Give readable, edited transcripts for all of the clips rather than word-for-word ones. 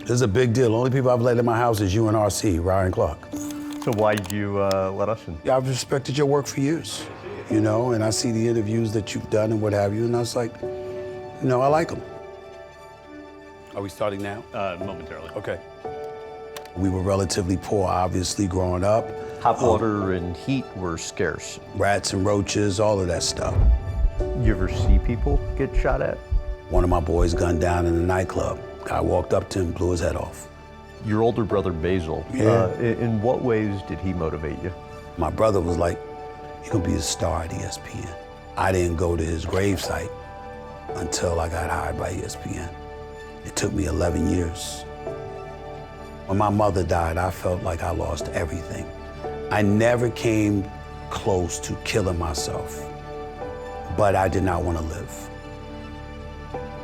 This is a big deal. The only people I've let in my house is you and RC, Ryan Clark. So why did you let us in? I've respected your work for years, you know, and I see the interviews that you've done and what have you, and I was like, you know, I like them. Are we starting now? Momentarily. Okay. We were relatively poor, obviously, growing up. Hot water and heat were scarce. Rats and roaches, all of that stuff. You ever see people get shot at? One of my boys gunned down in a nightclub. Guy walked up to him, blew his head off. Your older brother, Basil, Yeah. In what ways did he motivate you? My brother was like, you're gonna be a star at ESPN. I didn't go to his gravesite until I got hired by ESPN. It took me 11 years. When my mother died, I felt like I lost everything. I never came close to killing myself, but I did not want to live.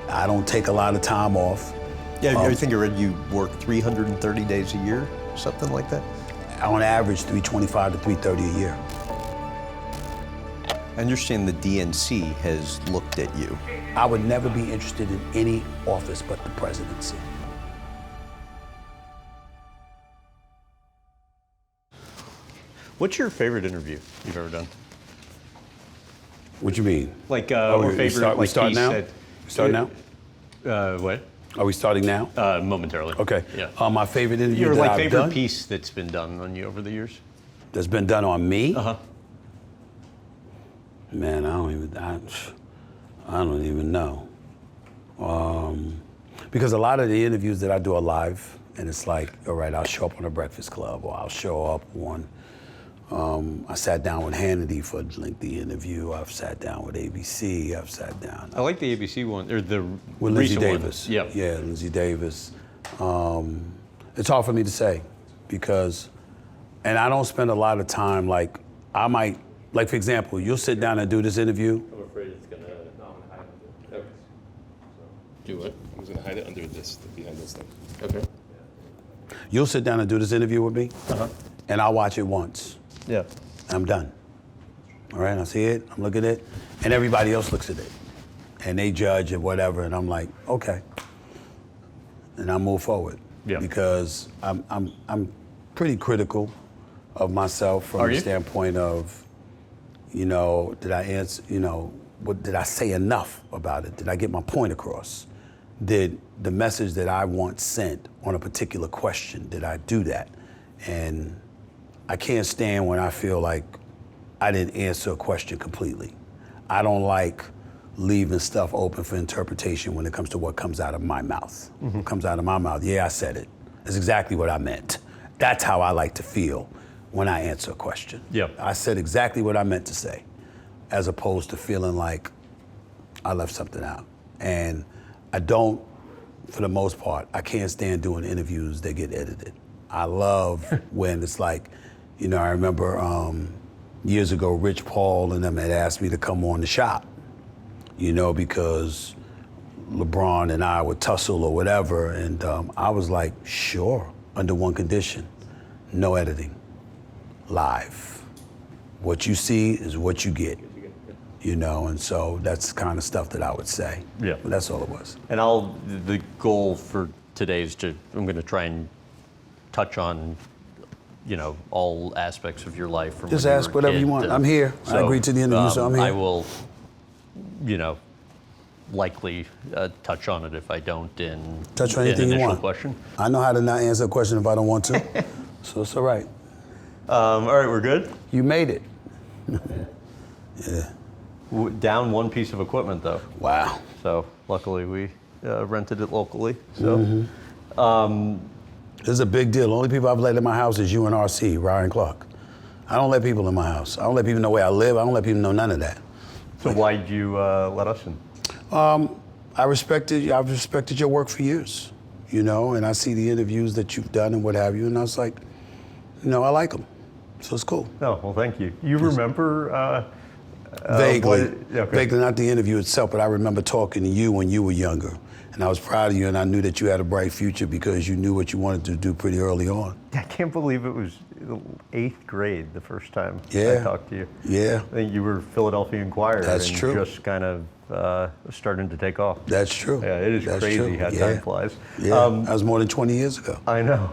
I don't take a lot of time off. Yeah, I think I read you work 330 days a year, something like that? On average, 325 to 330 a year. I understand the DNC has looked at you. I would never be interested in any office but the presidency. What's your favorite interview you've ever done? What you mean? Like, or favorite, we start now? said. We start now? What? Are we starting now? Momentarily. Okay. Yeah. My favorite interview Your that I've favorite done, piece that's been done on you over the years? that's been done on me? Uh-huh. Man, I don't even know. Because a lot of the interviews that I do are live, and it's like, all right, I'll show up on a Breakfast Club, or I'll show up on, I sat down with Hannity for a lengthy interview. I've sat down with ABC. I've sat down. I like the ABC one, or the With Lindsay recent Davis. one. Yeah. Yeah, Lindsay Davis. It's hard for me to say because, and I don't spend a lot of time, like, I might, like, for example, you'll sit down and do this interview. I'm afraid it's gonna, no, I'm gonna hide it. Okay. Do what? I'm just gonna hide it under this, behind this thing. Okay. You'll sit down and do this interview with me, and I'll watch it once. Yeah. I'm done. All right, I see it, I'm looking at it, and everybody else looks at it. And they judge and whatever, and I'm like, okay. And I move forward. Yeah. Because I'm pretty critical of myself from the standpoint of, you know, did I answer, you know, did I say enough about it? Did I get my point across? Did the message that I want sent on a particular question, did I do that? And I can't stand when I feel like I didn't answer a question completely. I don't like leaving stuff open for interpretation when it comes to what comes out of my mouth. What comes out of my mouth, yeah, I said it. That's exactly what I meant. That's how I like to feel when I answer a question. Yep. I said exactly what I meant to say, as opposed to feeling like I left something out. And I don't, for the most part, I can't stand doing interviews that get edited. I love when it's like, you know, I remember years ago, Rich Paul and them had asked me to come on the shop, you know, because LeBron and I would tussle or whatever. And I was like, sure, under one condition, no editing, live. What you see is what you get, you know, and so that's the kind of stuff that I would say. Yeah. But that's all it was. And the goal for today is I'm going to try and touch on, you know, all aspects of your life. From Just when ask you were a whatever kid you want. to- I'm here. I agreed to the interview, so I'm here. I will, you know, likely touch on it if I don't in Touch on in anything you initial want. question. I know how to not answer a question if I don't want to, so it's all right. All right, we're good? You made it. Yeah. Down one piece of equipment, though. Wow. So luckily we rented it locally. So This is a big deal. The only people I've let in my house is you and RC, Ryan Clark. I don't let people in my house. I don't let people know where I live. I don't let people know none of that. So why did you let us in? I've respected your work for years, you know, and I see the interviews that you've done and what have you, and I was like, you know, I like them, so it's cool. Oh, well, thank you. You remember? Vaguely, Okay. vaguely, not the interview itself, but I remember talking to you when you were younger, and I was proud of you, and I knew that you had a bright future because you knew what you wanted to do pretty early on. I can't believe it was 8th grade the first time Yeah. I talked to you. Yeah, I think you were Philadelphia Inquirer. That's and true. Just kind of starting to take off. that's true. Yeah, it is That's crazy true. how Yeah. time flies. Yeah, that was more than 20 years ago. I know.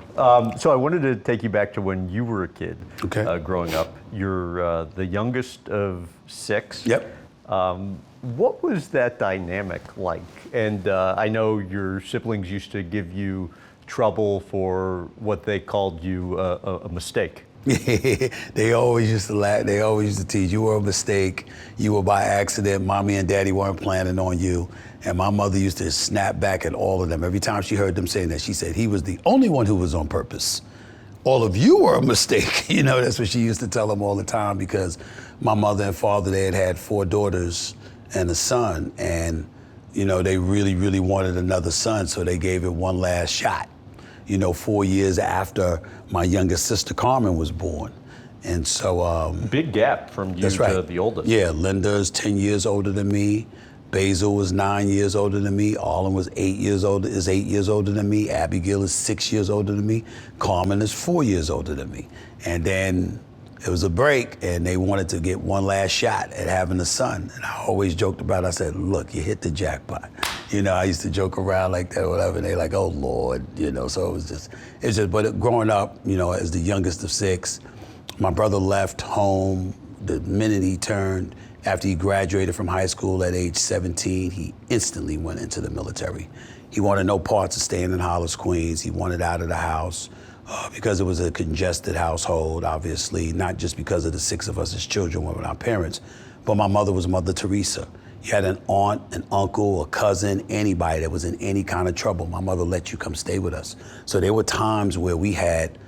So I wanted to take you back to when you were a kid, Okay. growing up. You're the youngest of 6. Yep. What was that dynamic like? And I know your siblings used to give you trouble for what they called you a mistake. They always used to laugh. They always used to tease, you were a mistake. You were by accident. Mommy and daddy weren't planning on you. And my mother used to snap back at all of them. Every time she heard them saying that, she said, he was the only one who was on purpose. All of you were a mistake. You know, that's what she used to tell them all the time, because my mother and father, they had 4 daughters and a son. And, you know, they really, really wanted another son. So they gave it one last shot. 4 years after my youngest sister Carmen was born. And so Big gap from you that's to right. the oldest. Yeah, Linda's 10 years older than me. Basil was 9 years older than me. Arlen was 8 years older than me. Abigail is 6 years older than me. Carmen is 4 years older than me. And then it was a break, and they wanted to get one last shot at having a son. And I always joked about it. I said, look, you hit the jackpot. I used to joke around like that or whatever, and they're like, oh, Lord, so it's just, but growing up, as the youngest of 6, my brother left home the minute he turned, after he graduated from high school at age 17, he instantly went into the military. He wanted no parts of staying in Hollis, Queens. He wanted out of the house because it was a congested household, obviously, not just because of the 6 of us as children with our parents, but my mother was Mother Teresa. You had an aunt, an uncle, a cousin, anybody that was in any kind of trouble, my mother let you come stay with us. So there were times where we had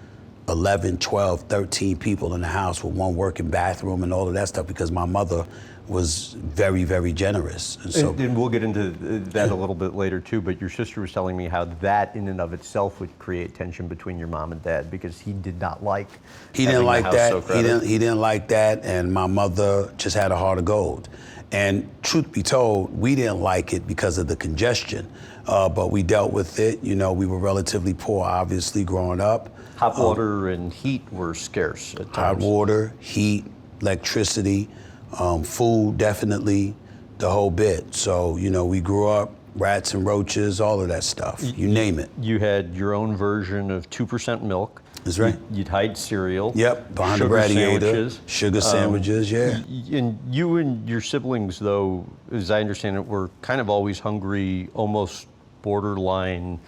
11, 12, 13 people in the house with one working bathroom and all of that stuff, because my mother was very, very generous. And so, And we'll get into that a little bit later too, but your sister was telling me how that in and of itself would create tension between your mom and dad, because he did not like he didn't like that. So crowded. He didn't like that, and my mother just had a heart of gold. And truth be told, we didn't like it because of the congestion, but we dealt with it. We were relatively poor, obviously, growing up. Hot water and heat were scarce at times. Hot water, heat, electricity, food, definitely, the whole bit. So, we grew up, rats and roaches, all of that stuff, you name it. You had your own version of 2% milk. That's right. You'd hide cereal. Yep, behind the sugar radiator, sandwiches. sugar sandwiches, yeah. And you and your siblings, though, as I understand it, were kind of always hungry, almost borderline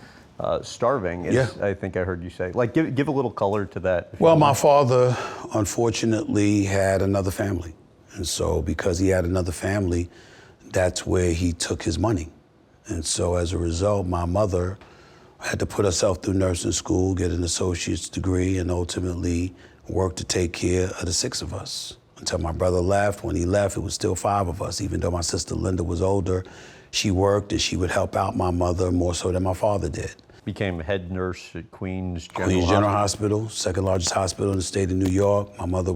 starving, as Yeah. I think I heard you say. Like, give a little color to that. Well, my father, unfortunately, had another family. And so because he had another family, that's where he took his money. And so as a result, my mother had to put herself through nursing school, get an associate's degree, and ultimately work to take care of the 6 of us. Until my brother left. When he left, it was still 5 of us. Even though my sister Linda was older, she worked and she would help out my mother more so than my father did. Became head nurse at Queens General Hospital, second largest hospital in the state of New York. My mother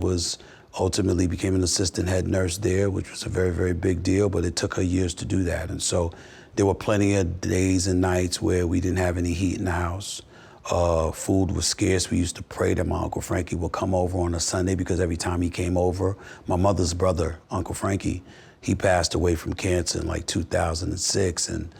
ultimately became an assistant head nurse there, which was a very, very big deal, but it took her years to do that. And so there were plenty of days and nights where we didn't have any heat in the house. Food was scarce. We used to pray that my Uncle Frankie would come over on a Sunday, because every time he came over, my mother's brother, Uncle Frankie, he passed away from cancer in like 2006. And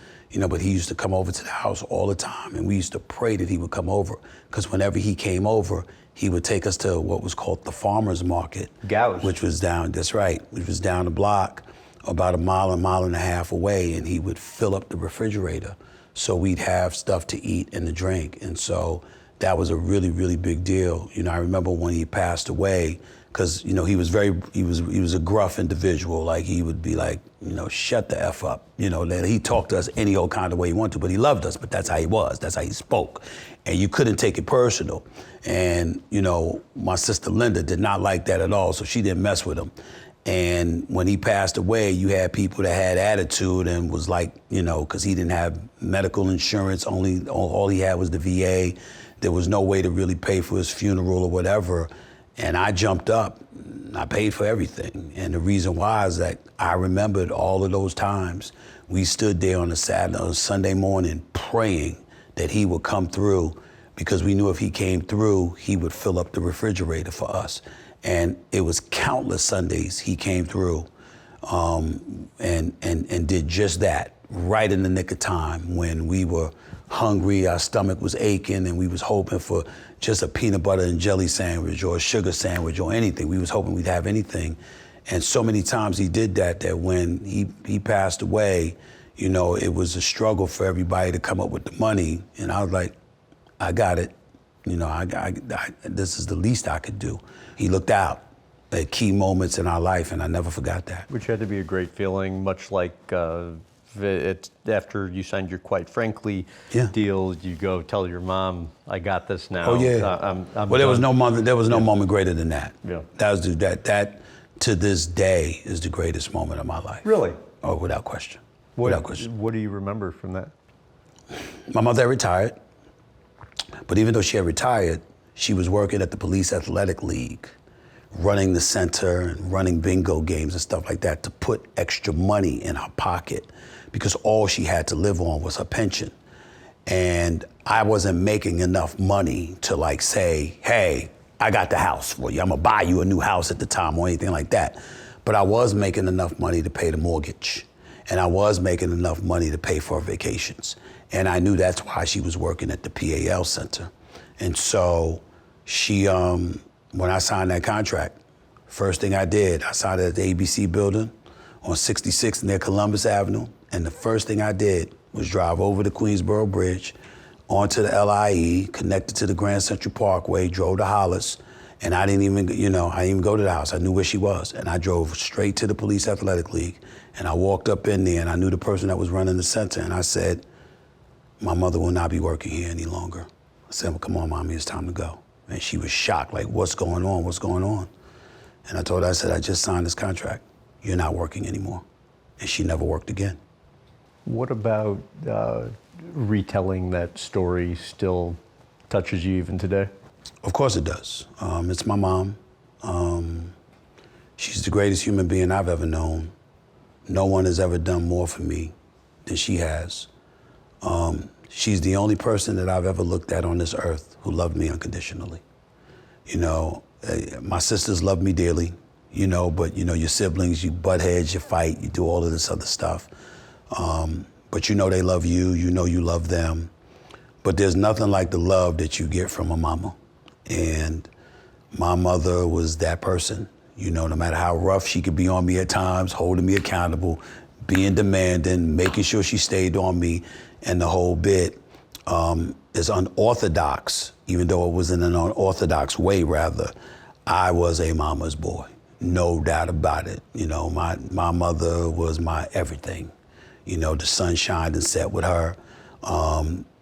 but he used to come over to the house all the time, and we used to pray that he would come over, because whenever he came over, he would take us to what was called the farmer's market. Gauss. Which was down the block, about a mile and a half away, and he would fill up the refrigerator so we'd have stuff to eat and to drink. And so that was a really, really big deal. I remember when he passed away, because he was a gruff individual. Like, he would be like, shut the F up. He talked to us any old kind of way he wanted to, but he loved us, but that's how he was, that's how he spoke. And you couldn't take it personal. And, my sister Linda did not like that at all, so she didn't mess with him. And when he passed away, you had people that had attitude and was like, because he didn't have medical insurance, all he had was the VA. There was no way to really pay for his funeral or whatever. And I jumped up, I paid for everything. And the reason why is that I remembered all of those times we stood there on a Sunday morning praying that he would come through because we knew if he came through, he would fill up the refrigerator for us. And it was countless Sundays he came through and did just that, right in the nick of time when we were hungry, our stomach was aching, and we was hoping for just a peanut butter and jelly sandwich or a sugar sandwich or anything. We was hoping we'd have anything. And so many times he did that when he passed away, you know, it was a struggle for everybody to come up with the money. And I was like, I got it. You know, this is the least I could do. He looked out at key moments in our life, and I never forgot that. Which had to be a great feeling, much like after you signed your Quite Frankly deal, you go tell your mom, I got this now. Oh, yeah. I'm well, there was no moment greater than that. Yeah. That to this day is the greatest moment of my life. Really? Oh, without question. What do you remember from that? My mother had retired, but even though she had retired, she was working at the Police Athletic League, running the center and running bingo games and stuff like that to put extra money in her pocket because all she had to live on was her pension. And I wasn't making enough money to like say, hey, I got the house for you. I'm gonna buy you a new house at the time or anything like that. But I was making enough money to pay the mortgage. And I was making enough money to pay for her vacations. And I knew that's why she was working at the PAL Center. And so she, when I signed that contract, first thing I did, I signed it at the ABC building on 66th near Columbus Avenue. And the first thing I did was drive over the Queensboro Bridge, onto the LIE, connected to the Grand Central Parkway, drove to Hollis, and I didn't even go to the house. I knew where she was. And I drove straight to the Police Athletic League, and I walked up in there, and I knew the person that was running the center, and I said, my mother will not be working here any longer. I said, well, come on, Mommy, it's time to go. And she was shocked, like, what's going on, what's going on? And I told her, I said, I just signed this contract. You're not working anymore. And she never worked again. What about retelling that story still touches you even today? Of course it does. It's my mom. She's the greatest human being I've ever known. No one has ever done more for me than she has. She's the only person that I've ever looked at on this earth who loved me unconditionally. You know, my sisters love me dearly, you know, but you know, your siblings, you butt heads, you fight, you do all of this other stuff. But you know they love you, you know you love them. But there's nothing like the love that you get from a mama. And my mother was that person. You know, no matter how rough she could be on me at times, holding me accountable, being demanding, making sure she stayed on me, and the whole bit is unorthodox, even though it was in an unorthodox way, rather. I was a mama's boy, no doubt about it. You know, my mother was my everything. You know, the sun shined and set with her.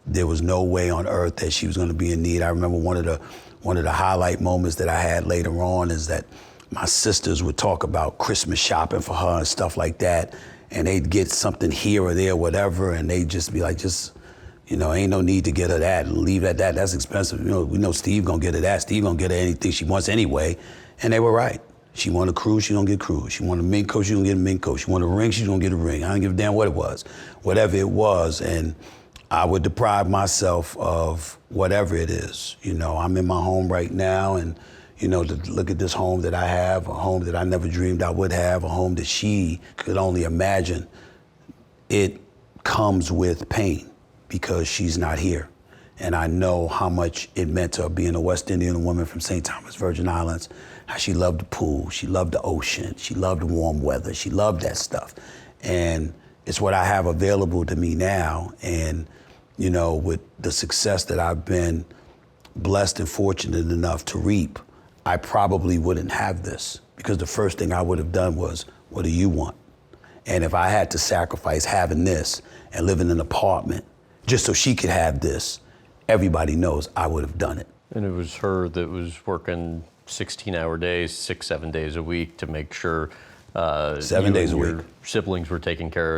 There was no way on earth that she was gonna be in need. I remember one of the highlight moments that I had later on is that my sisters would talk about Christmas shopping for her and stuff like that, and they'd get something here or there, whatever, and they'd just be like, you know, ain't no need to get her that, and leave at that, that's expensive. You know, we know Steve gonna get her that, Steve gonna get her anything she wants anyway, and they were right. She wanted a cruise, she gonna get a cruise. She wanted a mink coat, she gonna get a mink coat. She wanted a ring, she's gonna get a ring. I don't give a damn what it was, whatever it was, and I would deprive myself of whatever it is. You know, I'm in my home right now, and you know, to look at this home that I have, a home that I never dreamed I would have, a home that she could only imagine, it comes with pain because she's not here. And I know how much it meant to her being a West Indian woman from St. Thomas, Virgin Islands, how she loved the pool, she loved the ocean, she loved the warm weather, she loved that stuff. And it's what I have available to me now. And, you know, with the success that I've been blessed and fortunate enough to reap, I probably wouldn't have this, because the first thing I would have done was, what do you want? And if I had to sacrifice having this and live in an apartment just so she could have this, everybody knows I would have done it. And it was her that was working 16-hour days, 6-7 days a week to make sure 7 days a week. Your siblings were taken care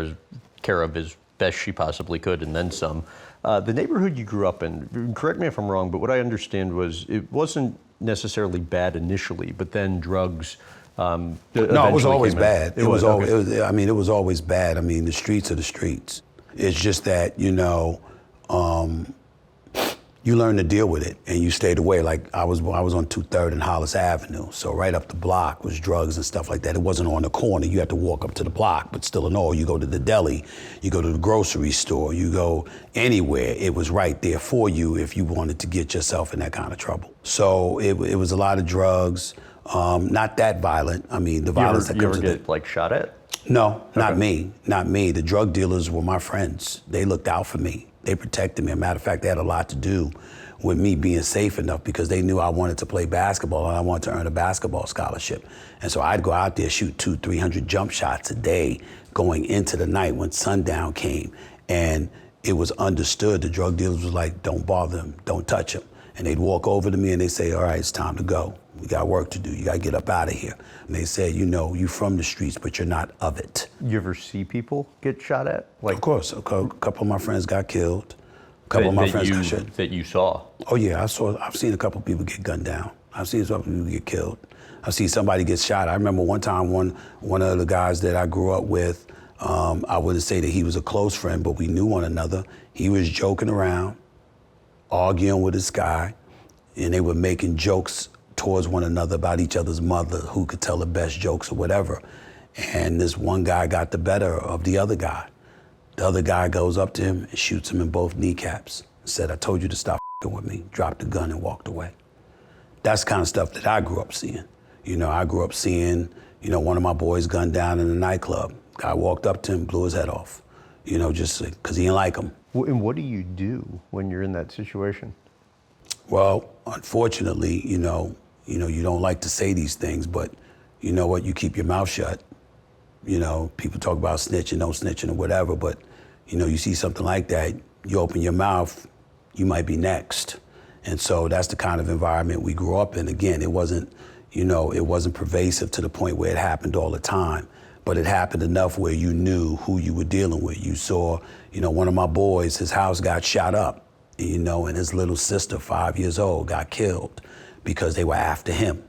of as best she possibly could, and then some. The neighborhood you grew up in, correct me if I'm wrong, but what I understand was it wasn't necessarily bad initially, but then drugs. No, it was always bad. It was okay. it was always bad. I mean, the streets are the streets. It's just that, you know, you learn to deal with it, and you stayed away. Like I was on 2/3 and Hollis Avenue, so right up the block was drugs and stuff like that. It wasn't on the corner. You had to walk up to the block, but still in all, you go to the deli, you go to the grocery store, you go anywhere. It was right there for you if you wanted to get yourself in that kind of trouble. So it was a lot of drugs, not that violent. I mean, the violence that comes with it. You ever get like shot at? No, not me. The drug dealers were my friends. They looked out for me. They protected me. As a matter of fact, they had a lot to do with me being safe enough because they knew I wanted to play basketball and I wanted to earn a basketball scholarship. And so I'd go out there, shoot 200-300 jump shots a day going into the night when sundown came. And it was understood. The drug dealers was like, don't bother him, don't touch him. And they'd walk over to me and they'd say, all right, it's time to go. We got work to do. You got to get up out of here. And they said, you know, you from the streets, but you're not of it. You ever see people get shot at? Like, of course. A couple of my friends got killed. A couple of my friends got shot. That you saw? Oh, yeah. I've seen a couple of people get gunned down. I've seen some people get killed. I've seen somebody get shot. I remember one time one of the guys that I grew up with, I wouldn't say that he was a close friend, but we knew one another. He was joking around, arguing with this guy, and they were making jokes towards one another about each other's mother, who could tell the best jokes or whatever. And this one guy got the better of the other guy. The other guy goes up to him and shoots him in both kneecaps. Said, I told you to stop with me. Dropped the gun and walked away. That's the kind of stuff that I grew up seeing. You know, I grew up seeing, you know, one of my boys gunned down in a nightclub. Guy walked up to him, blew his head off. You know, just because he didn't like him. And what do you do when you're in that situation? Well, unfortunately, you know, you don't like to say these things, but you know what? You keep your mouth shut. You know, people talk about snitching, no snitching or whatever, but you know, you see something like that, you open your mouth, you might be next. And so that's the kind of environment we grew up in. Again, it wasn't, you know, it wasn't pervasive to the point where it happened all the time, but it happened enough where you knew who you were dealing with. You saw, you know, one of my boys, his house got shot up, you know, and his little sister, 5 years old, got killed because they were after him,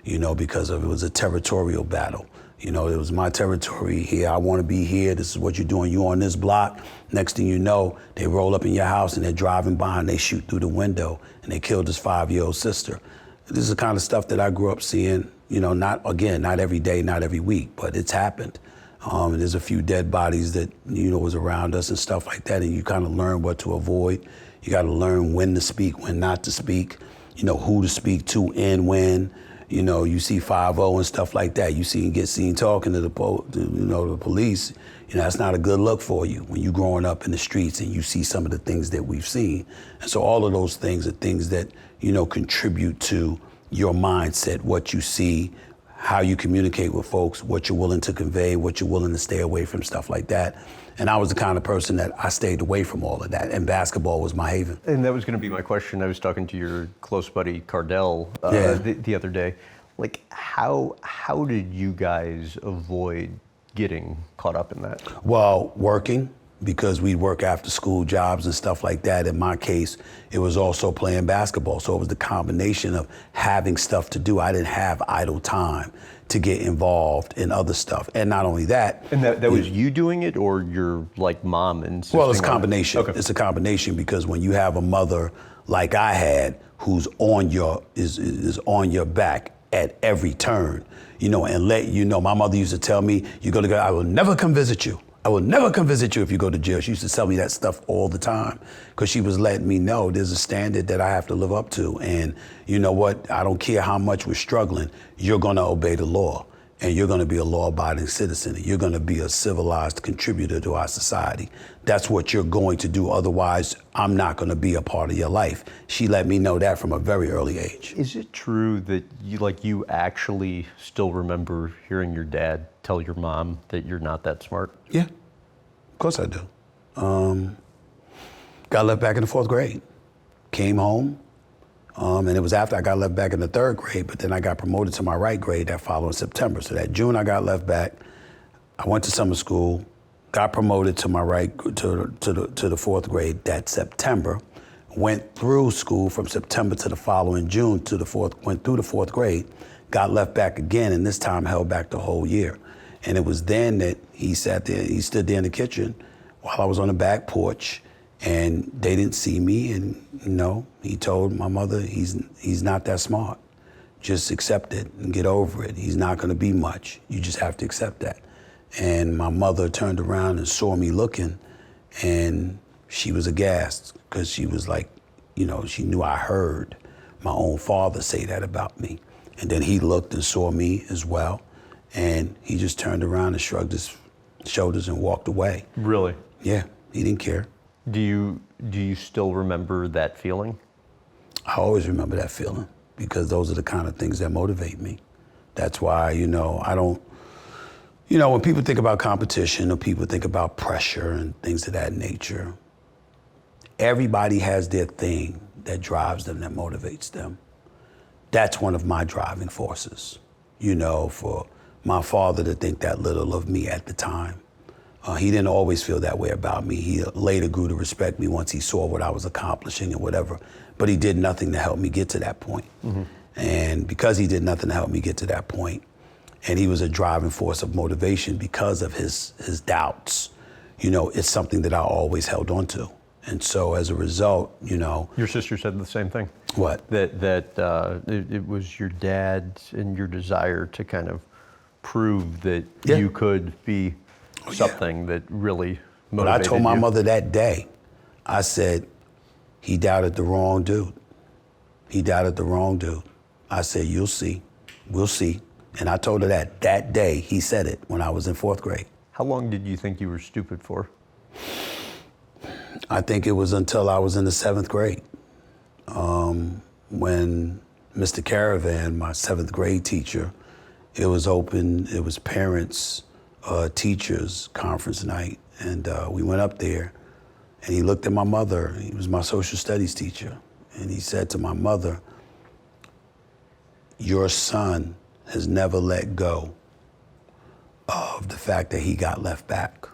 you know, because it was a territorial battle. You know, it was my territory here. I want to be here. This is what you're doing. You on this block. Next thing you know, they roll up in your house and they're driving by and they shoot through the window and they killed his 5-year-old sister. This is the kind of stuff that I grew up seeing, you know, not every day, not every week, but it's happened. And there's a few dead bodies that, you know, was around us and stuff like that. And you kind of learn what to avoid. You got to learn when to speak, when not to speak, you know, who to speak to and when. You know, you see 5-0 and stuff like that. You get seen talking to the police. You know, that's not a good look for you when you're growing up in the streets and you see some of the things that we've seen. And so all of those things are things that, you know, contribute to your mindset, what you see, how you communicate with folks, what you're willing to convey, what you're willing to stay away from, stuff like that. And I was the kind of person that I stayed away from all of that, and basketball was my haven. And that was going to be my question. I was talking to your close buddy Cardell the other day. Like, how did you guys avoid getting caught up in that? Well, working, because we'd work after school jobs and stuff like that. In my case, it was also playing basketball. So it was the combination of having stuff to do. I didn't have idle time to get involved in other stuff. And not only that. And that was you doing it, or your like mom insisting? Well, it's a combination. Okay. It's a combination, because when you have a mother like I had, who's on is on your back at every turn, you know, and let you know. My mother used to tell me, I will never come visit you. I will never come visit you if you go to jail. She used to tell me that stuff all the time, because she was letting me know there's a standard that I have to live up to. And you know what? I don't care how much we're struggling. You're going to obey the law, and you're going to be a law-abiding citizen. And you're going to be a civilized contributor to our society. That's what you're going to do. Otherwise, I'm not going to be a part of your life. She let me know that from a very early age. Is it true that you actually still remember hearing your dad tell your mom that you're not that smart? Yeah, of course I do. Got left back in the 4th grade. Came home, and it was after I got left back in the 3rd grade, but then I got promoted to my right grade that following September. So that June I got left back. I went to summer school, got promoted to my right to the 4th grade that September. Went through school from September to the following June to the 4th. Went through the 4th grade, got left back again, and this time held back the whole year. And it was then that he stood there in the kitchen while I was on the back porch, And they didn't see me, and he told my mother he's not that smart. Just accept it and get over it. He's not gonna be much. You just have to accept that. And my mother turned around and saw me looking, and she was aghast, because she was like, she knew I heard my own father say that about me. And then he looked and saw me as well, and he just turned around and shrugged his shoulders and walked away. Really? Yeah, he didn't care. Do you still remember that feeling? I always remember that feeling, because those are the kind of things that motivate me. That's why, I don't, when people think about competition or people think about pressure and things of that nature, everybody has their thing that drives them, that motivates them. That's one of my driving forces, for my father to think that little of me at the time. He didn't always feel that way about me. He later grew to respect me once he saw what I was accomplishing and whatever, but he did nothing to help me get to that point. Mm-hmm. And because he did nothing to help me get to that point, and he was a driving force of motivation because of his doubts, it's something that I always held on to. And so as a result, Your sister said the same thing. What? That it was your dad and your desire to kind of prove that Yeah. you could be something that really motivated you. But I told my mother that day, I said, he doubted the wrong dude. He doubted the wrong dude. I said, you'll see, we'll see. And I told her that day. He said it when I was in 4th grade. How long did you think you were stupid for? I think it was until I was in the 7th grade. When Mr. Caravan, my 7th grade teacher, it was open, it was parents, teachers conference night. And we went up there, and he looked at my mother. He was my social studies teacher. And he said to my mother, your son has never let go of the fact that he got left back.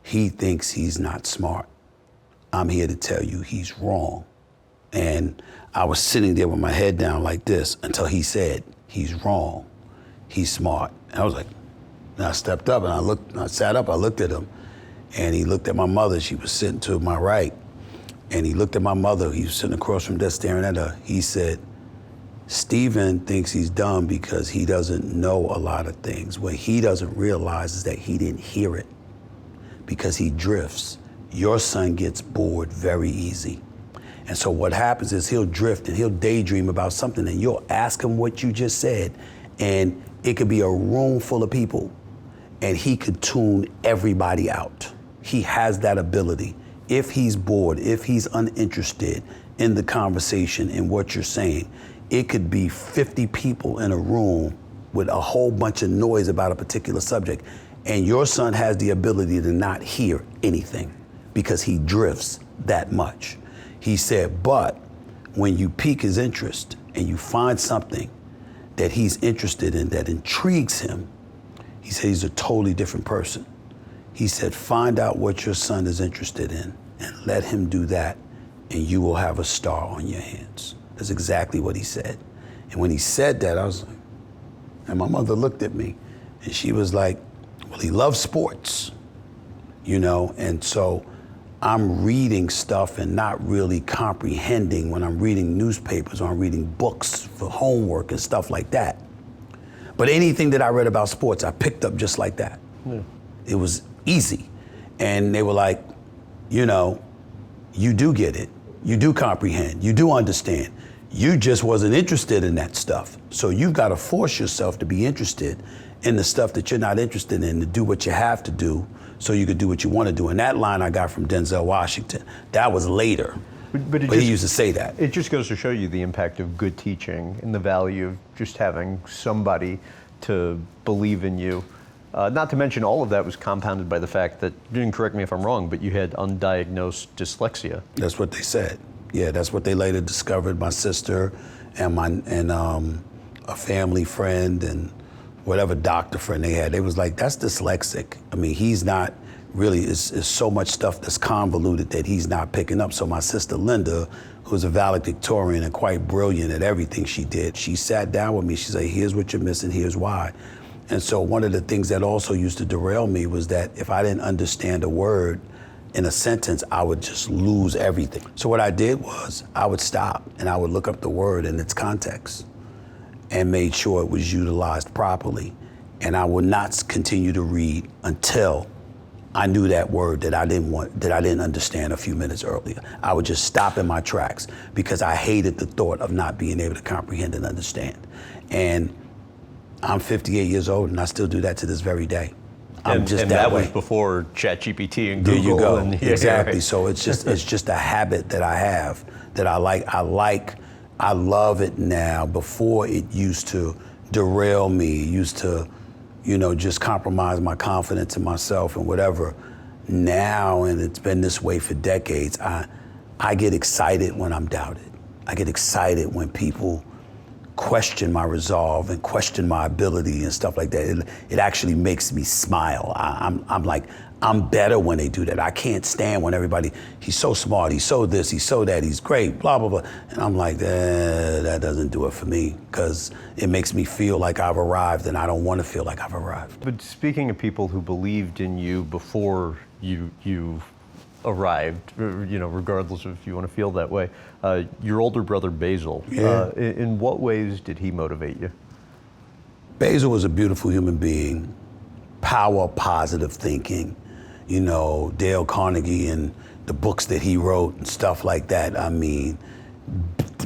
He thinks he's not smart. I'm here to tell you he's wrong. And I was sitting there with my head down like this until he said, he's wrong, he's smart. And I was like, and I stepped up and I sat up, I looked at him, and he looked at my mother. She was sitting to my right. And he looked at my mother. He was sitting across from there staring at her. He said, Stephen thinks he's dumb because he doesn't know a lot of things. What he doesn't realize is that he didn't hear it, because he drifts. Your son gets bored very easy. And so what happens is he'll drift and he'll daydream about something, and you'll ask him what you just said, and it could be a room full of people, and he could tune everybody out. He has that ability. If he's bored, if he's uninterested in the conversation and what you're saying, it could be 50 people in a room with a whole bunch of noise about a particular subject, and your son has the ability to not hear anything because he drifts that much. He said, but when you pique his interest and you find something that he's interested in that intrigues him, he said he's a totally different person. He said, find out what your son is interested in and let him do that, and you will have a star on your hands. That's exactly what he said. And when he said that, I was like, and my mother looked at me and she was like, well, he loves sports, and so I'm reading stuff and not really comprehending when I'm reading newspapers or I'm reading books for homework and stuff like that. But anything that I read about sports, I picked up just like that. Yeah. It was easy. And they were like, you do get it. You do comprehend. You do understand. You just wasn't interested in that stuff. So you've got to force yourself to be interested in the stuff that you're not interested in, to do what you have to do so you could do what you want to do. And that line I got from Denzel Washington. That was later. But he used to say that. It just goes to show you the impact of good teaching and the value of just having somebody to believe in you. Not to mention all of that was compounded by the fact that, you didn't correct me if I'm wrong, but you had undiagnosed dyslexia. That's what they said. Yeah, that's what they later discovered. My sister and a family friend and whatever doctor friend they had, they was like, that's dyslexic. I mean, he's not really, it's so much stuff that's convoluted that he's not picking up. So my sister Linda, who's a valedictorian and quite brilliant at everything she did, she sat down with me. She said, here's what you're missing, here's why. And so one of the things that also used to derail me was that if I didn't understand a word, in a sentence, I would just lose everything. So what I did was I would stop and I would look up the word in its context and made sure it was utilized properly. And I would not continue to read until I knew that word that I didn't understand a few minutes earlier. I would just stop in my tracks because I hated the thought of not being able to comprehend and understand. And I'm 58 years old and I still do that to this very day. I'm just and that that way. was before ChatGPT and There Google. you go. And, Exactly. right. So it's just a habit that I have that I like. I love it now. Before it used to derail me, it used to, just compromise my confidence in myself and whatever. Now, and it's been this way for decades, I get excited when I'm doubted. I get excited when people question my resolve and question my ability and stuff like that. It actually makes me smile. I'm like, I'm better when they do that. I can't stand when everybody, he's so smart, he's so this, he's so that, he's great, blah, blah, blah. And I'm like, that doesn't do it for me because it makes me feel like I've arrived and I don't want to feel like I've arrived. But speaking of people who believed in you before you arrived, regardless of if you want to feel that way, your older brother Basil, Yeah. In what ways did he motivate you? Basil was a beautiful human being, power, positive thinking, Dale Carnegie and the books that he wrote and stuff like that. I mean,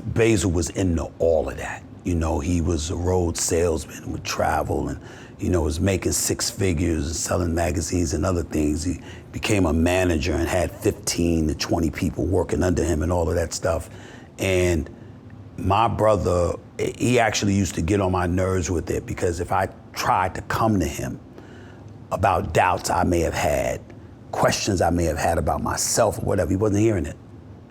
Basil was into all of that. He was a road salesman, would travel and, was making six figures and selling magazines and other things. He became a manager and had 15 to 20 people working under him and all of that stuff. And my brother, he actually used to get on my nerves with it because if I tried to come to him about doubts I may have had, questions I may have had about myself or whatever, he wasn't hearing it.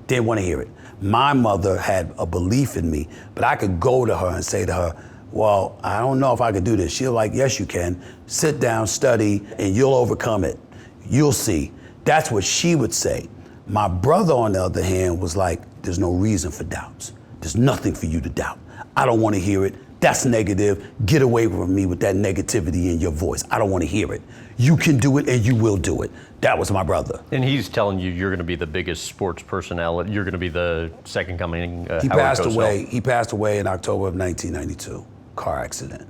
Didn't want to hear it. My mother had a belief in me, but I could go to her and say to her, well, I don't know if I could do this. She'll like, yes, you can. Sit down, study, and you'll overcome it. You'll see. That's what she would say. My brother, on the other hand, was like, there's no reason for doubts. There's nothing for you to doubt. I don't want to hear it. That's negative. Get away from me with that negativity in your voice. I don't want to hear it. You can do it and you will do it. That was my brother. And he's telling you you're going to be the biggest sports personality. You're going to be the second coming. He passed away. He passed away in October of 1992, car accident.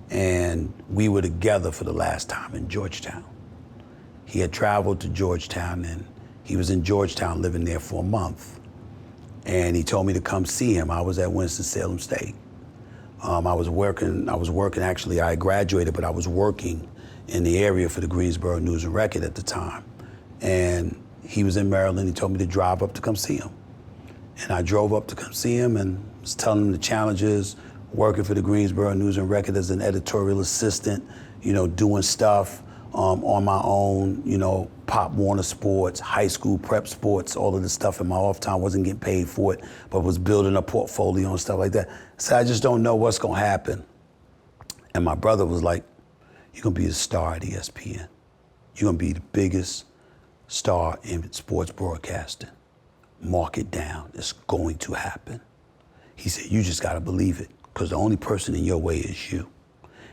And we were together for the last time in Georgetown. He had traveled to Georgetown and he was in Georgetown living there for a month. And he told me to come see him. I was at Winston-Salem State. I was working actually, I graduated, but I was working in the area for the Greensboro News and Record at the time. And he was in Maryland, he told me to drive up to come see him. And I drove up to come see him and was telling him the challenges, working for the Greensboro News and Record as an editorial assistant, doing stuff on my own, Pop Warner Sports, high school prep sports, all of this stuff in my off time. Wasn't getting paid for it, but was building a portfolio and stuff like that. So I just don't know what's gonna happen. And my brother was like, you're gonna be a star at ESPN. You're gonna be the biggest star in sports broadcasting. Mark it down, it's going to happen. He said, you just gotta believe it, because the only person in your way is you.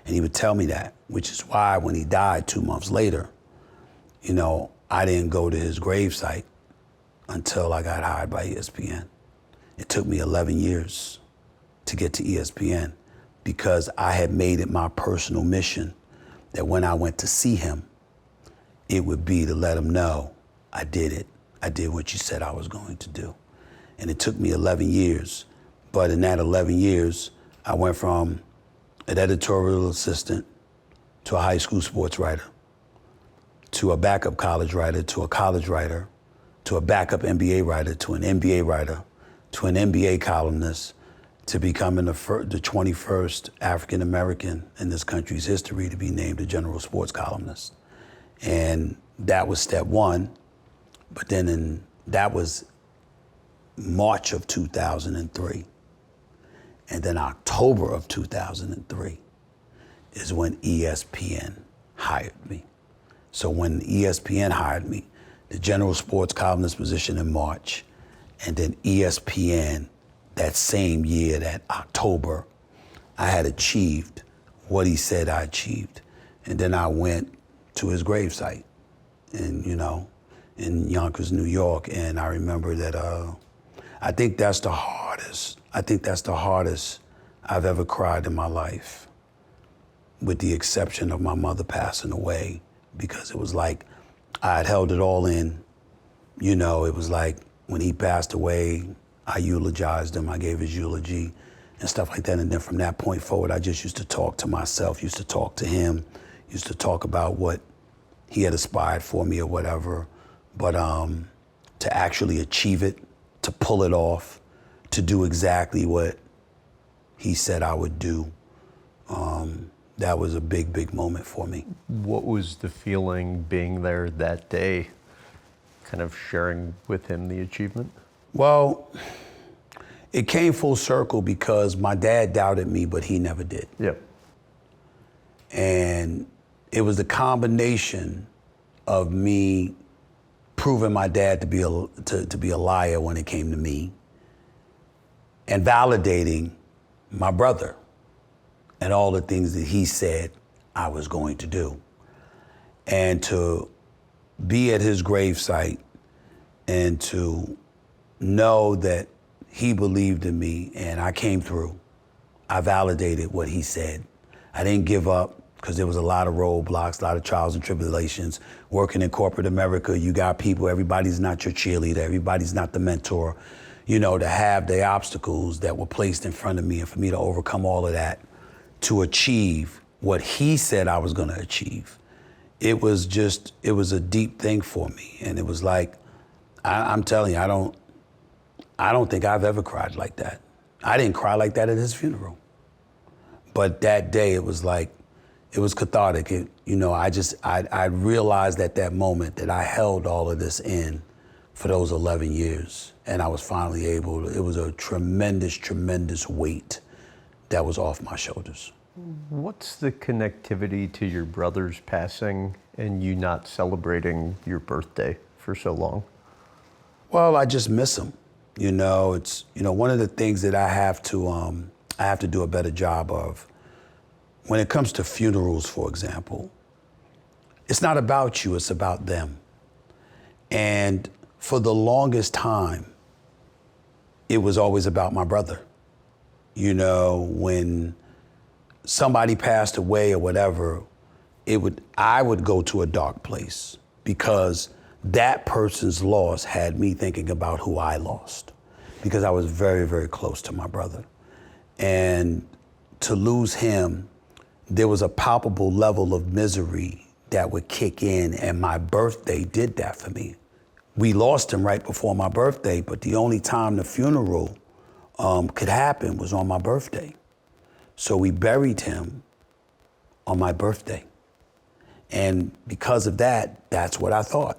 And he would tell me that, which is why when he died 2 months later, I didn't go to his gravesite until I got hired by ESPN. It took me 11 years to get to ESPN because I had made it my personal mission that when I went to see him, it would be to let him know I did it. I did what you said I was going to do. And it took me 11 years. But in that 11 years, I went from an editorial assistant to a high school sports writer, to a backup college writer, to a college writer, to a backup NBA writer, to an NBA writer, to an NBA columnist, to becoming the 21st African American in this country's history to be named a general sports columnist. And that was step one. But then that was March of 2003. And then October of 2003 is when ESPN hired me. So when ESPN hired me, the general sports columnist position in March, and then ESPN that same year, that October, I had achieved what he said I achieved. And then I went to his gravesite and, in Yonkers, New York. And I remember that I think that's the hardest I've ever cried in my life, with the exception of my mother passing away, because it was like I had held it all in. You know, it was like when he passed away, I eulogized him, I gave his eulogy and stuff like that. And then from that point forward, I just used to talk to myself, used to talk to him, used to talk about what he had aspired for me or whatever. But to actually achieve it, to pull it off, to do exactly what he said I would do, that was a big, big moment for me. What was the feeling being there that day, kind of sharing with him the achievement? Well, it came full circle because my dad doubted me, but he never did. Yep. And it was the combination of me proving my dad to be a liar when it came to me, and validating my brother and all the things that he said I was going to do. And to be at his gravesite and to know that he believed in me and I came through. I validated what he said. I didn't give up, because there was a lot of roadblocks, a lot of trials and tribulations. Working in corporate America, you got people, everybody's not your cheerleader, everybody's not the mentor. You know, to have the obstacles that were placed in front of me and for me to overcome all of that, to achieve what he said I was gonna achieve. It was a deep thing for me. And it was like, I'm telling you, I don't think I've ever cried like that. I didn't cry like that at his funeral. But that day, it was like, it was cathartic. I realized at that moment that I held all of this in for those 11 years. And I was finally able to, it was a tremendous, tremendous weight that was off my shoulders. What's the connectivity to your brother's passing and you not celebrating your birthday for so long? Well, I just miss him. It's one of the things that I have to do a better job of. When it comes to funerals, for example, it's not about you, it's about them. And for the longest time, it was always about my brother. When somebody passed away or whatever, I would go to a dark place, because that person's loss had me thinking about who I lost, because I was very, very close to my brother. And to lose him, there was a palpable level of misery that would kick in, and my birthday did that for me. We lost him right before my birthday, but the only time the funeral could happen was on my birthday. So we buried him on my birthday. And because of that, that's what I thought.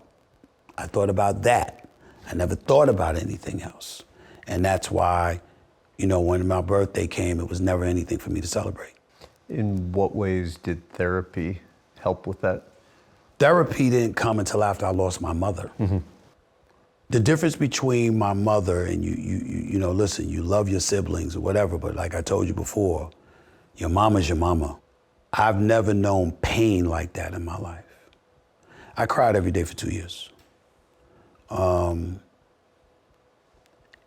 I thought about that. I never thought about anything else. And that's why, when my birthday came, it was never anything for me to celebrate. In what ways did therapy help with that? Therapy didn't come until after I lost my mother. Mm-hmm. The difference between my mother and listen, you love your siblings or whatever, but like I told you before, your mama's your mama. I've never known pain like that in my life. I cried every day for 2 years. And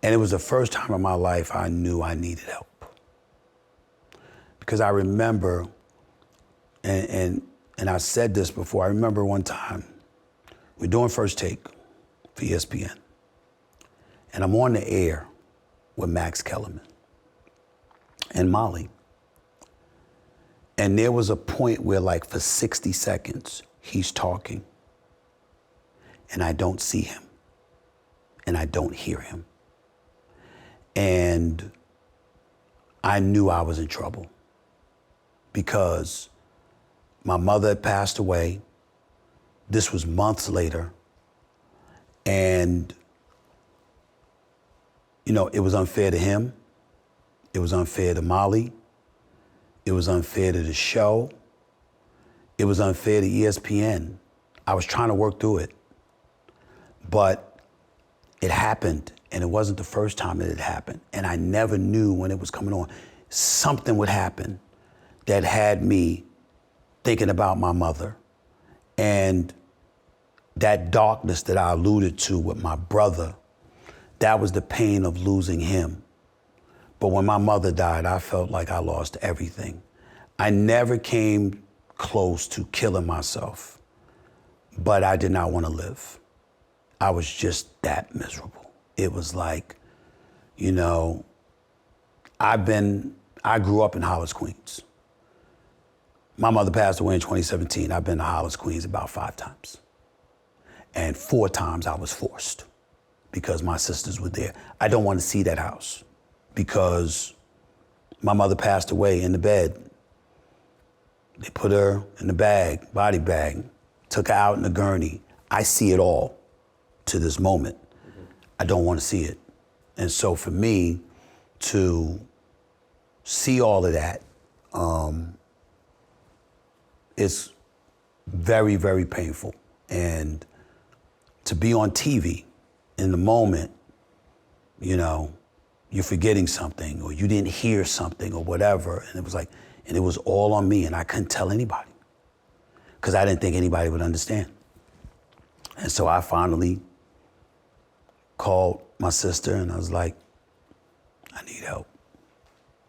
it was the first time in my life I knew I needed help. Because I remember, and I said this before, I remember one time, we're doing First Take for ESPN. And I'm on the air with Max Kellerman and Molly. And there was a point where, like, for 60 seconds, he's talking, and I don't see him, and I don't hear him. And I knew I was in trouble, because my mother had passed away. This was months later. And, it was unfair to him. It was unfair to Molly. It was unfair to the show. It was unfair to ESPN. I was trying to work through it. But it happened, and it wasn't the first time it had happened. And I never knew when it was coming on. Something would happen that had me thinking about my mother. And that darkness that I alluded to with my brother, that was the pain of losing him. But when my mother died, I felt like I lost everything. I never came close to killing myself, but I did not want to live. I was just that miserable. It was like, you know, I grew up in Hollis, Queens. My mother passed away in 2017. I've been to Hollis, Queens about 5 times. And 4 times I was forced because my sisters were there. I don't want to see that house because my mother passed away in the bed. They put her in the bag, body bag, took her out in the gurney. I see it all to this moment. I don't want to see it. And so for me to see all of that, it's very, very painful. And to be on TV in the moment, you know, you're forgetting something or you didn't hear something or whatever. And it was all on me and I couldn't tell anybody because I didn't think anybody would understand. And so I finally called my sister and I was like, I need help.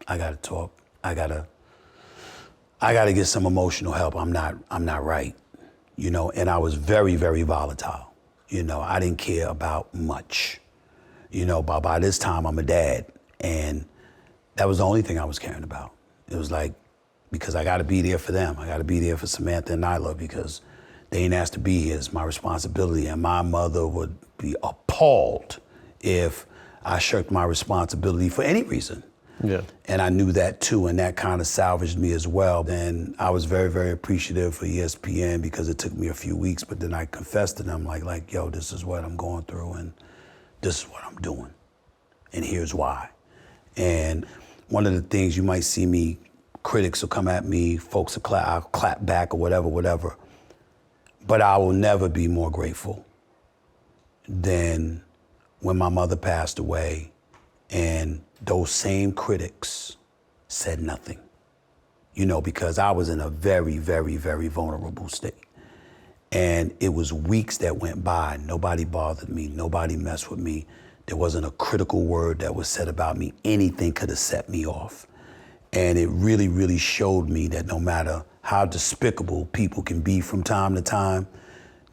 I gotta talk. I gotta get some emotional help. I'm not right, you know, and I was very, very volatile. You know, I didn't care about much. You know, by this time I'm a dad and that was the only thing I was caring about. It was like, because I gotta be there for them. I gotta be there for Samantha and Nyla because they ain't asked to be here. It's my responsibility and my mother would be appalled if I shirked my responsibility for any reason. Yeah. And I knew that too, and that kind of salvaged me as well. And I was very, very appreciative for ESPN because it took me a few weeks, but then I confessed to them like, yo, this is what I'm going through and this is what I'm doing. And here's why. And one of the things you might see me, critics will come at me, folks will I'll clap back or whatever. But I will never be more grateful than when my mother passed away and those same critics said nothing, you know, because I was in a very, very, very vulnerable state. And it was weeks that went by. Nobody bothered me. Nobody messed with me. There wasn't a critical word that was said about me. Anything could have set me off. And it really, really showed me that no matter how despicable people can be from time to time,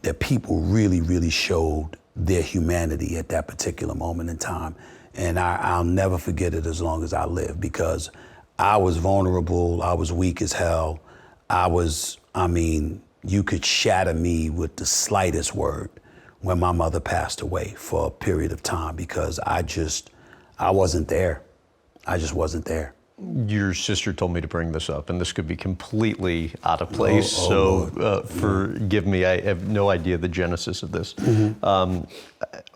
that people really, really showed their humanity at that particular moment in time. And I'll never forget it as long as I live because I was vulnerable, I was weak as hell. You could shatter me with the slightest word when my mother passed away for a period of time because I wasn't there. I just wasn't there. Your sister told me to bring this up, and this could be completely out of place, forgive me, I have no idea the genesis of this. Mm-hmm.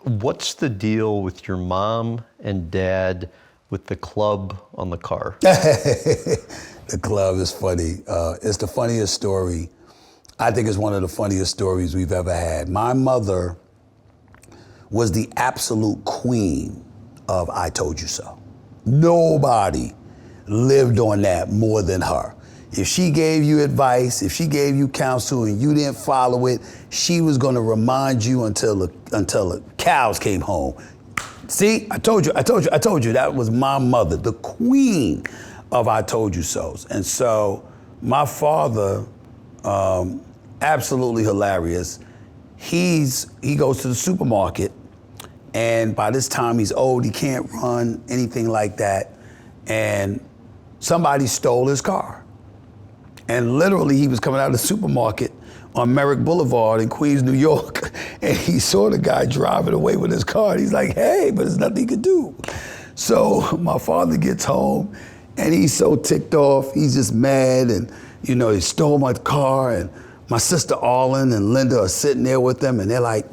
What's the deal with your mom and dad with the club on the car? The club is funny. It's the funniest story. I think it's one of the funniest stories we've ever had. My mother was the absolute queen of I told you so. Nobody lived on that more than her. If she gave you advice, if she gave you counsel and you didn't follow it, she was gonna remind you until the cows came home. See, I told you. That was my mother, the queen of I told you so's. And so my father, absolutely hilarious. He goes to the supermarket and by this time he's old, he can't run, anything like that. And somebody stole his car. And literally he was coming out of the supermarket on Merrick Boulevard in Queens, New York. And he saw the guy driving away with his car. And he's like, hey, but there's nothing he could do. So my father gets home and he's so ticked off. He's just mad. And, you know, he stole my car. And my sister Arlen and Linda are sitting there with them. And they're like,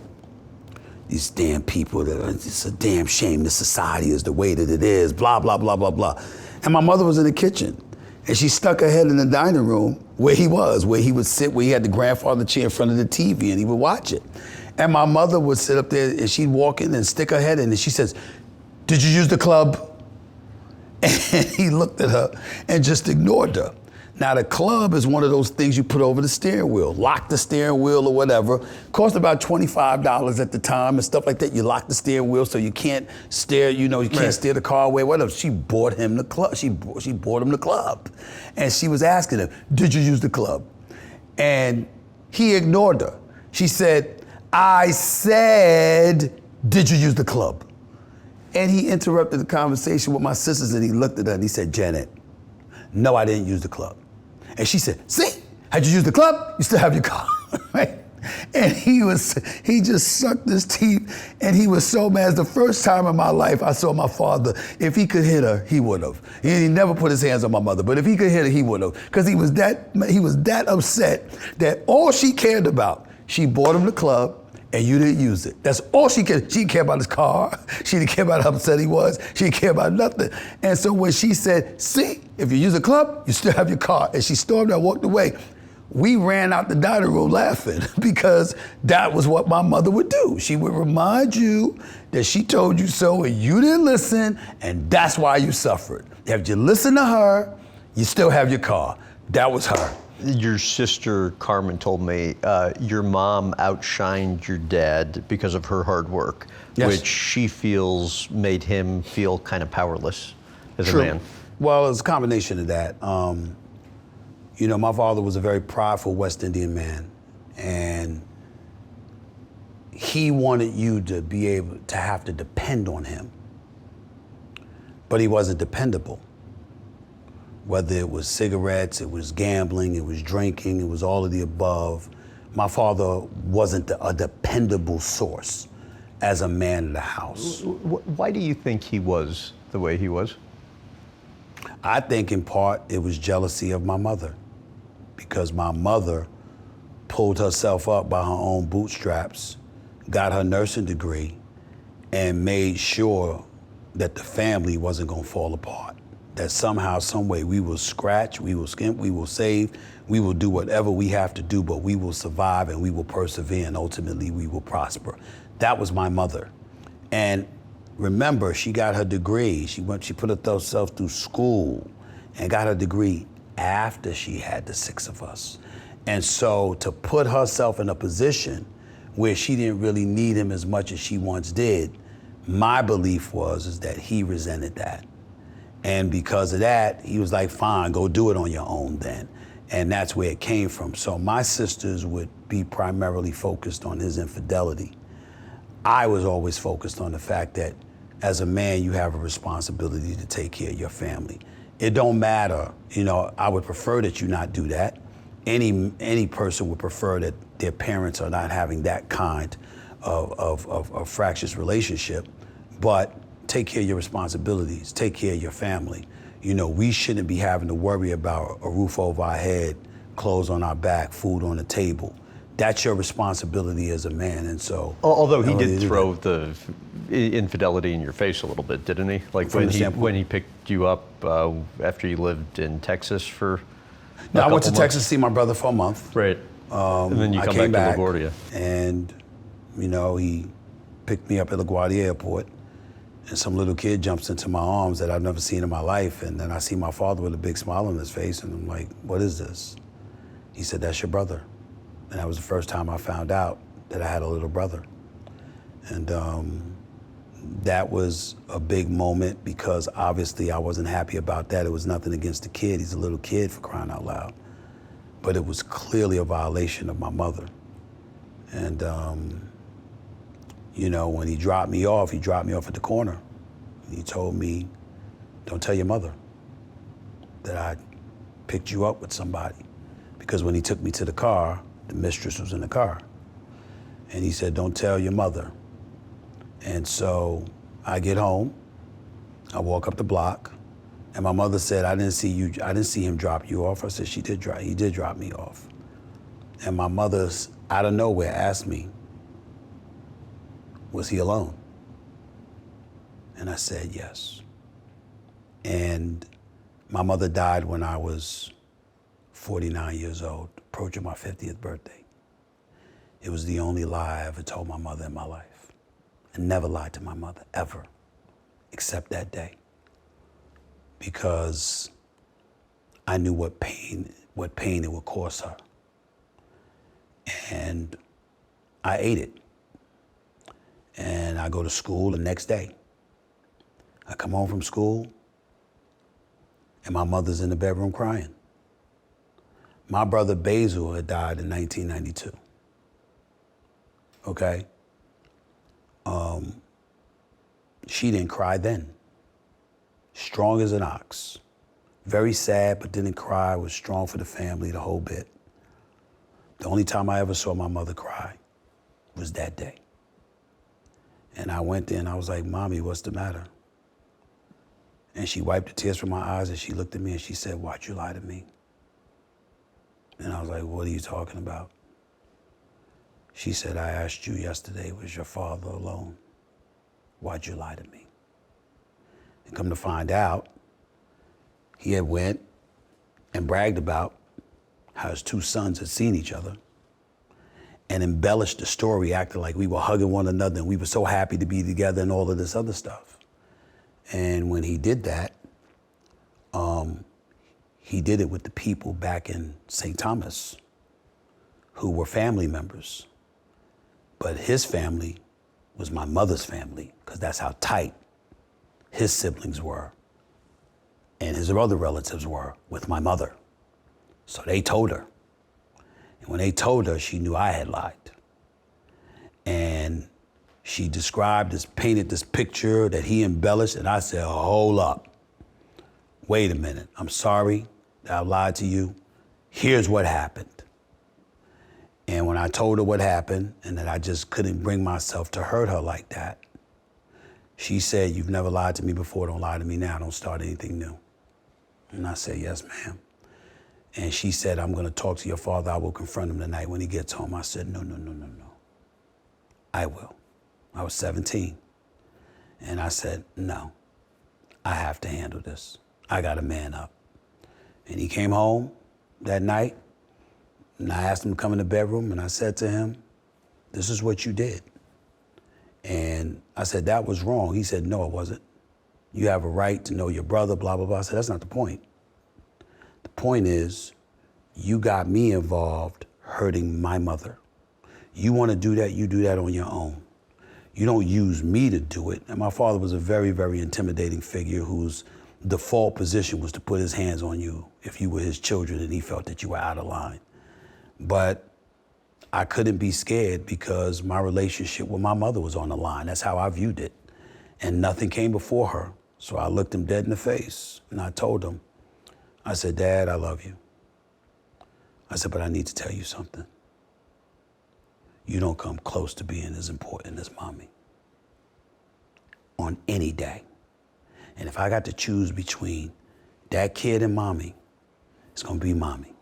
these damn people, it's a damn shame this society is the way that it is, blah, blah, blah, blah, blah. And my mother was in the kitchen and she stuck her head in the dining room where he would sit, where he had the grandfather chair in front of the TV and he would watch it. And my mother would sit up there and she'd walk in and stick her head in and she says, did you use the club? And he looked at her and just ignored her. Now the club is one of those things you put over the steering wheel, lock the steering wheel or whatever. Cost about $25 at the time and stuff like that. You lock the steering wheel so you can't steer, you can't steer the car away, whatever. She bought him the club. She bought him the club. And she was asking him, did you use the club? And he ignored her. She said, I said, did you use the club? And he interrupted the conversation with my sisters and he looked at her and he said, Janet, no, I didn't use the club. And she said, see, had you used the club, you still have your car, right? And he just sucked his teeth and he was so mad. The first time in my life I saw my father, if he could hit her, he would have. He never put his hands on my mother, but if he could hit her, he would have. Because he was that upset that all she cared about, she bought him the club, and you didn't use it. That's all she cared. She didn't care about his car. She didn't care about how upset he was. She didn't care about nothing. And so when she said, see, if you use a club, you still have your car. And she stormed and walked away. We ran out the dining room laughing because that was what my mother would do. She would remind you that she told you so and you didn't listen, and that's why you suffered. If you listen to her, you still have your car. That was her. Your sister, Carmen, told me your mom outshined your dad because of her hard work, yes. which she feels made him feel kind of powerless as True. a man. Well, it's a combination of that. My father was a very prideful West Indian man, and he wanted you to be able to have to depend on him, but he wasn't dependable. Whether it was cigarettes, it was gambling, it was drinking, it was all of the above. My father wasn't a dependable source as a man in the house. Why do you think he was the way he was? I think in part it was jealousy of my mother, because my mother pulled herself up by her own bootstraps, got her nursing degree, and made sure that the family wasn't gonna fall apart. That somehow, some way, we will scratch, we will skimp, we will save, we will do whatever we have to do, but we will survive and we will persevere and ultimately we will prosper. That was my mother. And remember, she got her degree. She put herself through school and got her degree after she had the 6 of us. And so to put herself in a position where she didn't really need him as much as she once did, my belief is that he resented that. And because of that, he was like, fine, go do it on your own then. And that's where it came from. So my sisters would be primarily focused on his infidelity. I was always focused on the fact that as a man, you have a responsibility to take care of your family. It don't matter, I would prefer that you not do that. Any person would prefer that their parents are not having that kind of fractious relationship, but take care of your responsibilities, take care of your family. We shouldn't be having to worry about a roof over our head, clothes on our back, food on the table. That's your responsibility as a man, and so. Although he did throw the infidelity in your face a little bit, didn't he? Like when he picked you up after you lived in Texas for No, I went to months. Texas to see my brother for a month. Right. And then you I come came back to LaGuardia. And, he picked me up at LaGuardia Airport. And some little kid jumps into my arms that I've never seen in my life. And then I see my father with a big smile on his face. And I'm like, what is this? He said, that's your brother. And that was the first time I found out that I had a little brother. And that was a big moment because obviously I wasn't happy about that. It was nothing against the kid. He's a little kid, for crying out loud. But it was clearly a violation of my mother. And when he dropped me off at the corner. He told me, don't tell your mother that I picked you up with somebody. Because when he took me to the car, the mistress was in the car. And he said, don't tell your mother. And so I get home, I walk up the block, and my mother said, I didn't see him drop you off. I said, he did drop me off. And my mother, out of nowhere, asked me, was he alone? And I said, yes. And my mother died when I was 49 years old, approaching my 50th birthday. It was the only lie I ever told my mother in my life. I never lied to my mother, ever, except that day. Because I knew what pain it would cause her. And I ate it. And I go to school the next day. I come home from school, and my mother's in the bedroom crying. My brother Basil had died in 1992. Okay? She didn't cry then. Strong as an ox. Very sad, but didn't cry, was strong for the family, the whole bit. The only time I ever saw my mother cry was that day. And I went there and I was like, Mommy, what's the matter? And she wiped the tears from my eyes and she looked at me and she said, why'd you lie to me? And I was like, what are you talking about? She said, I asked you yesterday, was your father alone? Why'd you lie to me? And come to find out, he had went and bragged about how his two sons had seen each other and embellished the story, acting like we were hugging one another and we were so happy to be together and all of this other stuff. And when he did that, he did it with the people back in St. Thomas who were family members. But his family was my mother's family, because that's how tight his siblings were and his other relatives were with my mother. So they told her. And when they told her, she knew I had lied. And she painted this picture that he embellished, and I said, hold up. Wait a minute, I'm sorry that I lied to you. Here's what happened. And when I told her what happened and that I just couldn't bring myself to hurt her like that, she said, you've never lied to me before, don't lie to me now, don't start anything new. And I said, yes, ma'am. And she said, I'm gonna talk to your father, I will confront him tonight when he gets home. I said, no. I will. I was 17. And I said, no, I have to handle this. I gotta man up. And he came home that night, and I asked him to come in the bedroom, and I said to him, this is what you did. And I said, that was wrong. He said, no, it wasn't. You have a right to know your brother, blah, blah, blah. I said, that's not the point. The point is, you got me involved hurting my mother. You want to do that, you do that on your own. You don't use me to do it. And my father was a very, very intimidating figure whose default position was to put his hands on you if you were his children and he felt that you were out of line. But I couldn't be scared because my relationship with my mother was on the line. That's how I viewed it. And nothing came before her. So I looked him dead in the face and I told him, I said, Dad, I love you. I said, but I need to tell you something. You don't come close to being as important as Mommy on any day. And if I got to choose between that kid and Mommy, it's gonna be Mommy.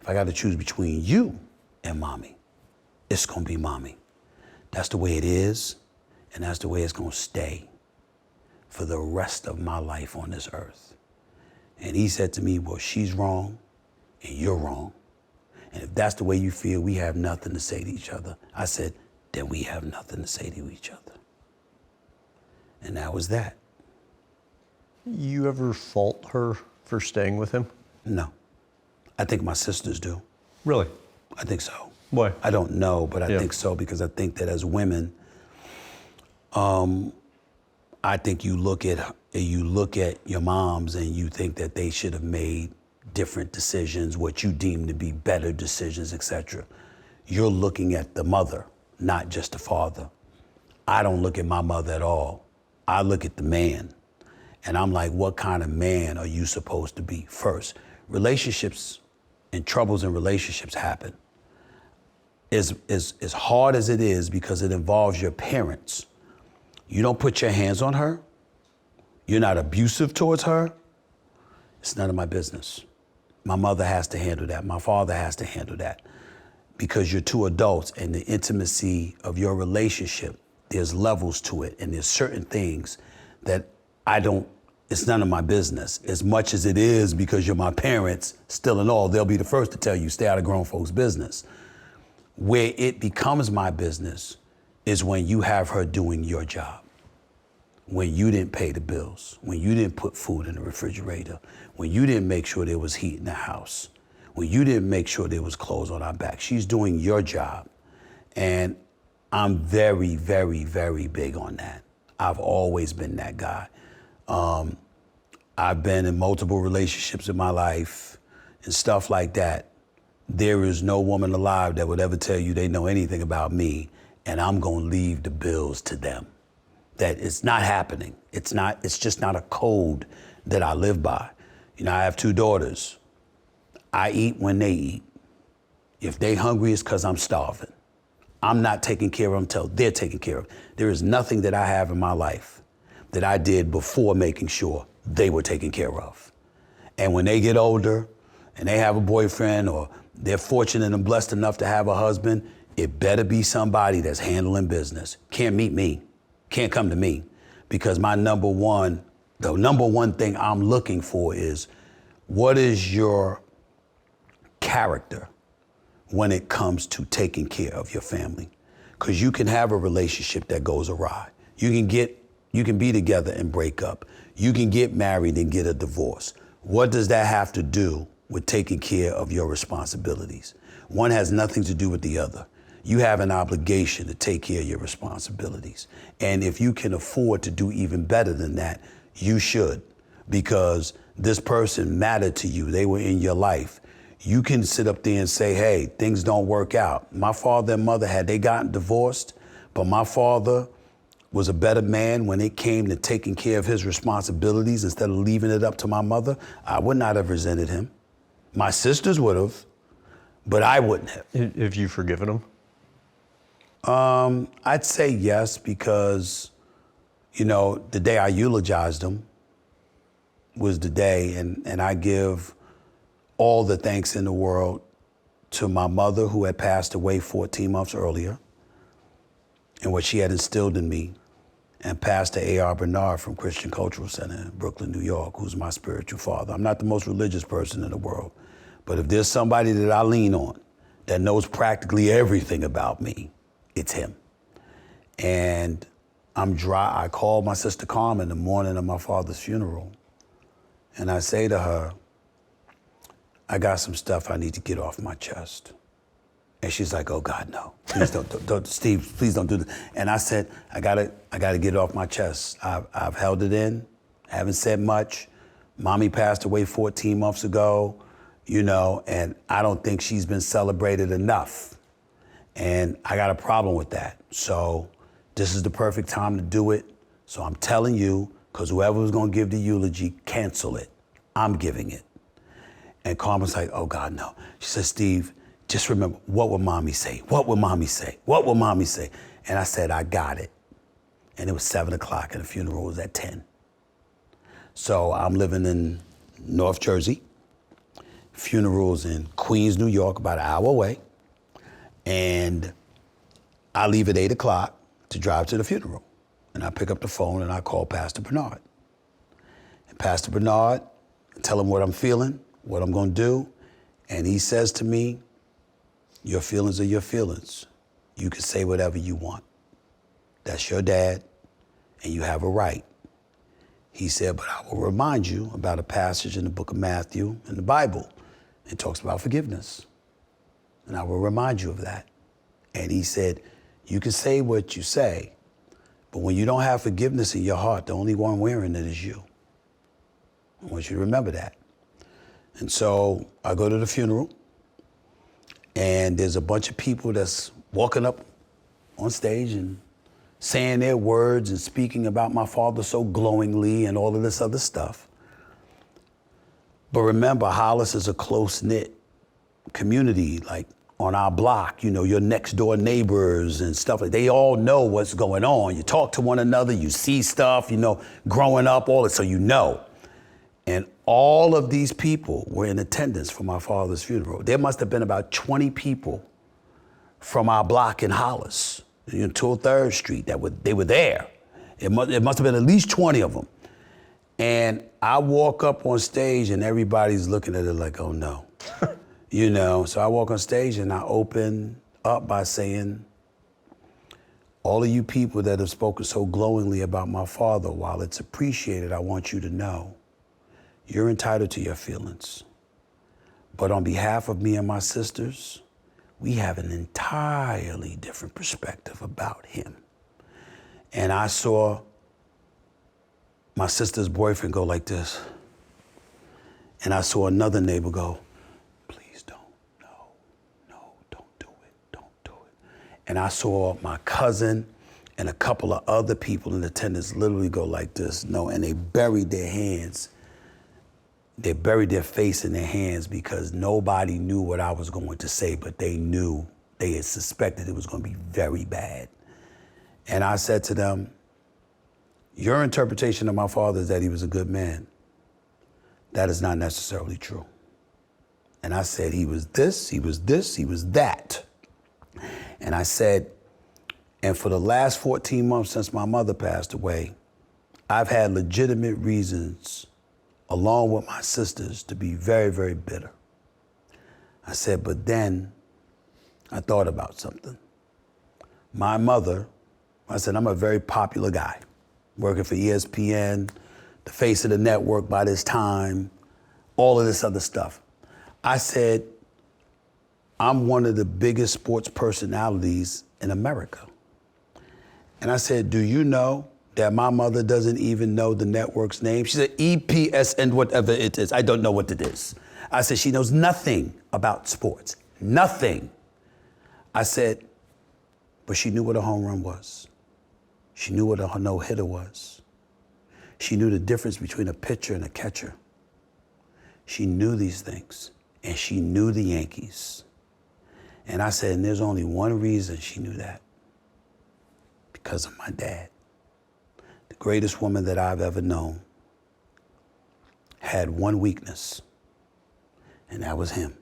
If I got to choose between you and Mommy, it's gonna be Mommy. That's the way it is, and that's the way it's gonna stay for the rest of my life on this earth. And he said to me, well, she's wrong and you're wrong. And if that's the way you feel, we have nothing to say to each other. I said, then we have nothing to say to each other. And that was that. You ever fault her for staying with him? No. I think my sisters do. Really? I think so. Why? I don't know, but I think so, because I think that as women, I think you look at your moms and you think that they should have made different decisions, what you deem to be better decisions, etc. You're looking at the mother, not just the father. I don't look at my mother at all. I look at the man. And I'm like, what kind of man are you supposed to be first? Relationships and troubles in relationships happen. As hard as it is, because it involves your parents, you don't put your hands on her. You're not abusive towards her. It's none of my business. My mother has to handle that. My father has to handle that. Because you're two adults, and the intimacy of your relationship, there's levels to it, and there's certain things that it's none of my business. As much as it is, because you're my parents, still and all, they'll be the first to tell you, stay out of grown folks' business. Where it becomes my business is when you have her doing your job. when you didn't pay the bills, when you didn't put food in the refrigerator, when you didn't make sure there was heat in the house, when you didn't make sure there was clothes on our back. She's doing your job. And I'm very, very, very big on that. I've always been that guy. I've been in multiple relationships in my life and stuff like that. There is no woman alive that would ever tell you they know anything about me and I'm gonna leave the bills to them. That it's not happening. It's just not a code that I live by. You know, I have 2 daughters. I eat when they eat. If they hungry, it's because I'm starving. I'm not taking care of them until they're taken care of. There is nothing that I have in my life that I did before making sure they were taken care of. And when they get older and they have a boyfriend or they're fortunate and blessed enough to have a husband, it better be somebody that's handling business. Can't meet me, can't come to me, because the number one thing I'm looking for is, what is your character when it comes to taking care of your family? Because you can have a relationship that goes awry. You can be together and break up. You can get married and get a divorce. What does that have to do with taking care of your responsibilities? One has nothing to do with the other. You have an obligation to take care of your responsibilities. And if you can afford to do even better than that, you should, because this person mattered to you. They were in your life. You can sit up there and say, hey, things don't work out. My father and mother, had they gotten divorced, but my father was a better man when it came to taking care of his responsibilities instead of leaving it up to my mother, I would not have resented him. My sisters would have, but I wouldn't have. Have you forgiven him? I'd say yes, because, you know, the day I eulogized him was the day, and I give all the thanks in the world to my mother, who had passed away 14 months earlier, and what she had instilled in me, and Pastor A.R. Bernard from Christian Cultural Center in Brooklyn, New York, who's my spiritual father. I'm not the most religious person in the world, but if there's somebody that I lean on that knows practically everything about me, it's him. And I called my sister Carmen the morning of my father's funeral, and I say to her, I got some stuff I need to get off my chest. And she's like, oh God, no. Please don't, Steve, please don't do this. And I said, I gotta get it off my chest. I've held it in, haven't said much. Mommy passed away 14 months ago, you know, and I don't think she's been celebrated enough. And I got a problem with that. So this is the perfect time to do it. So I'm telling you, because whoever was gonna give the eulogy, cancel it. I'm giving it. And Carmen's like, oh God, no. She said, Steve, just remember, what would mommy say? What would mommy say? What would mommy say? And I said, I got it. And it was 7 o'clock and the funeral was at 10. So I'm living in North Jersey. Funeral's in Queens, New York, about an hour away. And I leave at 8 o'clock to drive to the funeral. And I pick up the phone and I call Pastor Bernard. And Pastor Bernard, tell him what I'm feeling, what I'm gonna do. And he says to me, your feelings are your feelings. You can say whatever you want. That's your dad, and you have a right. He said, but I will remind you about a passage in the book of Matthew in the Bible. It talks about forgiveness. And I will remind you of that. And he said, you can say what you say, but when you don't have forgiveness in your heart, the only one wearing it is you. I want you to remember that. And so I go to the funeral, and there's a bunch of people that's walking up on stage and saying their words and speaking about my father so glowingly and all of this other stuff. But remember, Hollis is a close-knit community, like on our block, you know, your next door neighbors and stuff. They all know what's going on. You talk to one another, you see stuff, you know, growing up, all that, so you know. And all of these people were in attendance for my father's funeral. There must have been about 20 people from our block in Hollis, you know, 3rd Street, they were there. It must have been at least 20 of them. And I walk up on stage and everybody's looking at it like, oh no. You know, so I walk on stage and I open up by saying, all of you people that have spoken so glowingly about my father, while it's appreciated, I want you to know you're entitled to your feelings. But on behalf of me and my sisters, we have an entirely different perspective about him. And I saw my sister's boyfriend go like this. And I saw another neighbor go, please don't, no, don't do it. And I saw my cousin and a couple of other people in attendance literally go like this, no, and they buried their hands. They buried their face in their hands because nobody knew what I was going to say, but they knew, they had suspected it was going to be very bad. And I said to them, your interpretation of my father is that he was a good man. That is not necessarily true. And I said, he was this, he was that. And I said, and for the last 14 months since my mother passed away, I've had legitimate reasons, along with my sisters, to be very, very bitter. I said, but then I thought about something. My mother, I said, I'm a very popular guy, working for ESPN, the face of the network by this time, all of this other stuff. I said, I'm one of the biggest sports personalities in America. And I said, do you know that my mother doesn't even know the network's name? She said, EPSN, whatever it is. I don't know what it is. I said, she knows nothing about sports, nothing. I said, but she knew what a home run was. She knew what a no-hitter was. She knew the difference between a pitcher and a catcher. She knew these things, and she knew the Yankees. And I said, and there's only one reason she knew that. Because of my dad. The greatest woman that I've ever known had one weakness, and that was him.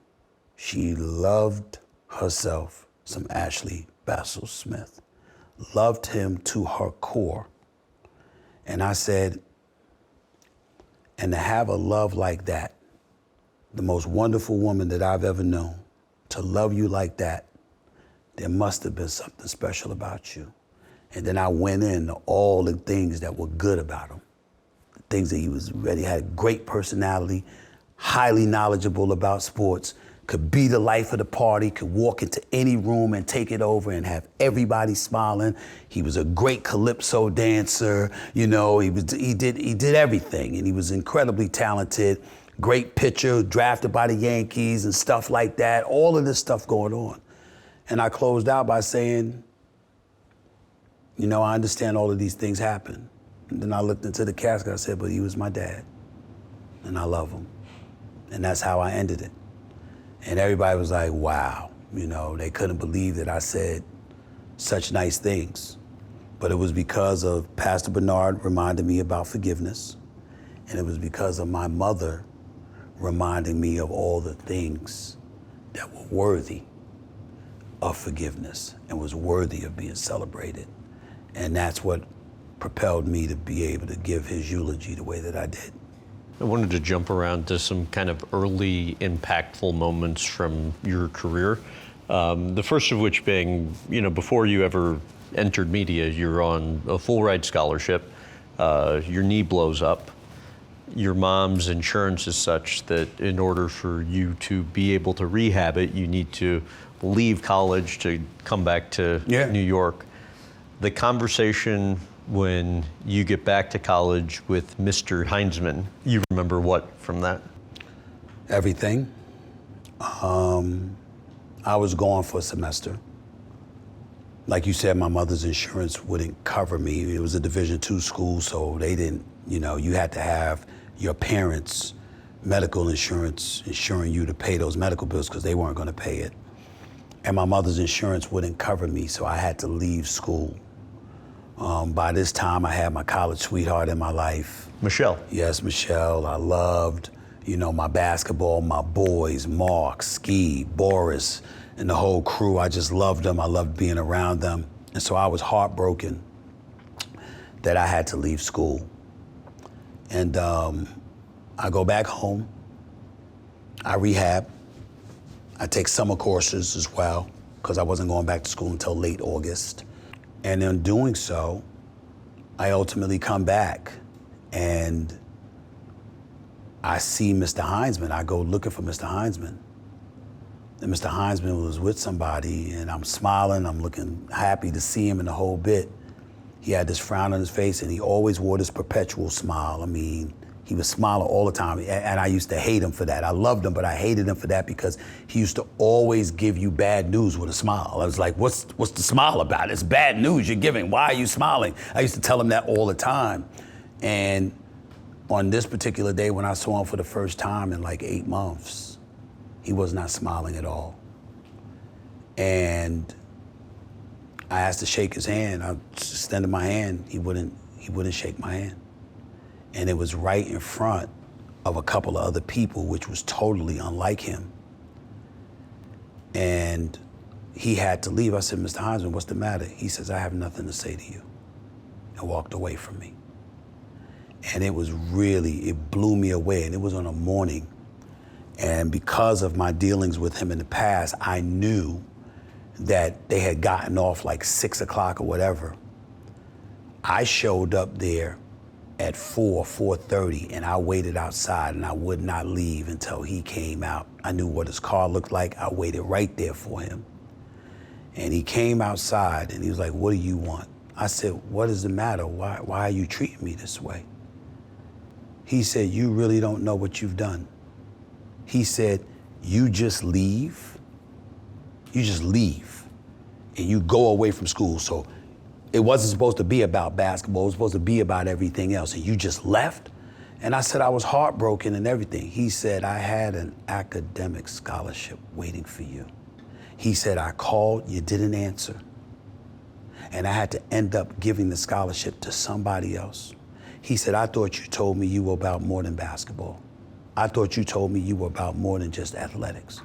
She loved herself some Ashley Basil Smith. Loved him to her core. And I said, and to have a love like that, the most wonderful woman that I've ever known, to love you like that, there must have been something special about you. And then I went into all the things that were good about him. The things that he was ready, had a great personality, highly knowledgeable about sports, could be the life of the party, could walk into any room and take it over and have everybody smiling. He was a great calypso dancer, you know, he did everything, and he was incredibly talented, great pitcher, drafted by the Yankees and stuff like that, all of this stuff going on. And I closed out by saying, you know, I understand all of these things happen. And then I looked into the casket, I said, but he was my dad, and I love him. And that's how I ended it. And everybody was like, wow, you know, they couldn't believe that I said such nice things. But it was because of Pastor Bernard reminding me about forgiveness. And it was because of my mother reminding me of all the things that were worthy of forgiveness and was worthy of being celebrated. And that's what propelled me to be able to give his eulogy the way that I did. I wanted to jump around to some kind of early impactful moments from your career. The first of which being, you know, before you ever entered media, you're on a full ride scholarship, your knee blows up. Your mom's insurance is such that in order for you to be able to rehab it, you need to leave college to come back to New York. The conversation when you get back to college with Mr. Hinzman, you remember what from that? Everything. I was gone for a semester. Like you said, my mother's insurance wouldn't cover me. It was a Division II school, so they didn't, you know, you had to have your parents' medical insurance insuring you to pay those medical bills because they weren't going to pay it. And my mother's insurance wouldn't cover me, so I had to leave school. By this time, I had my college sweetheart in my life. Michelle. Yes, Michelle. I loved, you know, my basketball, my boys, Mark, Ski, Boris, and the whole crew. I just loved them. I loved being around them. And so I was heartbroken that I had to leave school. And I go back home. I rehab. I take summer courses as well, because I wasn't going back to school until late August. And in doing so, I ultimately come back and I see Mr. Hinzman. I go looking for Mr. Hinzman. And Mr. Hinzman was with somebody, and I'm smiling, I'm looking happy to see him in the whole bit. He had this frown on his face, and he always wore this perpetual smile. I mean, he was smiling all the time, and I used to hate him for that. I loved him, but I hated him for that because he used to always give you bad news with a smile. I was like, what's the smile about? It's bad news you're giving. Why are you smiling? I used to tell him that all the time. And on this particular day, when I saw him for the first time in like 8 months, he was not smiling at all. And I asked to shake his hand. I extended my hand. He wouldn't shake my hand. And it was right in front of a couple of other people, which was totally unlike him. And he had to leave. I said, Mr. Hinzman, what's the matter? He says, I have nothing to say to you. And walked away from me. And it blew me away. And it was on a morning. And because of my dealings with him in the past, I knew that they had gotten off like 6 o'clock or whatever. I showed up there at 4:30, and I waited outside, and I would not leave until he came out. I knew what his car looked like. I waited right there for him. And he came outside, and he was like, what do you want? I said, what is the matter? Why are you treating me this way? He said, you really don't know what you've done. He said, you just leave. You just leave, and you go away from school. So it wasn't supposed to be about basketball. It was supposed to be about everything else. And you just left? And I said, I was heartbroken and everything. He said, I had an academic scholarship waiting for you. He said, I called, you didn't answer. And I had to end up giving the scholarship to somebody else. He said, I thought you told me you were about more than basketball. I thought you told me you were about more than just athletics.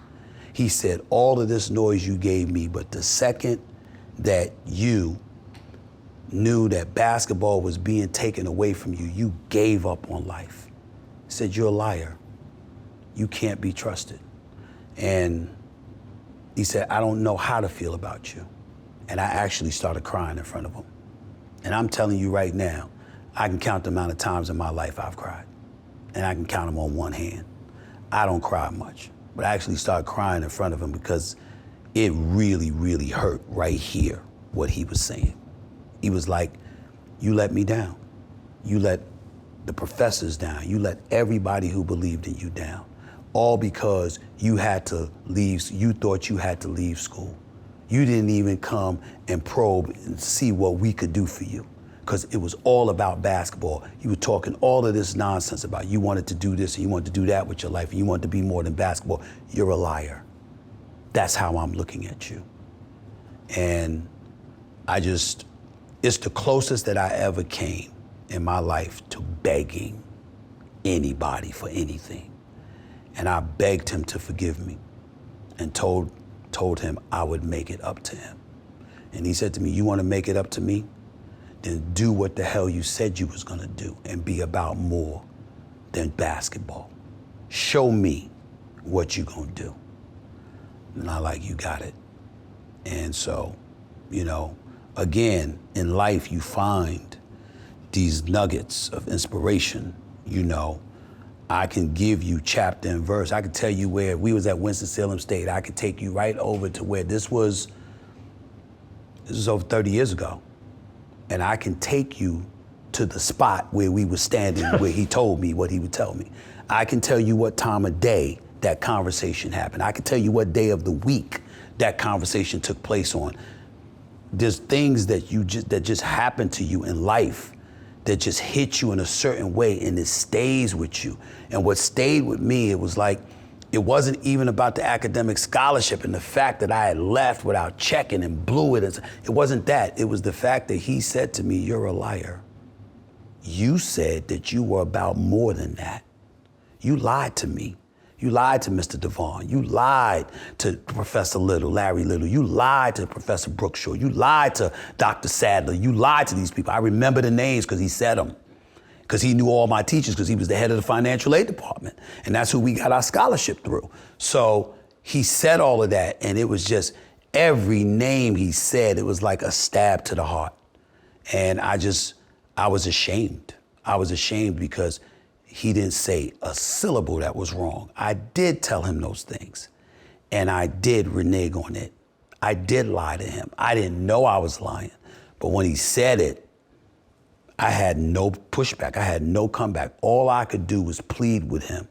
He said, all of this noise you gave me, but the second that you knew that basketball was being taken away from you, you gave up on life. He said, you're a liar. You can't be trusted. And he said, I don't know how to feel about you. And I actually started crying in front of him. And I'm telling you right now, I can count the amount of times in my life I've cried. And I can count them on one hand. I don't cry much, but I actually started crying in front of him because it really, really hurt right here what he was saying. He was like, you let me down. You let the professors down. You let everybody who believed in you down. All because you had to leave, you thought you had to leave school. You didn't even come and probe and see what we could do for you, because it was all about basketball. You were talking all of this nonsense about you wanted to do this and you wanted to do that with your life and you wanted to be more than basketball. You're a liar. That's how I'm looking at you. And it's the closest that I ever came in my life to begging anybody for anything. And I begged him to forgive me and told him I would make it up to him. And he said to me, you want to make it up to me? Then do what the hell you said you was gonna do and be about more than basketball. Show me what you gonna do. And I like, you got it. And so, again, in life you find these nuggets of inspiration. I can give you chapter and verse. I can tell you where we was at Winston-Salem State. I could take you right over to where this was over 30 years ago. And I can take you to the spot where we were standing, where he told me what he would tell me. I can tell you what time of day that conversation happened. I can tell you what day of the week that conversation took place on. There's things that just happen to you in life that just hit you in a certain way, and it stays with you. And what stayed with me, it was like, it wasn't even about the academic scholarship and the fact that I had left without checking and blew it. It wasn't that. It was the fact that he said to me, you're a liar. You said that you were about more than that. You lied to me. You lied to Mr. Devon. You lied to Professor Little, Larry Little. You lied to Professor Brookshaw. You lied to Dr. Sadler. You lied to these people. I remember the names because he said them. Because he knew all my teachers, because he was the head of the financial aid department. And that's who we got our scholarship through. So he said all of that, and it was just, every name he said, it was like a stab to the heart. And I was ashamed. I was ashamed because he didn't say a syllable that was wrong. I did tell him those things, and I did renege on it. I did lie to him. I didn't know I was lying, but when he said it, I had no pushback. I had no comeback. All I could do was plead with him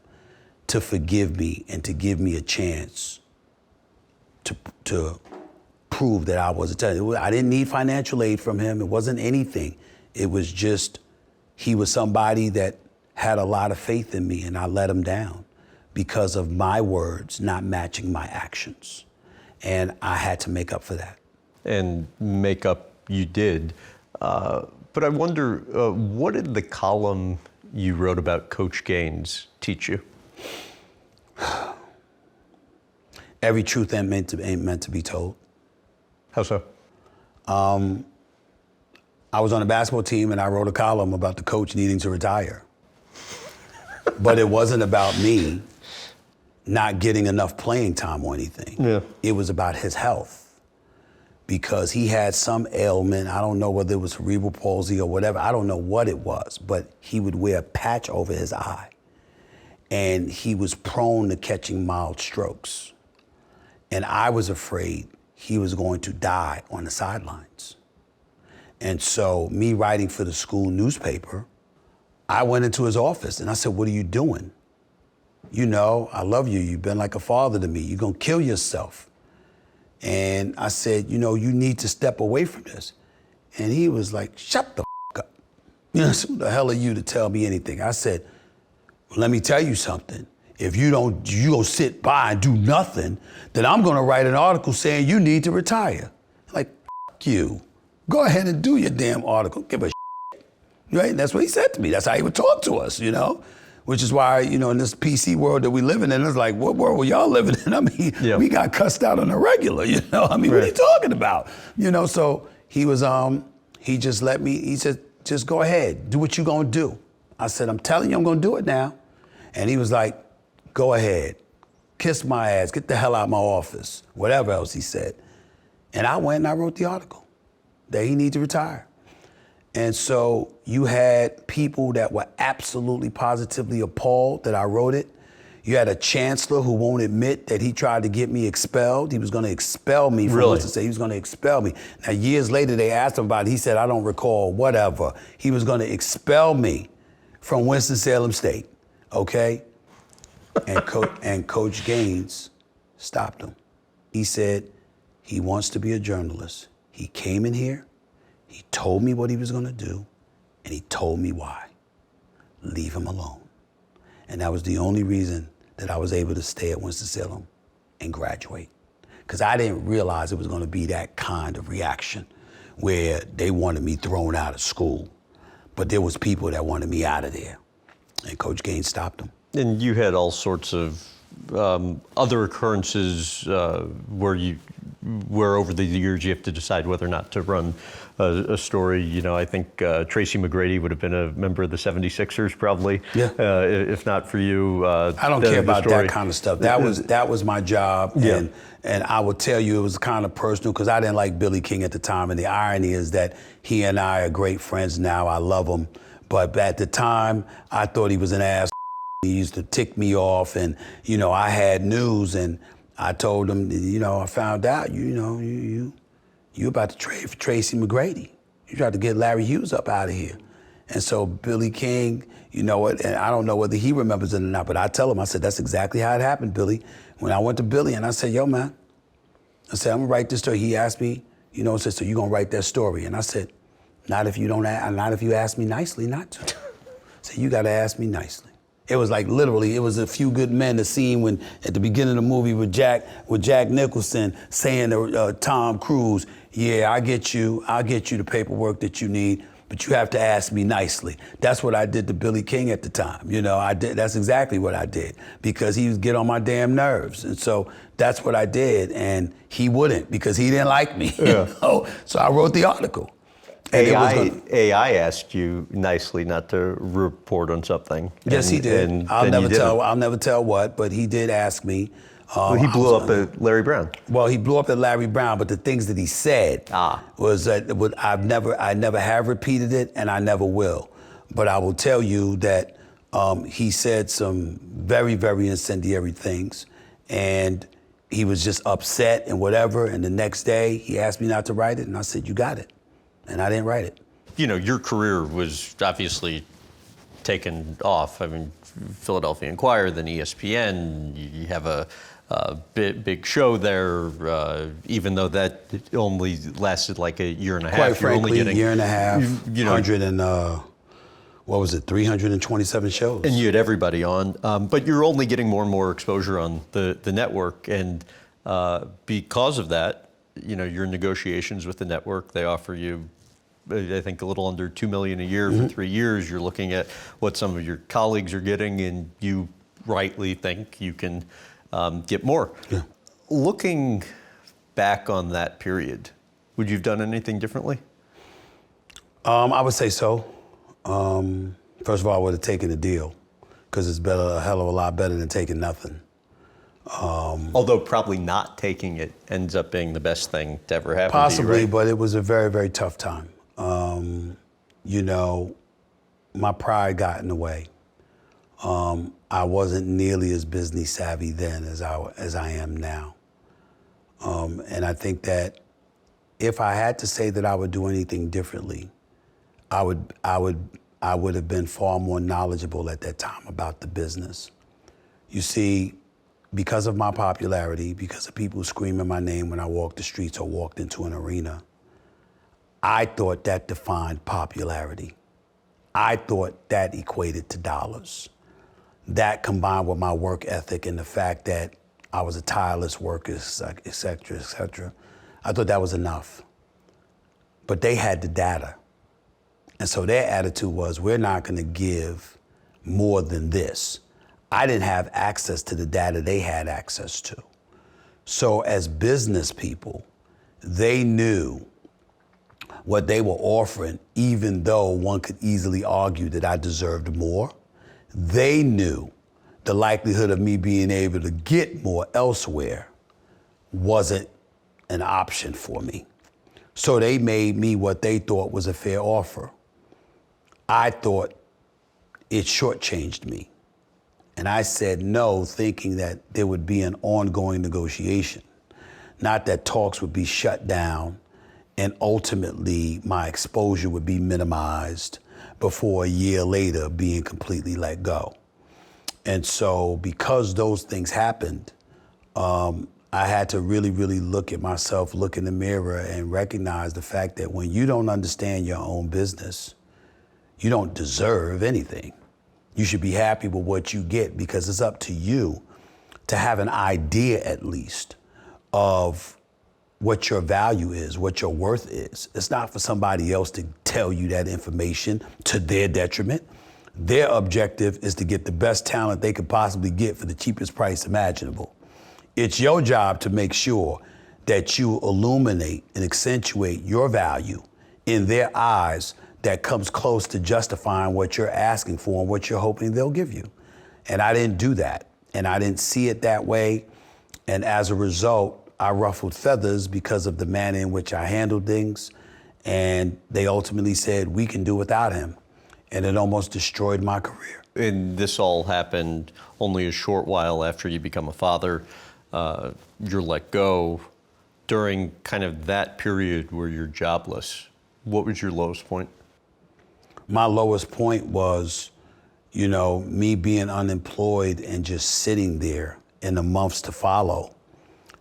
to forgive me and to give me a chance to prove that I was a terrorist. I didn't need financial aid from him. It wasn't anything. It was just, he was somebody that had a lot of faith in me, and I let him down because of my words not matching my actions. And I had to make up for that. And make up you did. But I wonder, what did the column you wrote about Coach Gaines teach you? Every truth ain't meant to be told. How so? I was on a basketball team and I wrote a column about the coach needing to retire. But it wasn't about me not getting enough playing time or anything. Yeah. It was about his health. Because he had some ailment, I don't know whether it was cerebral palsy or whatever, I don't know what it was, but he would wear a patch over his eye. And he was prone to catching mild strokes. And I was afraid he was going to die on the sidelines. And so me writing for the school newspaper, I went into his office and I said, "What are you doing? You know, I love you. You've been like a father to me. You're gonna kill yourself." And I said, "You know, you need to step away from this." And he was like, "Shut the f up. You know, who the hell are you to tell me anything?" I said, "Well, let me tell you something. If you don't sit by and do nothing, then I'm gonna write an article saying you need to retire." Like, f you. Go ahead and do your damn article. Give a shit. Right? And that's what he said to me. That's how he would talk to us, you know? Which is why, you know, in this PC world that we live in, it's like, what world were y'all living in? I mean, we got cussed out on a regular, you know? I mean, What are you talking about? You know, so he was, he just let me, he said, "Just go ahead, do what you gonna do." I said, "I'm telling you, I'm gonna do it now." And he was like, "Go ahead, kiss my ass, get the hell out of my office," whatever else he said. And I went and I wrote the article that he needed to retire. And so you had people that were absolutely positively appalled that I wrote it. You had a chancellor who won't admit that he tried to get me expelled. He was gonna expel me. Really? He was gonna expel me. Now, years later, they asked him about it. He said, "I don't recall, whatever." He was gonna expel me from Winston-Salem State, okay? And Coach Gaines stopped him. He said, he wants to be a journalist. He came in here, he told me what he was gonna do, and he told me why. Leave him alone. And that was the only reason that I was able to stay at Winston-Salem and graduate. Because I didn't realize it was gonna be that kind of reaction where they wanted me thrown out of school. But there was people that wanted me out of there. And Coach Gaines stopped them. And you had all sorts of other occurrences where over the years you have to decide whether or not to run a story. You know, I think Tracy McGrady would have been a member of the 76ers probably, if not for you. I don't care about that kind of stuff. That was my job, Yeah. and I will tell you it was kind of personal because I didn't like Billy King at the time, and the irony is that he and I are great friends now. I love him, but at the time I thought he was an ass. He used to tick me off, and you know, I had news, and I told him, you know, I found out, you about to trade for Tracy McGrady. You tried to get Larry Hughes up out of here. And so Billy King, you know what, and I don't know whether he remembers it or not, but I tell him, I said, "That's exactly how it happened, Billy." When I went to Billy and I said, "Yo, man," I said, "I'm gonna write this story." He asked me, you know, said, "So you gonna write that story?" And I said, not if you ask me nicely not to." So you gotta ask me nicely. It was like literally, it was A Few Good Men, the scene when at the beginning of the movie with Jack Nicholson saying to Tom Cruise, "Yeah, I'll get you the paperwork that you need, but you have to ask me nicely." That's what I did to Billy King at the time. You know, that's exactly what I did because he would get on my damn nerves. And so that's what I did, and he wouldn't because he didn't like me. Yeah. You know? So I wrote the article. AI asked you nicely not to report on something. Yes, he did. I'll never tell what, but he did ask me Well, he blew up at Larry Brown. Well, he blew up at Larry Brown, but the things that he said was that I never have repeated it, and I never will. But I will tell you that he said some very, very incendiary things, and he was just upset and whatever. And the next day, he asked me not to write it, and I said, "You got it," and I didn't write it. You know, your career was obviously taken off. I mean, Philadelphia Inquirer, then ESPN. You have a big show there, even though that only lasted like a year and a half. Quite frankly, only getting, a year and a half, you know, 100 and, 327 shows. And you had everybody on, but you're only getting more and more exposure on the network. And because of that, you know, your negotiations with the network, they offer you, I think, a little under $2 million a year for 3 years. You're looking at what some of your colleagues are getting, and you rightly think you can get more. Yeah. Looking back on that period, would you have done anything differently? I would say so. First of all, I would have taken a deal, because it's a hell of a lot better than taking nothing. Although probably not taking it ends up being the best thing to ever happen Possibly, to you, right? but it was a very, very tough time. You know, my pride got in the way. I wasn't nearly as business savvy then as I am now. And I think that if I had to say that I would do anything differently, I would have been far more knowledgeable at that time about the business. You see, because of my popularity, because of people screaming my name when I walked the streets or walked into an arena, I thought that defined popularity. I thought that equated to dollars. That combined with my work ethic and the fact that I was a tireless worker, et cetera, et cetera, I thought that was enough. But they had the data. And so their attitude was, we're not gonna give more than this. I didn't have access to the data they had access to. So as business people, they knew what they were offering, even though one could easily argue that I deserved more. They knew the likelihood of me being able to get more elsewhere wasn't an option for me. So they made me what they thought was a fair offer. I thought it shortchanged me. And I said no, thinking that there would be an ongoing negotiation, not that talks would be shut down and ultimately my exposure would be minimized before a year later being completely let go. And so because those things happened, I had to really, really look at myself, look in the mirror, and recognize the fact that when you don't understand your own business, you don't deserve anything. You should be happy with what you get, because it's up to you to have an idea at least of what your value is, what your worth is. It's not for somebody else to tell you that information to their detriment. Their objective is to get the best talent they could possibly get for the cheapest price imaginable. It's your job to make sure that you illuminate and accentuate your value in their eyes that comes close to justifying what you're asking for and what you're hoping they'll give you. And I didn't do that. And I didn't see it that way. And as a result, I ruffled feathers because of the manner in which I handled things. And they ultimately said, we can do without him. And it almost destroyed my career. And this all happened only a short while after you become a father. You're let go. During kind of that period where you're jobless, what was your lowest point? My lowest point was, you know, me being unemployed and just sitting there in the months to follow,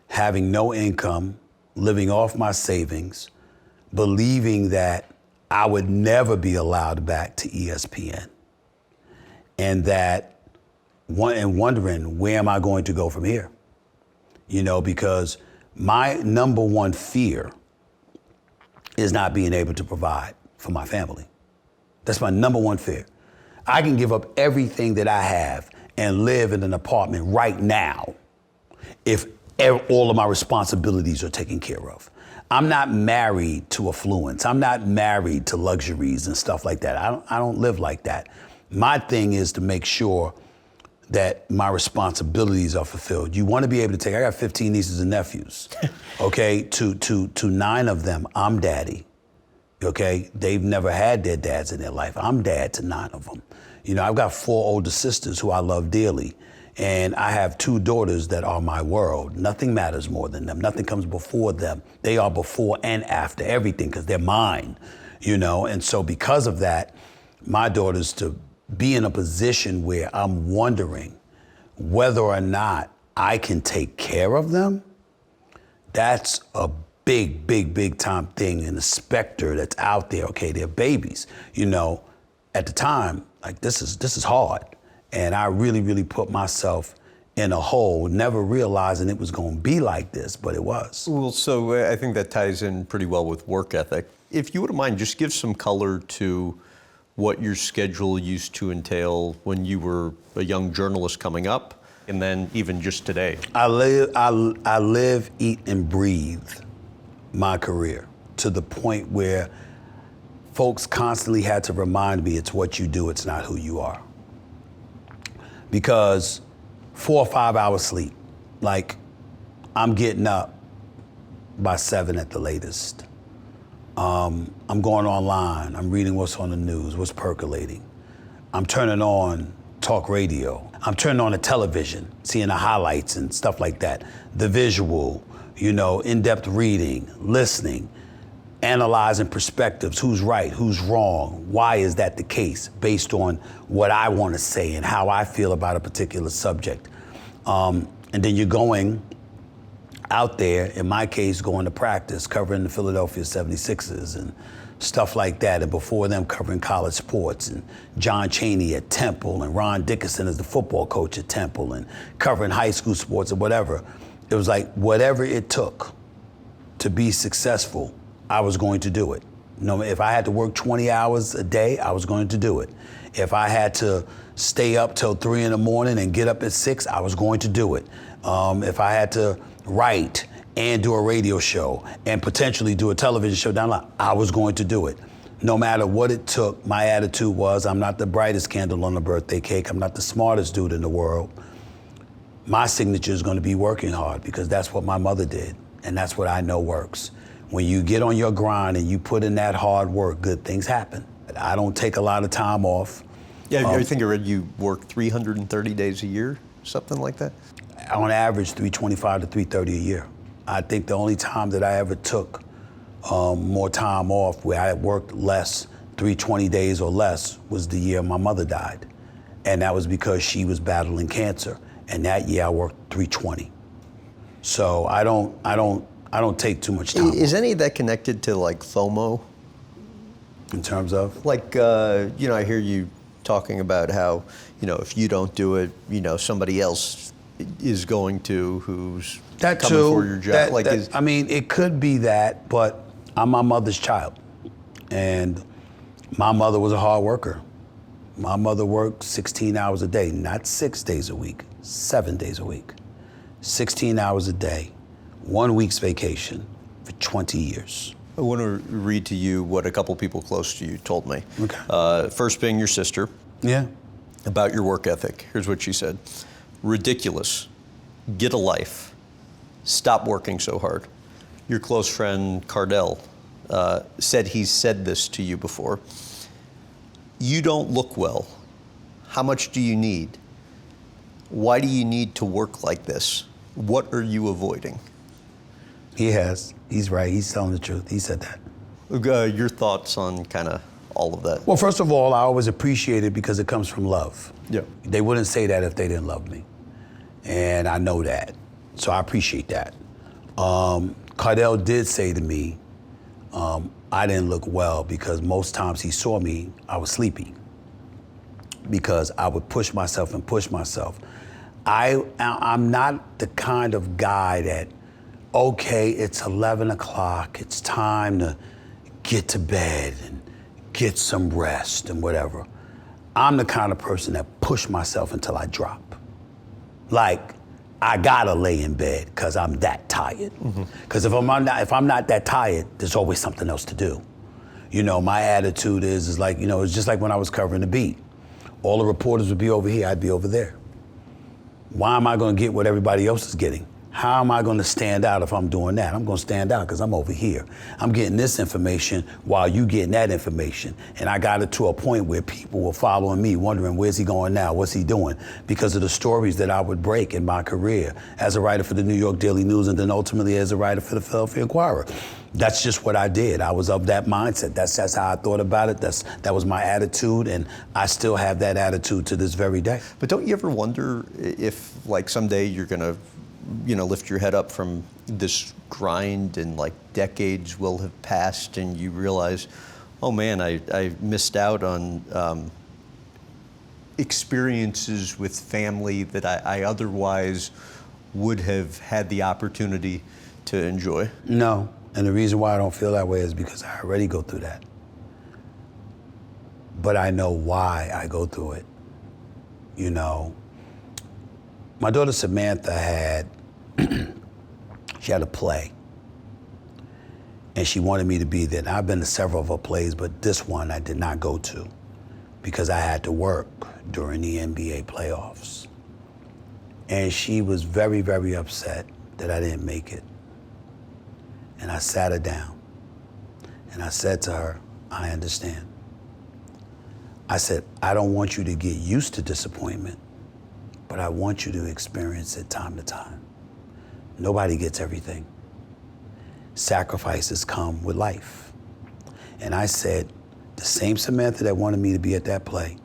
having no income, living off my savings, believing that I would never be allowed back to ESPN, and wondering, where am I going to go from here? You know, because my number one fear is not being able to provide for my family. That's my number one fear. I can give up everything that I have and live in an apartment right now if all of my responsibilities are taken care of. I'm not married to affluence. I'm not married to luxuries and stuff like that. I don't live like that. My thing is to make sure that my responsibilities are fulfilled. You want to be able to take, I got 15 nieces and nephews, okay? To 9 of them, I'm daddy, okay? They've never had their dads in their life. I'm dad to 9 of them. You know, I've got 4 older sisters who I love dearly, and I have 2 daughters that are my world. Nothing matters more than them. Nothing comes before them. They are before and after everything because they're mine, you know? And so because of that, my daughters to be in a position where I'm wondering whether or not I can take care of them, that's a big time thing in the specter that's out there. Okay, they're babies. You know, at the time, like this is hard. And I really put myself in a hole, never realizing it was gonna be like this, but it was. Well, so I think that ties in pretty well with work ethic. If you wouldn't mind, just give some color to what your schedule used to entail when you were a young journalist coming up, and then even just today. I live, eat, and breathe my career to the point where folks constantly had to remind me it's what you do, it's not who you are. Because 4 or 5 hours sleep, like I'm getting up by 7 at the latest. I'm going online, I'm reading what's on the news, what's percolating. I'm turning on talk radio. I'm turning on the television, seeing the highlights and stuff like that. The visual, you know, in-depth reading, listening, analyzing perspectives, who's right, who's wrong, why is that the case, based on what I want to say and how I feel about a particular subject. And then you're going out there, in my case, going to practice, covering the Philadelphia 76ers and stuff like that. And before them, covering college sports and John Chaney at Temple and Ron Dickerson as the football coach at Temple and covering high school sports or whatever. It was like whatever it took to be successful, I was going to do it. You know, if I had to work 20 hours a day, I was going to do it. If I had to stay up till 3 in the morning and get up at 6, I was going to do it. If I had to write and do a radio show and potentially do a television show down the line, I was going to do it. No matter what it took, my attitude was, I'm not the brightest candle on the birthday cake. I'm not the smartest dude in the world. My signature is going to be working hard because that's what my mother did. And that's what I know works. When you get on your grind and you put in that hard work, good things happen. I don't take a lot of time off. Yeah, I think I read you work 330 days a year, something like that? On average, 325 to 330 a year. I think the only time that I ever took more time off where I worked less, 320 days or less, was the year my mother died. And that was because she was battling cancer. And that year I worked 320. So I don't take too much time. Is any of that connected to like FOMO? In terms of? Like, you know, I hear you talking about how, you know, if you don't do it, you know, somebody else is going to who's that coming too, for your job. I mean, it could be that, but I'm my mother's child. And my mother was a hard worker. My mother worked 16 hours a day, not 6 days a week, 7 days a week. 16 hours a day, 1 week's vacation for 20 years. I want to read to you what a couple people close to you told me. Okay. First being your sister. Yeah. About your work ethic. Here's what she said. Ridiculous. Get a life. Stop working so hard. Your close friend Cardell said he's said this to you before. You don't look well. How much do you need? Why do you need to work like this? What are you avoiding? He has. He's right. He's telling the truth. He said that. Your thoughts on kind of all of that? Well, first of all, I always appreciate it because it comes from love. Yeah. They wouldn't say that if they didn't love me. And I know that. So I appreciate that. Cardell did say to me, I didn't look well because most times he saw me, I was sleepy. Because I would push myself and push myself. I'm not the kind of guy that, okay, it's 11 o'clock, it's time to get to bed and get some rest and whatever. I'm the kind of person that push myself until I drop. Like, I gotta lay in bed because I'm that tired. Because if I'm not that tired, there's always something else to do. You know, my attitude is like, you know, it's just like when I was covering the beat. All the reporters would be over here, I'd be over there. Why am I going to get what everybody else is getting? How am I going to stand out if I'm doing that? I'm going to stand out because I'm over here. I'm getting this information while you getting that information. And I got it to a point where people were following me, wondering, where's he going now? What's he doing? Because of the stories that I would break in my career as a writer for the New York Daily News and then ultimately as a writer for the Philadelphia Inquirer. That's just what I did. I was of that mindset. That's how I thought about it. That was my attitude, and I still have that attitude to this very day. But don't you ever wonder if, like, someday you're going to, lift your head up from this grind and, like, decades will have passed and you realize, oh, man, I missed out on experiences with family that I otherwise would have had the opportunity to enjoy? No. And the reason why I don't feel that way is because I already go through that. But I know why I go through it. My daughter Samantha she had a play. And she wanted me to be there. And I've been to several of her plays, but this one I did not go to because I had to work during the NBA playoffs. And she was very, very upset that I didn't make it. And I sat her down and I said to her, I understand. I said, I don't want you to get used to disappointment, but I want you to experience it time to time. Nobody gets everything. Sacrifices come with life. And I said, the same Samantha that wanted me to be at that play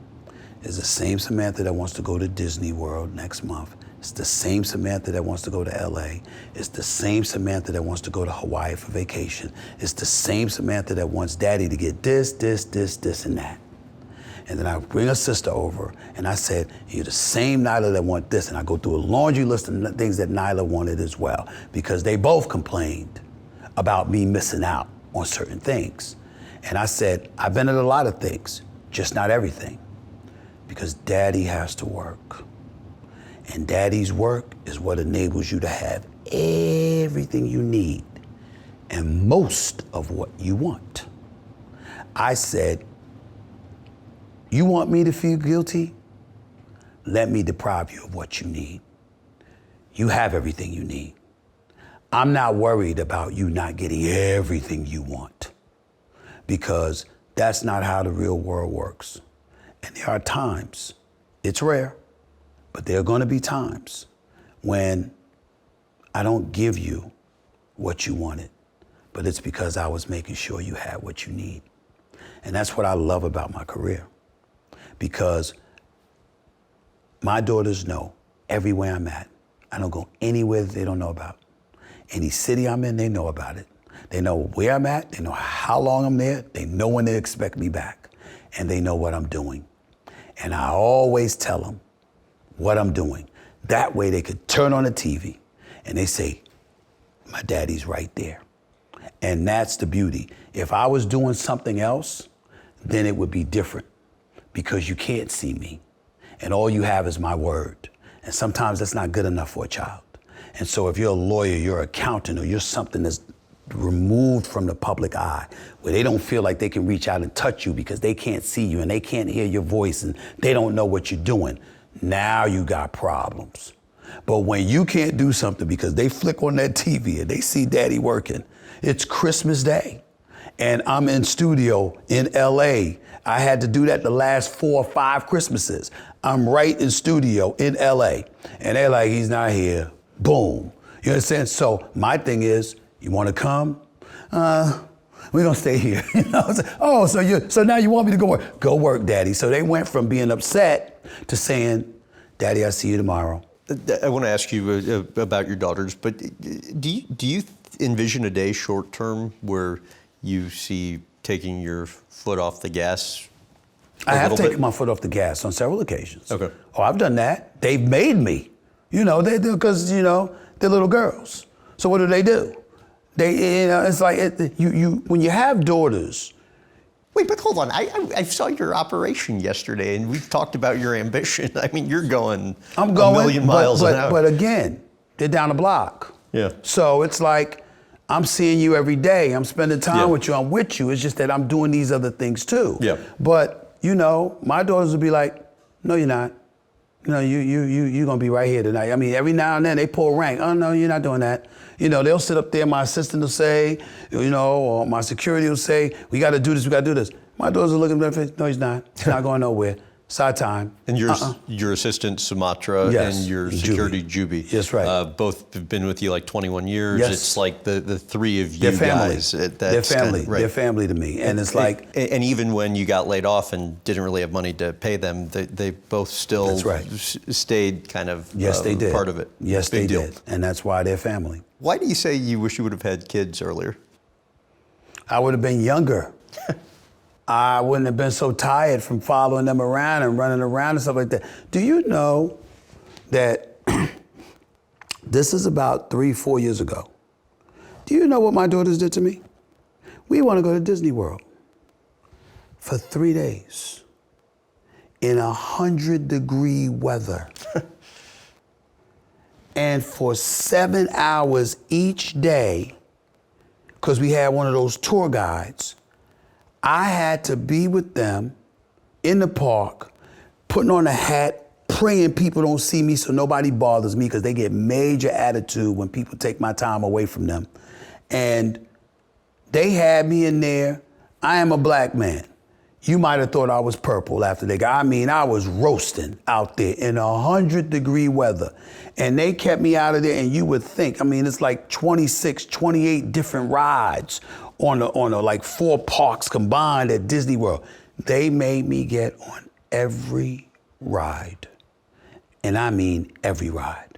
is the same Samantha that wants to go to Disney World next month. It's the same Samantha that wants to go to LA. It's the same Samantha that wants to go to Hawaii for vacation. It's the same Samantha that wants daddy to get this, and that. And then I bring a sister over and I said, you're the same Nyla that want this. And I go through a laundry list of things that Nyla wanted as well, because they both complained about me missing out on certain things. And I said, I've been at a lot of things, just not everything, because daddy has to work. And daddy's work is what enables you to have everything you need and most of what you want. I said, you want me to feel guilty? Let me deprive you of what you need. You have everything you need. I'm not worried about you not getting everything you want, because that's not how the real world works. And there are times, it's rare, but there are going to be times when I don't give you what you wanted, but it's because I was making sure you had what you need. And that's what I love about my career, because my daughters know everywhere I'm at. I don't go anywhere that they don't know about. Any city I'm in, they know about it. They know where I'm at, they know how long I'm there, they know when they expect me back, and they know what I'm doing. And I always tell them what I'm doing. That way they could turn on the TV and they say, my daddy's right there. And that's the beauty. If I was doing something else, then it would be different, because you can't see me and all you have is my word. And sometimes that's not good enough for a child. And so if you're a lawyer, you're an accountant, or you're something that's removed from the public eye, where they don't feel like they can reach out and touch you because they can't see you and they can't hear your voice and they don't know what you're doing, now you got problems. But when you can't do something because they flick on that TV and they see daddy working, it's Christmas Day and I'm in studio in LA. I had to do that the last 4 or 5 Christmases. I'm right in studio in LA and they're like, he's not here. Boom. You understand? So my thing is, you want to come? We're gonna stay here. Oh, so now you want me to go work? Go work, daddy. So they went from being upset to saying, daddy, I'll see you tomorrow. I want to ask you about your daughters, but do you envision a day short term where you see taking your foot off the gas? I have taken my foot off the gas on several occasions. Okay. Oh, I've done that. They've made me. Because they're little girls. So what do? It's like when you have daughters. Wait, but hold on. I saw your operation yesterday, and we've talked about your ambition. I mean, you're going. I'm going a million miles an hour. But again, they're down the block. Yeah. So it's like I'm seeing you every day. I'm spending time with you. I'm with you. It's just that I'm doing these other things too. Yeah. But my daughters will be like, "No, you're not. You know, you gonna be right here tonight. I mean, every now and then they pull rank. Oh no, you're not doing that. You know, they'll sit up there. My assistant will say, you know, or my security will say, we got to do this. We got to do this. My daughters will look at me and say, no, he's not. He's not going nowhere. Side time. And your assistant Sumatra Yes, and your security Juby. That's right. Both have been with you like 21 years. Yes. It's like the three of you They're family. guys. They're family. They're family to me. And it's like... And even when you got laid off and didn't really have money to pay them, they both still That's right. stayed kind of Yes, they did. part of it. Yes, Big they deal. did. And that's why they're family. Why do you say you wish you would have had kids earlier? I would have been younger. I wouldn't have been so tired from following them around and running around and stuff like that. Do you know that this is about 3-4 years ago? Do you know what my daughters did to me? We want to go to Disney World for 3 days in 100-degree weather. And for 7 hours each day, because we had one of those tour guides, I had to be with them in the park, putting on a hat, praying people don't see me so nobody bothers me, because they get major attitude when people take my time away from them. And they had me in there. I am a black man. You might have thought I was purple after they got, I mean, I was roasting out there in 100-degree weather. And they kept me out of there, and you would think, I mean, it's like 26, 28 different rides on like 4 parks combined at Disney World. They made me get on every ride. And I mean every ride.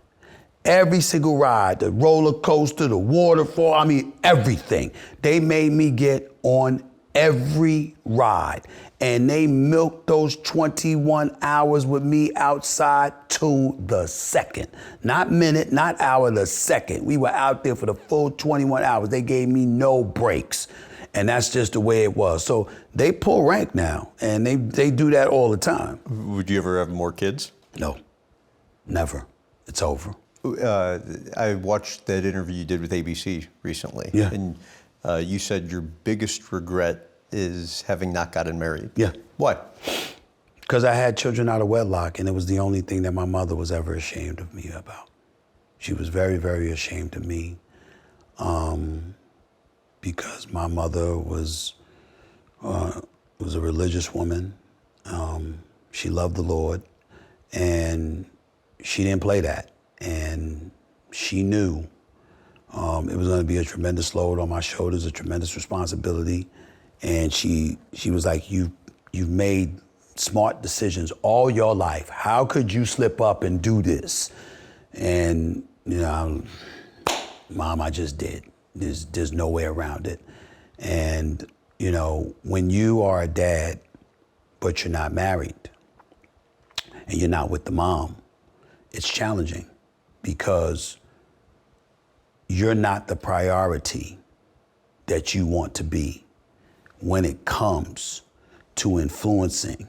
Every single ride, the roller coaster, the waterfall, I mean everything. They made me get on every ride. And they milked those 21 hours with me outside to the second. Not minute, not hour, the second. We were out there for the full 21 hours. They gave me no breaks. And that's just the way it was. So they pull rank now, and they do that all the time. Would you ever have more kids? No, never. It's over. I watched that interview you did with ABC recently. Yeah. And you said your biggest regret is having not gotten married. Yeah. Why? Because I had children out of wedlock, and it was the only thing that my mother was ever ashamed of me about. She was very, very ashamed of me, because my mother was a religious woman. She loved the Lord, and she didn't play that. And she knew it was going to be a tremendous load on my shoulders, a tremendous responsibility. And she was like, you've made smart decisions all your life. How could you slip up and do this? And, you know, Mom, I just did. There's no way around it. And, you know, when you are a dad, but you're not married, and you're not with the mom, it's challenging, because you're not the priority that you want to be when it comes to influencing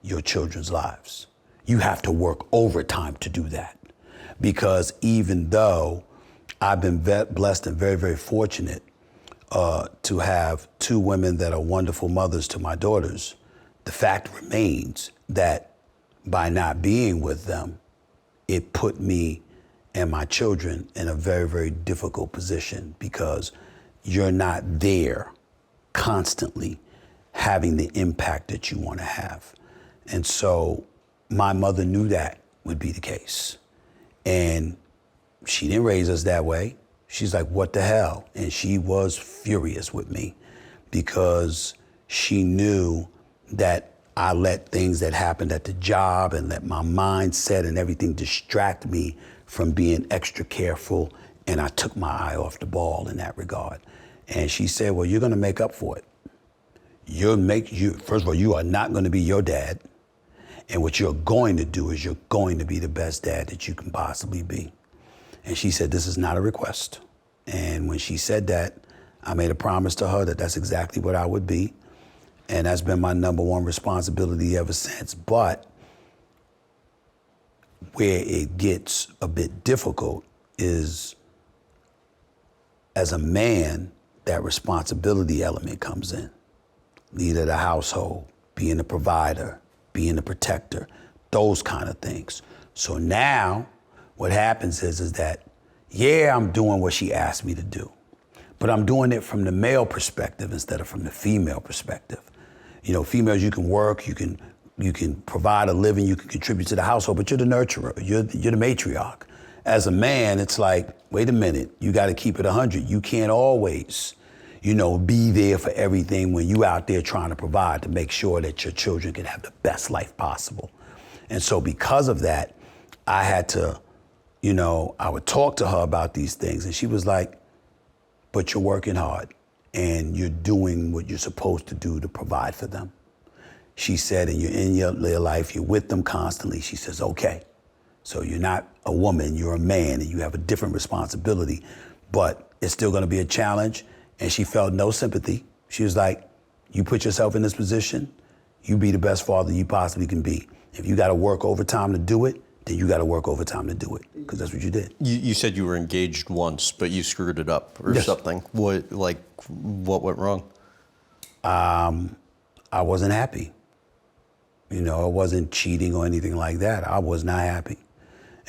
your children's lives. You have to work overtime to do that, because even though I've been blessed and very, very fortunate to have 2 women that are wonderful mothers to my daughters, the fact remains that by not being with them, it put me and my children in a very, very difficult position, because you're not there constantly having the impact that you want to have. And so my mother knew that would be the case. And she didn't raise us that way. She's like, what the hell? And she was furious with me, because she knew that I let things that happened at the job and let my mindset and everything distract me from being extra careful, and I took my eye off the ball in that regard. And she said, well, you're gonna make up for it. First of all, you are not gonna be your dad, and what you're going to do is you're going to be the best dad that you can possibly be. And she said, this is not a request. And when she said that, I made a promise to her that that's exactly what I would be. And that's been my #1 responsibility ever since. But where it gets a bit difficult is, as a man, that responsibility element comes in. Leader of the household, being the provider, being the protector, those kind of things. So now what happens is that, yeah, I'm doing what she asked me to do, but I'm doing it from the male perspective instead of from the female perspective. You know, females, you can work, you can provide a living, you can contribute to the household, but you're the nurturer, you're the matriarch. As a man, it's like, wait a minute, you got to keep it 100. You can't always, you know, be there for everything when you out there trying to provide to make sure that your children can have the best life possible. And so because of that, I had to, you know, I would talk to her about these things, and she was like, but you're working hard and you're doing what you're supposed to do to provide for them. She said, and you're in your life, you're with them constantly. She says, okay, so you're not a woman, you're a man, and you have a different responsibility, but it's still gonna be a challenge. And she felt no sympathy. She was like, you put yourself in this position, you be the best father you possibly can be. If you gotta work overtime to do it, then you gotta work overtime to do it, because that's what you did. You said you were engaged once, but you screwed it up or Yes. something. What went wrong? I wasn't happy. You know, it wasn't cheating or anything like that. I was not happy.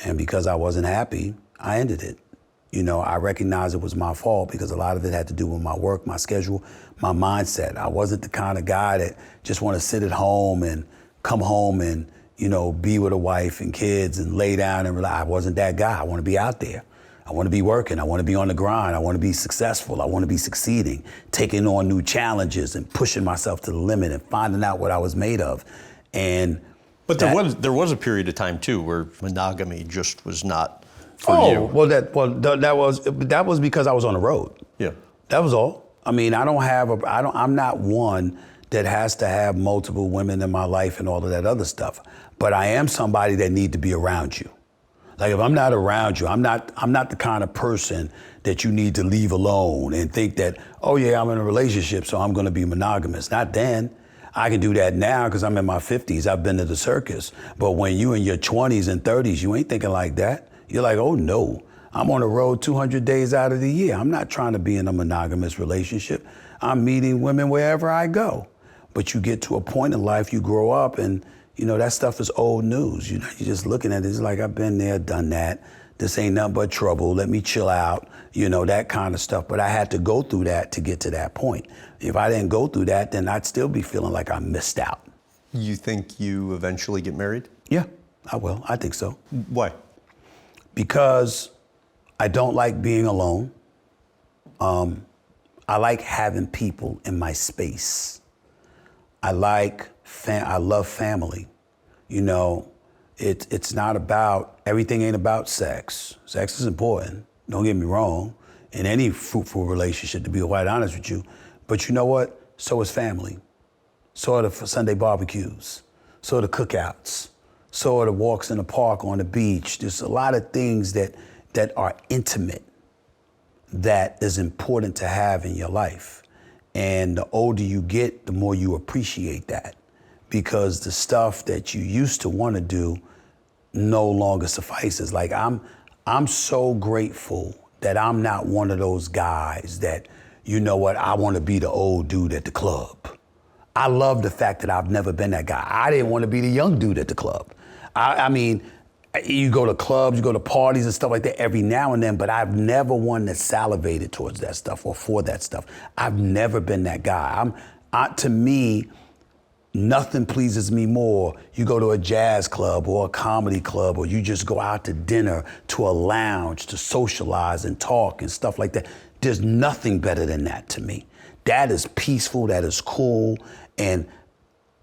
And because I wasn't happy, I ended it. You know, I recognized it was my fault because a lot of it had to do with my work, my schedule, my mindset. I wasn't the kind of guy that just want to sit at home and come home and, you know, be with a wife and kids and lay down and relax. I wasn't that guy. I want to be out there. I want to be working. I want to be on the grind. I want to be successful. I want to be succeeding, taking on new challenges and pushing myself to the limit and finding out what I was made of. But there was a period of time too where monogamy just was not for you. Well, that was because I was on the road. Yeah. That was all. I mean, I'm not one that has to have multiple women in my life and all of that other stuff. But I am somebody that need to be around you. Like if I'm not around you, I'm not the kind of person that you need to leave alone and think that, oh yeah, I'm in a relationship, so I'm gonna be monogamous. Not then. I can do that now because I'm in my 50s. I've been to the circus. But when you in your 20s and 30s, you ain't thinking like that. You're like, oh no, I'm on the road 200 days out of the year. I'm not trying to be in a monogamous relationship. I'm meeting women wherever I go. But you get to a point in life, you grow up, and you know, that stuff is old news. You know, you're just looking at it, it's like, I've been there, done that. This ain't nothing but trouble. Let me chill out, you know, that kind of stuff. But I had to go through that to get to that point. If I didn't go through that, then I'd still be feeling like I missed out. You think you eventually get married? Yeah, I will. I think so. Why? Because I don't like being alone. I like having people in my space. I love family. You know, it's not about, everything ain't about sex. Sex is important, don't get me wrong, in any fruitful relationship, to be quite honest with you. But you know what? So is family. So are the Sunday barbecues. So are the cookouts. So are the walks in the park, on the beach. There's a lot of things that are intimate that is important to have in your life. And the older you get, the more you appreciate that. Because the stuff that you used to want to do no longer suffices. Like I'm so grateful that I'm not one of those guys that, you know what, I want to be the old dude at the club. I love the fact that I've never been that guy. I didn't want to be the young dude at the club. I mean, you go to clubs, you go to parties and stuff like that every now and then, but I've never one that salivated towards that stuff or for that stuff. I've never been that guy. To me, nothing pleases me more. You go to a jazz club or a comedy club, or you just go out to dinner, to a lounge, to socialize and talk and stuff like that. There's nothing better than that to me. That is peaceful, that is cool. And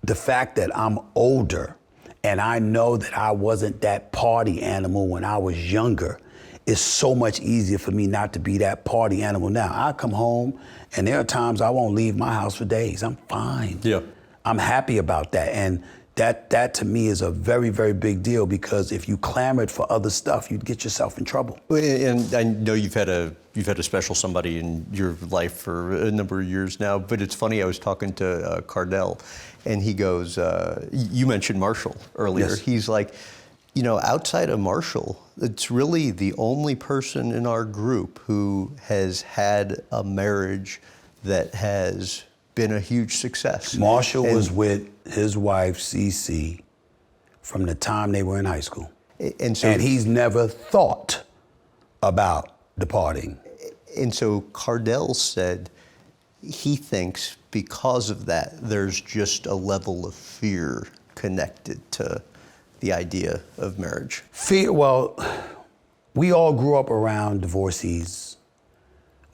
the fact that I'm older and I know that I wasn't that party animal when I was younger, it's so much easier for me not to be that party animal now. I come home and there are times I won't leave my house for days. I'm fine. Yeah. I'm happy about that. And that to me is a very, very big deal, because if you clamored for other stuff, you'd get yourself in trouble. And I know you've had a special somebody in your life for a number of years now, but it's funny, I was talking to Cardell, and he goes, you mentioned Marshall earlier. Yes. He's like, you know, outside of Marshall, it's really the only person in our group who has had a marriage that has been a huge success. Marshall was with his wife, Cece, from the time they were in high school. And so, And he's never thought about departing. And so Cardell said he thinks because of that, there's just a level of fear connected to the idea of marriage. Fear, well, we all grew up around divorcees.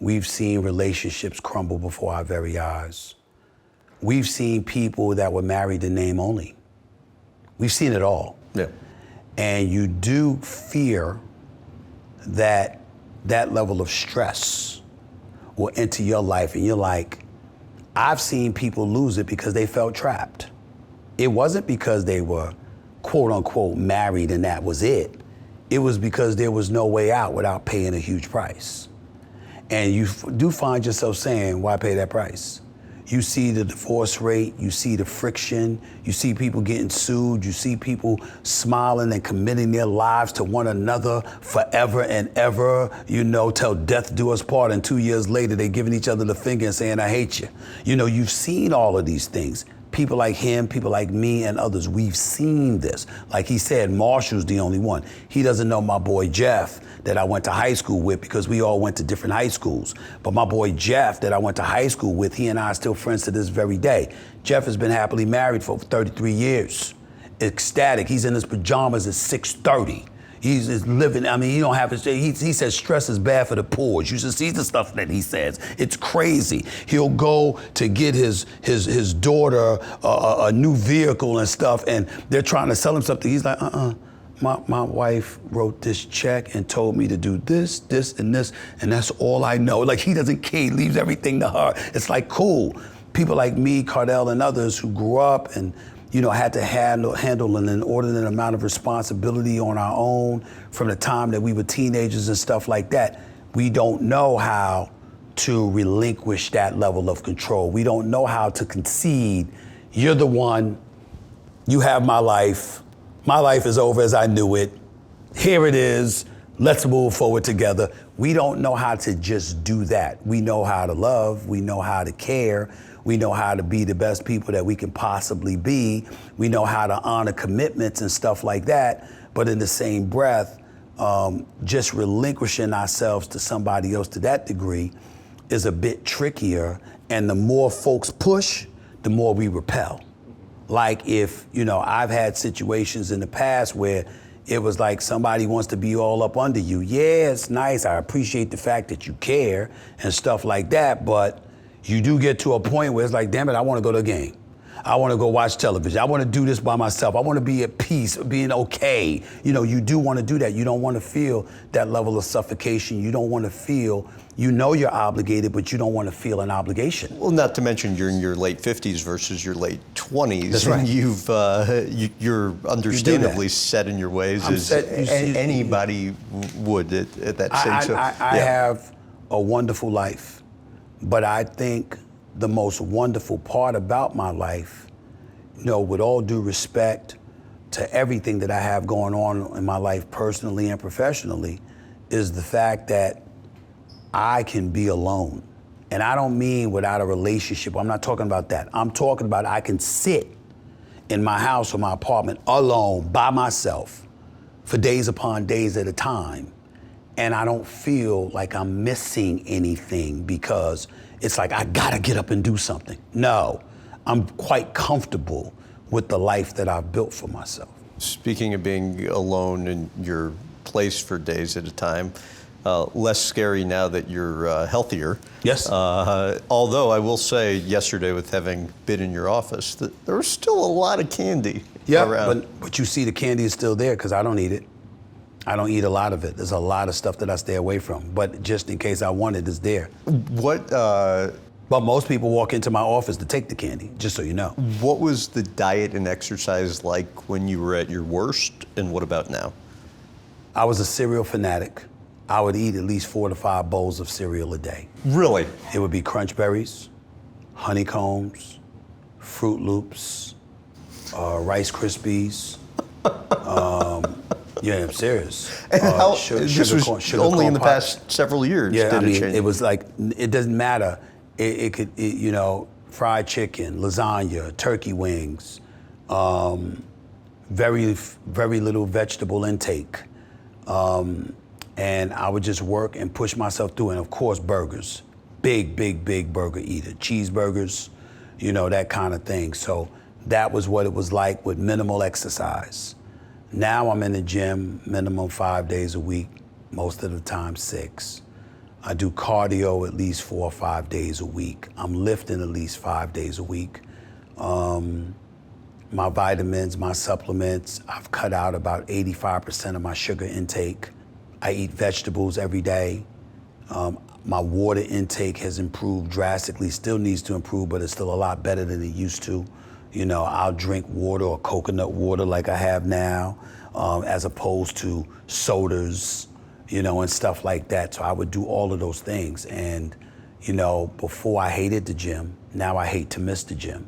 We've seen relationships crumble before our very eyes. We've seen people that were married in name only. We've seen it all. Yeah. And you do fear that that level of stress will enter your life, and you're like, I've seen people lose it because they felt trapped. It wasn't because they were quote unquote married and that was it. It was because there was no way out without paying a huge price. And you do find yourself saying, why pay that price? You see the divorce rate, you see the friction, you see people getting sued, you see people smiling and committing their lives to one another forever and ever, you know, till death do us part, and 2 years later they giving each other the finger and saying, I hate you. You know, you've seen all of these things. People like him, people like me and others, we've seen this. Like he said, Marshall's the only one. He doesn't know my boy Jeff that I went to high school with because we all went to different high schools. But my boy Jeff that I went to high school with, he and I are still friends to this very day. Jeff has been happily married for 33 years. Ecstatic, he's in his pajamas at 6:30. He's living, I mean, he don't have to say, he says stress is bad for the poor. You should see the stuff that he says. It's crazy. He'll go to get his daughter a new vehicle and stuff, and they're trying to sell him something. He's like, my wife wrote this check and told me to do this, and this, and that's all I know. Like, he doesn't care, he leaves everything to her. It's like, cool. People like me, Cardell, and others who grew up and you know, had to handle an inordinate amount of responsibility on our own from the time that we were teenagers and stuff like that. We don't know how to relinquish that level of control. We don't know how to concede, you're the one, you have my life is over as I knew it, here it is, let's move forward together. We don't know how to just do that. We know how to love, we know how to care, we know how to be the best people that we can possibly be. We know how to honor commitments and stuff like that. But in the same breath, just relinquishing ourselves to somebody else to that degree is a bit trickier. And the more folks push, the more we repel. Like if, you know, I've had situations in the past where it was like somebody wants to be all up under you. Yeah, it's nice. I appreciate the fact that you care and stuff like that. But you do get to a point where it's like, damn it, I want to go to a game. I want to go watch television. I want to do this by myself. I want to be at peace, being okay. You know, you do want to do that. You don't want to feel that level of suffocation. You don't want to feel, you know you're obligated, but you don't want to feel an obligation. Well, not to mention you're in your late 50s versus your late 20s. That's right. And you're understandably set in your ways as anybody would at that stage. I have a wonderful life. But I think the most wonderful part about my life, you know, with all due respect to everything that I have going on in my life personally and professionally, is the fact that I can be alone. And I don't mean without a relationship. I'm not talking about that. I'm talking about I can sit in my house or my apartment alone by myself for days upon days at a time. And I don't feel like I'm missing anything because it's like I gotta get up and do something. No, I'm quite comfortable with the life that I've built for myself. Speaking of being alone in your place for days at a time, less scary now that you're healthier. Yes. Although I will say yesterday with having been in your office, that there was still a lot of candy around. But you see the candy is still there because I don't eat it. I don't eat a lot of it. There's a lot of stuff that I stay away from. But just in case I want it, it's there. What? But most people walk into my office to take the candy, just so you know. What was the diet and exercise like when you were at your worst, and what about now? I was a cereal fanatic. I would eat at least 4 to 5 bowls of cereal a day. Really? It would be Crunch Berries, Honeycombs, Fruit Loops, Rice Krispies. Yeah, I'm serious. And this was only in the past several years. Yeah, I mean, it was like, it doesn't matter. It could, you know, fried chicken, lasagna, turkey wings, very little vegetable intake. And I would just work and push myself through. And of course, burgers. Big burger eater. Cheeseburgers, that kind of thing. So that was what it was like with minimal exercise. Now I'm in the gym minimum 5 days a week, most of the time 6. I do cardio at least 4 or 5 days a week. I'm lifting at least 5 days a week. My vitamins, my supplements, I've cut out about 85% of my sugar intake. I eat vegetables every day. My water intake has improved drastically, still needs to improve, but it's still a lot better than it used to. I'll drink water or coconut water like I have now, as opposed to sodas, and stuff like that. So I would do all of those things. And, before I hated the gym, now I hate to miss the gym.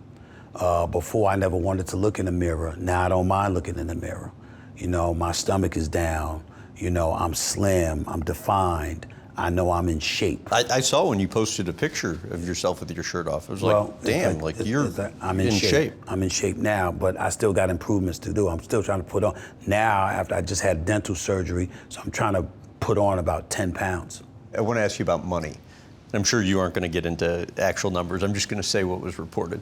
Before I never wanted to look in the mirror, now I don't mind looking in the mirror. My stomach is down, I'm slim, I'm defined. I know I'm in shape. I saw when you posted a picture of yourself with your shirt off. I was like, damn, I'm in shape. I'm in shape now, but I still got improvements to do. I'm still trying to put on. Now, after I just had dental surgery, so I'm trying to put on about 10 pounds. I want to ask you about money. I'm sure you aren't going to get into actual numbers. I'm just going to say what was reported.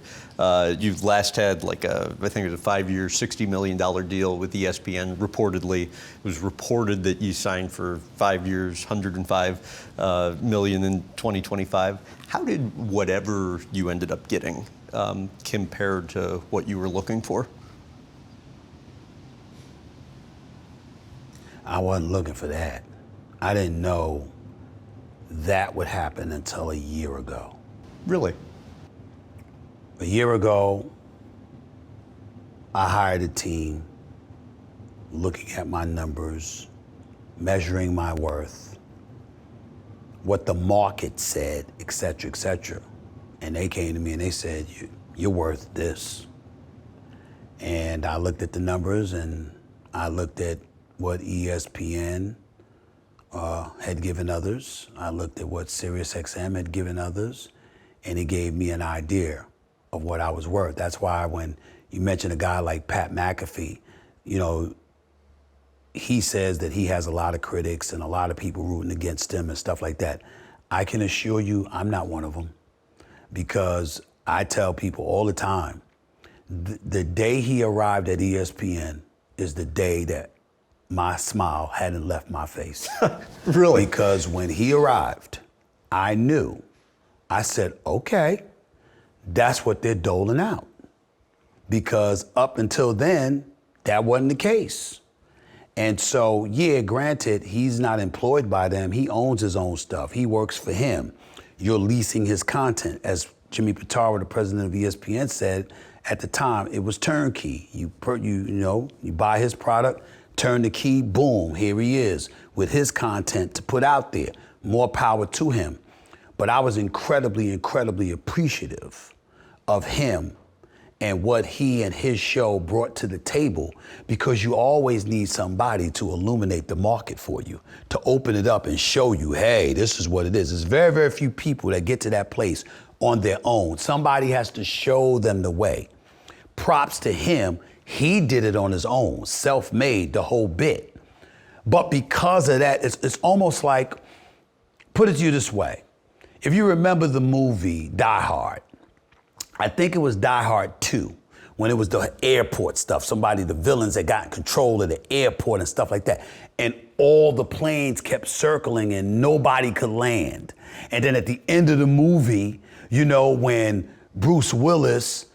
You've last had I think it was a 5-year, $60 million deal with ESPN, reportedly. It was reported that you signed for 5 years, $105 million in 2025. How did whatever you ended up getting compare to what you were looking for? I wasn't looking for that. I didn't know that would happen until a year ago. Really? A year ago, I hired a team looking at my numbers, measuring my worth, what the market said, et cetera, et cetera. And they came to me and they said, you're worth this. And I looked at the numbers and I looked at what ESPN had given others. I looked at what SiriusXM had given others, and it gave me an idea of what I was worth. That's why when you mention a guy like Pat McAfee, he says that he has a lot of critics and a lot of people rooting against him and stuff like that. I can assure you I'm not one of them, because I tell people all the time, the day he arrived at ESPN is the day that my smile hadn't left my face. Really? Because when he arrived, I knew. I said, okay, that's what they're doling out. Because up until then, that wasn't the case. And so, yeah, granted, he's not employed by them. He owns his own stuff. He works for him. You're leasing his content. As Jimmy Pitaro, the president of ESPN, said at the time, it was turnkey. You buy his product, turn the key, boom, here he is with his content to put out there. More power to him. But I was incredibly appreciative of him and what he and his show brought to the table, because you always need somebody to illuminate the market for you, to open it up and show you, hey, this is what it is. There's very, very few people that get to that place on their own. Somebody has to show them the way. Props to him. He did it on his own, self-made, the whole bit. But because of that, it's almost like, put it to you this way. If you remember the movie Die Hard, I think it was Die Hard 2, when it was the airport stuff, the villains that got control of the airport and stuff like that. And all the planes kept circling and nobody could land. And then at the end of the movie, when Bruce Willis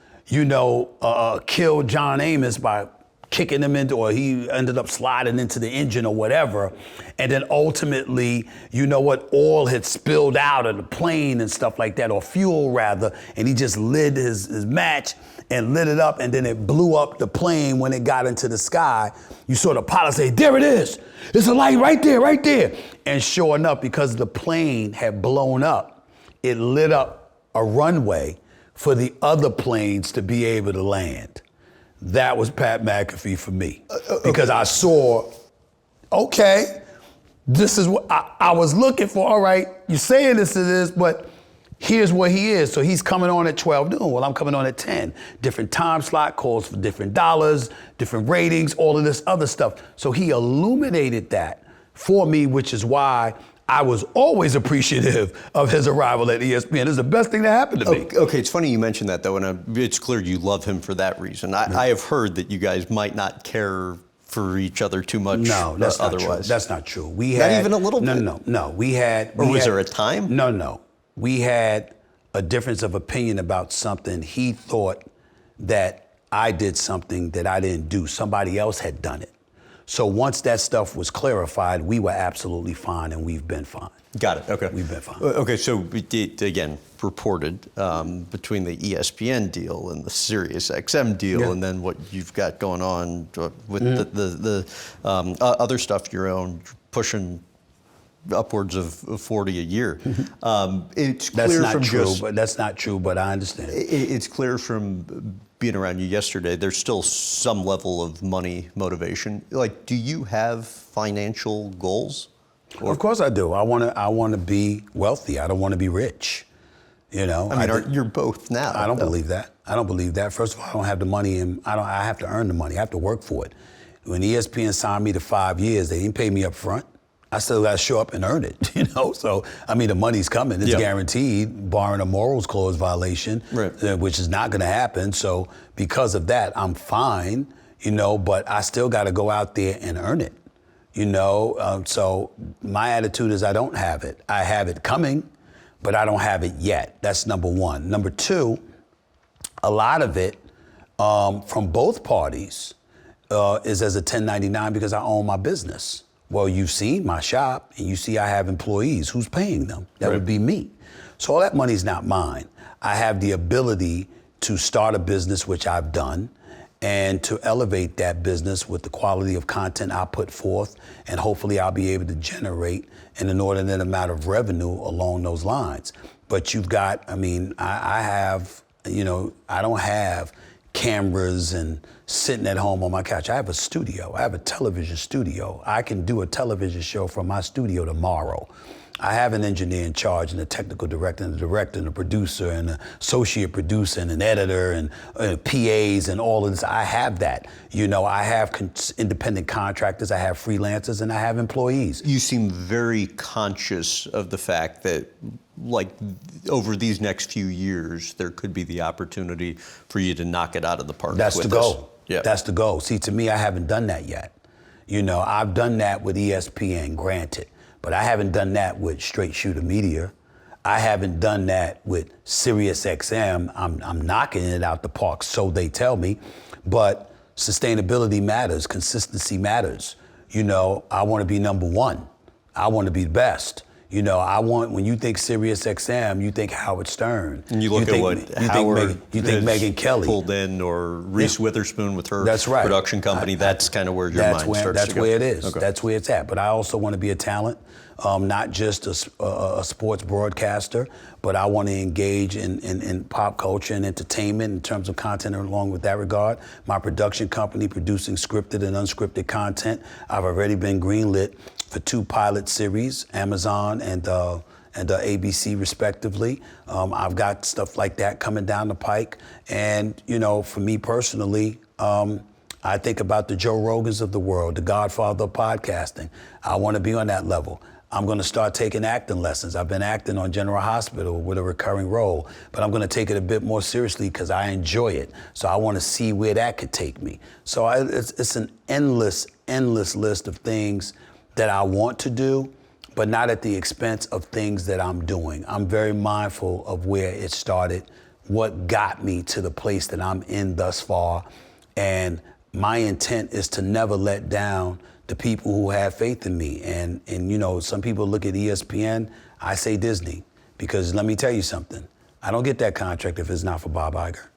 killed John Amos by kicking him into, or he ended up sliding into the engine or whatever. And then ultimately, oil had spilled out of the plane and stuff like that, or fuel rather, and he just lit his match and lit it up, and then it blew up the plane when it got into the sky. You saw the pilot say, there it is. There's a light right there, right there. And sure enough, because the plane had blown up, it lit up a runway for the other planes to be able to land. That was Pat McAfee for me. Because I saw, okay, this is what I was looking for. All right, you're saying this is this, but Here's where he is. So he's coming on at 12 noon. Well, I'm coming on at 10. Different time slot, calls for different dollars, different ratings, all of this other stuff. So he illuminated that for me, which is why I was always appreciative of his arrival at ESPN. It's the best thing that happened to me. Okay, it's funny you mentioned that, though, and it's clear you love him for that reason. I have heard that you guys might not care for each other too much. No, that's not otherwise. true. That's not true. Not even a little bit? No. We had... Was there a time? No. We had a difference of opinion about something. He thought that I did something that I didn't do. Somebody else had done it. So once that stuff was clarified, we were absolutely fine, and we've been fine. Got it. Okay. We've been fine. Okay, so again, reported between the ESPN deal and the Sirius XM deal, and then what you've got going on with the other stuff you own, pushing upwards of 40 a year. It's clear That's not true, but I understand. It's clear from being around you yesterday, there's still some level of money motivation. Like, do you have financial goals? Of course I do. I want to be wealthy. I don't want to be rich. You know. I mean, you're both now. I don't believe that. I don't believe that. First of all, I don't have the money, and I have to earn the money. I have to work for it. When ESPN signed me to 5 years, they didn't pay me up front. I still got to show up and earn it, you know? So, I mean, the money's coming. It's guaranteed, barring a morals clause violation, which is not going to happen. So, because of that, I'm fine, you know, but I still got to go out there and earn it, you know? So, my attitude is I don't have it. I have it coming, but I don't have it yet. That's number one. Number two, a lot of it from both parties is as a 1099 because I own my business. Well, you've seen my shop, and you see I have employees. Who's paying them? That would be me. So all that money's not mine. I have the ability to start a business, which I've done, and to elevate that business with the quality of content I put forth, and hopefully I'll be able to generate an inordinate amount of revenue along those lines. But you've got, I mean, I have, you know, I don't have cameras and sitting at home on my couch. I have a studio. I have a television studio. I can do a television show from my studio tomorrow. I have an engineer in charge and a technical director and a producer and an associate producer and an editor and PAs and all of this. I have that. You know, I have independent contractors, I have freelancers, and I have employees. You seem very conscious of the fact that, like, over these next few years, there could be the opportunity for you to knock it out of the park. That's the goal. Yeah. That's the goal. See, to me, I haven't done that yet. You know, I've done that with ESPN, granted, but I haven't done that with Straight Shooter Media. I haven't done that with Sirius XM. I'm knocking it out the park, so they tell me. But sustainability matters, consistency matters. You know, I want to be number one. I want to be the best. You know, when you think Sirius XM, you think Howard Stern. And you look at what Howard you think Megyn Kelly pulled in, or Reese Witherspoon with her right. production company. That's kind of where your mind starts to go. That's where it is. Okay. That's where it's at. But I also want to be a talent, not just a sports broadcaster, but I want to engage in pop culture and entertainment in terms of content along with that regard. My production company producing scripted and unscripted content. I've already been greenlit for 2 pilot series, Amazon and ABC respectively. I've got stuff like that coming down the pike. And, you know, for me personally, I think about the Joe Rogans of the world, the godfather of podcasting. I want to be on that level. I'm going to start taking acting lessons. I've been acting on General Hospital with a recurring role, but I'm going to take it a bit more seriously because I enjoy it. So I want to see where that could take me. So it's an endless list of things that I want to do, but not at the expense of things that I'm doing. I'm very mindful of where it started, what got me to the place that I'm in thus far, and my intent is to never let down the people who have faith in me. And you know, some people look at ESPN, I say Disney, because let me tell you something, I don't get that contract if it's not for Bob Iger.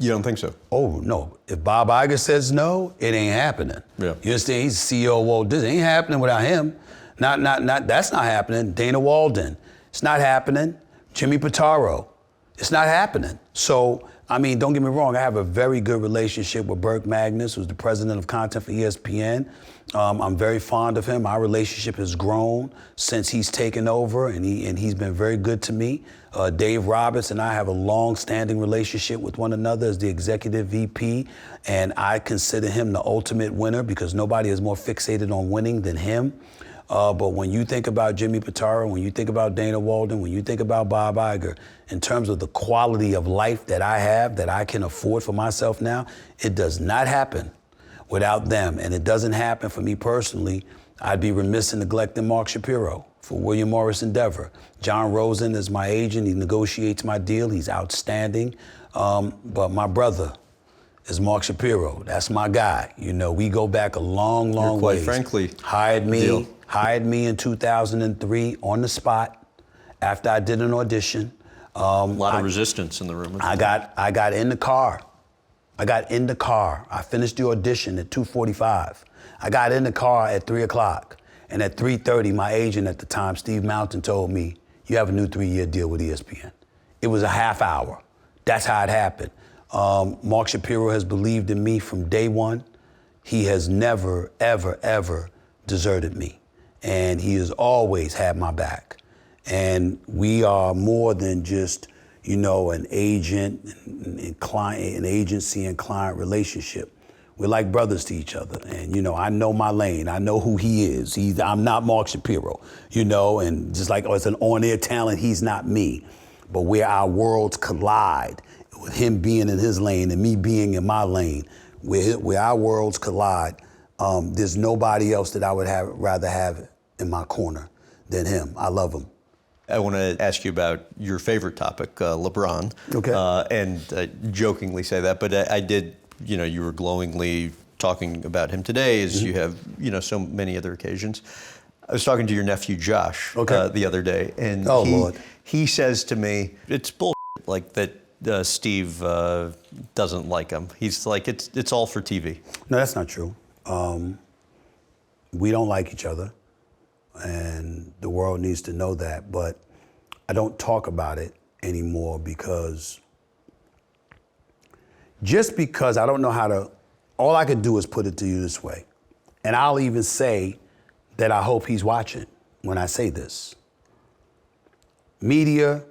You don't think so? Oh, no. If Bob Iger says no, it ain't happening. Yeah. You understand? He's the CEO of Walt Disney. It ain't happening without him. That's not happening. Dana Walden. It's not happening. Jimmy Pitaro. It's not happening. So I mean, don't get me wrong, I have a very good relationship with Burke Magnus, who's the president of content for ESPN. I'm very fond of him. Our relationship has grown since he's taken over, and he's been very good to me. Dave Roberts and I have a long-standing relationship with one another as the executive VP, and I consider him the ultimate winner because nobody is more fixated on winning than him. But when you think about Jimmy Pitaro, when you think about Dana Walden, when you think about Bob Iger, in terms of the quality of life that I have, that I can afford for myself now, it does not happen without them. And it doesn't happen for me personally. I'd be remiss in neglecting Mark Shapiro for William Morris Endeavor. John Rosen is my agent. He negotiates my deal. He's outstanding. But my brother is Mark Shapiro. That's my guy. You know, we go back a long, long way. Quite frankly, Hired me in 2003 on the spot after I did an audition. A lot of resistance in the room. I got in the car. I finished the audition at 2:45. I got in the car at 3 o'clock. And at 3:30, my agent at the time, Steve Mountain, told me, you have a new 3-year deal with ESPN. It was a half hour. That's how it happened. Mark Shapiro has believed in me from day one. He has never, ever, ever deserted me. And he has always had my back. And we are more than just, you know, an agent and client, an agency and client relationship. We're like brothers to each other. And, you know, I know my lane. I know who he is. I'm not Mark Shapiro, you know, and just like as an on-air talent, he's not me. But where our worlds collide, with him being in his lane and me being in my lane, where our worlds collide, there's nobody else that I would rather have in my corner than him. I love him. I want to ask you about your favorite topic, LeBron. Okay. And jokingly say that, but I did, you know, you were glowingly talking about him today, as you have, you know, so many other occasions. I was talking to your nephew, Josh, the other day, and he says to me, it's bullshit, like that Steve doesn't like him. He's like, it's all for TV. No, that's not true. We don't like each other, and the world needs to know that, but I don't talk about it anymore because I don't know how to, all I can do is put it to you this way. And I'll even say that I hope he's watching when I say this. Media,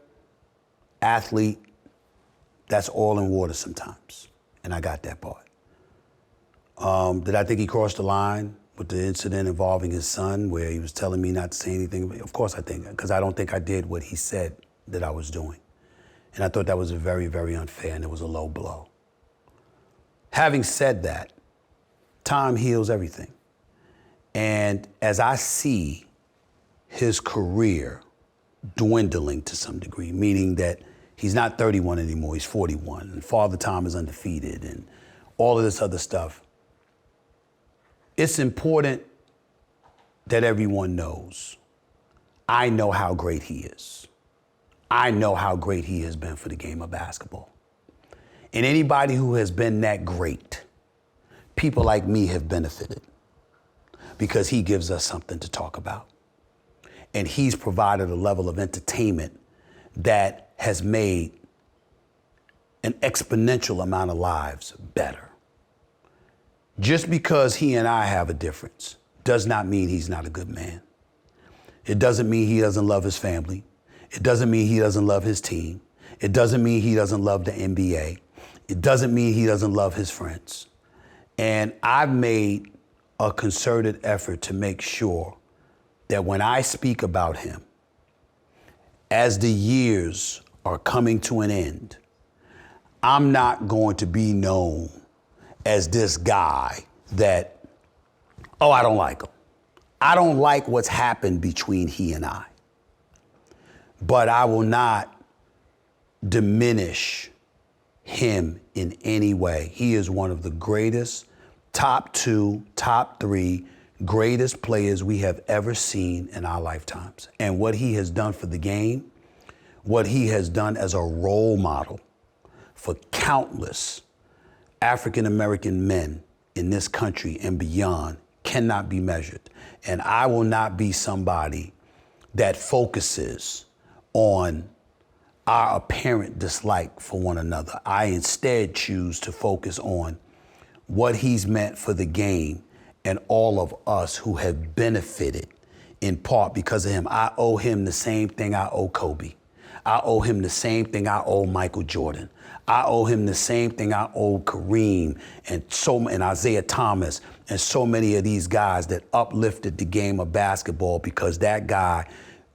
athlete, that's all in water sometimes. And I got that part. Did I think he crossed the line with the incident involving his son where he was telling me not to say anything? Of course I think, because I don't think I did what he said that I was doing. And I thought that was very, very unfair, and it was a low blow. Having said that, time heals everything. And as I see his career dwindling to some degree, meaning that he's not 31 anymore, he's 41, and Father Time is undefeated, and all of this other stuff, it's important that everyone knows. I know how great he is. I know how great he has been for the game of basketball. And anybody who has been that great, people like me have benefited because he gives us something to talk about. And he's provided a level of entertainment that has made an exponential amount of lives better. Just because he and I have a difference does not mean he's not a good man. It doesn't mean he doesn't love his family. It doesn't mean he doesn't love his team. It doesn't mean he doesn't love the NBA. It doesn't mean he doesn't love his friends. And I've made a concerted effort to make sure that when I speak about him, as the years are coming to an end, I'm not going to be known as this guy that, oh, I don't like him. I don't like what's happened between he and I. But I will not diminish him in any way. He is one of the greatest, top 2, top 3 greatest players we have ever seen in our lifetimes. And what he has done for the game, what he has done as a role model for countless African-American men in this country and beyond cannot be measured. And I will not be somebody that focuses on our apparent dislike for one another. I instead choose to focus on what he's meant for the game and all of us who have benefited in part because of him. I owe him the same thing I owe Kobe. I owe him the same thing I owe Michael Jordan. I owe him the same thing I owe Kareem and Isaiah Thomas and so many of these guys that uplifted the game of basketball because that guy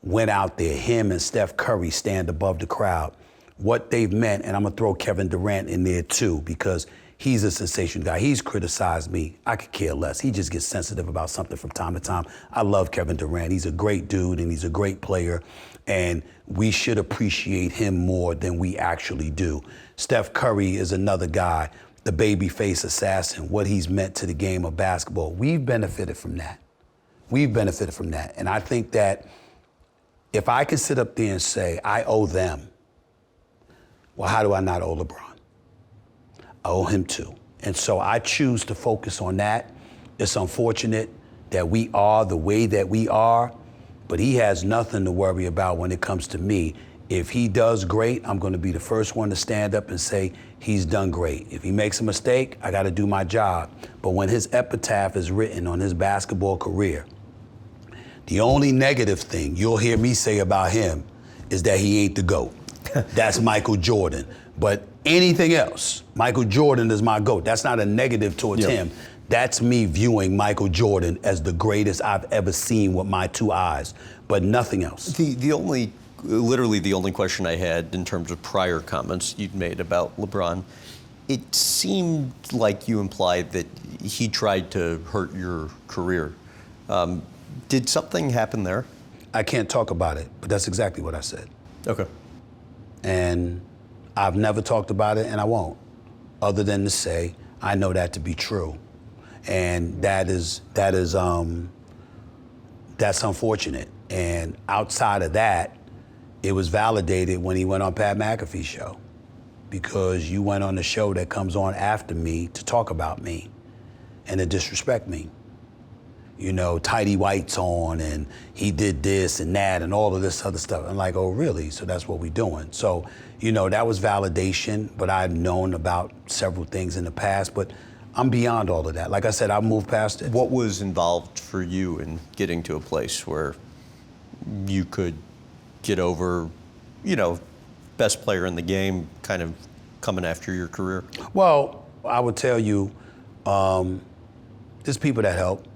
went out there, him and Steph Curry stand above the crowd. What they've meant, and I'm gonna throw Kevin Durant in there too because he's a sensational guy. He's criticized me. I could care less. He just gets sensitive about something from time to time. I love Kevin Durant. He's a great dude and he's a great player. And we should appreciate him more than we actually do. Steph Curry is another guy, the babyface assassin, what he's meant to the game of basketball. We've benefited from that. We've benefited from that. And I think that if I could sit up there and say, I owe them, well, how do I not owe LeBron? I owe him too. And so I choose to focus on that. It's unfortunate that we are the way that we are, but he has nothing to worry about when it comes to me. If he does great, I'm gonna be the first one to stand up and say, he's done great. If he makes a mistake, I gotta do my job. But when his epitaph is written on his basketball career, the only negative thing you'll hear me say about him is that he ain't the GOAT. That's Michael Jordan. But anything else, Michael Jordan is my GOAT. That's not a negative towards him. That's me viewing Michael Jordan as the greatest I've ever seen with my two eyes, but nothing else. Literally the only question I had in terms of prior comments you'd made about LeBron, it seemed like you implied that he tried to hurt your career. Did something happen there? I can't talk about it, but that's exactly what I said. Okay. And I've never talked about it, and I won't, other than to say I know that to be true, and that's unfortunate. And outside of that, it was validated when he went on Pat McAfee's show, because you went on the show that comes on after me to talk about me and to disrespect me. You know, Tidy White's on, and he did this and that and all of this other stuff. I'm like, oh, really? So that's what we're doing. So, you know, that was validation, but I've known about several things in the past, but I'm beyond all of that. Like I said, I've moved past it. What was involved for you in getting to a place where you could get over, you know, best player in the game kind of coming after your career? Well, I would tell you, there's people that help.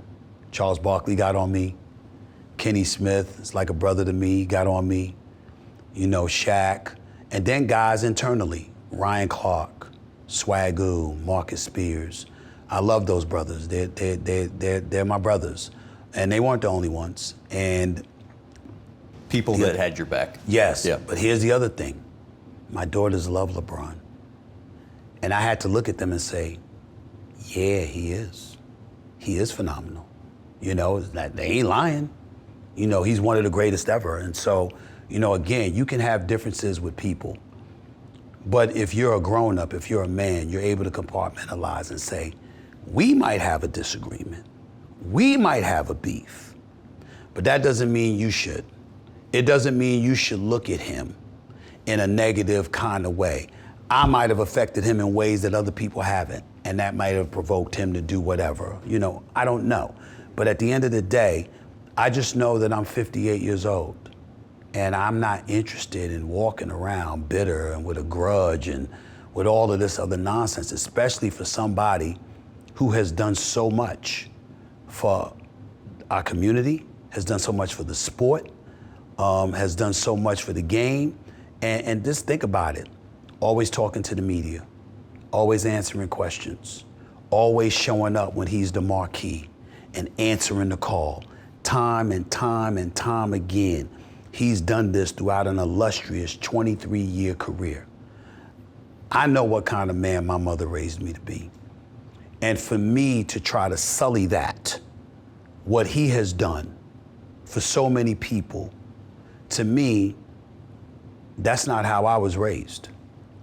Charles Barkley got on me. Kenny Smith is like a brother to me, got on me. You know, Shaq. And then guys internally, Ryan Clark, Swagoo, Marcus Spears. I love those brothers. They're my brothers. And they weren't the only ones. And people that had your back. Yes, yeah. But here's the other thing. My daughters love LeBron. And I had to look at them and say, yeah, he is. He is phenomenal. You know, they ain't lying. You know, he's one of the greatest ever. And so, you know, again, you can have differences with people. But if you're a grown-up, if you're a man, you're able to compartmentalize and say, we might have a disagreement. We might have a beef. But that doesn't mean you should. It doesn't mean you should look at him in a negative kind of way. I might have affected him in ways that other people haven't, and that might have provoked him to do whatever. You know, I don't know. But at the end of the day, I just know that I'm 58 years old, and I'm not interested in walking around bitter and with a grudge and with all of this other nonsense, especially for somebody who has done so much for our community, has done so much for the sport, has done so much for the game. And just think about it. Always talking to the media, always answering questions, always showing up when he's the marquee and answering the call. Time and time and time again, he's done this throughout an illustrious 23-year career. I know what kind of man my mother raised me to be. And for me to try to sully that, what he has done for so many people, to me, that's not how I was raised.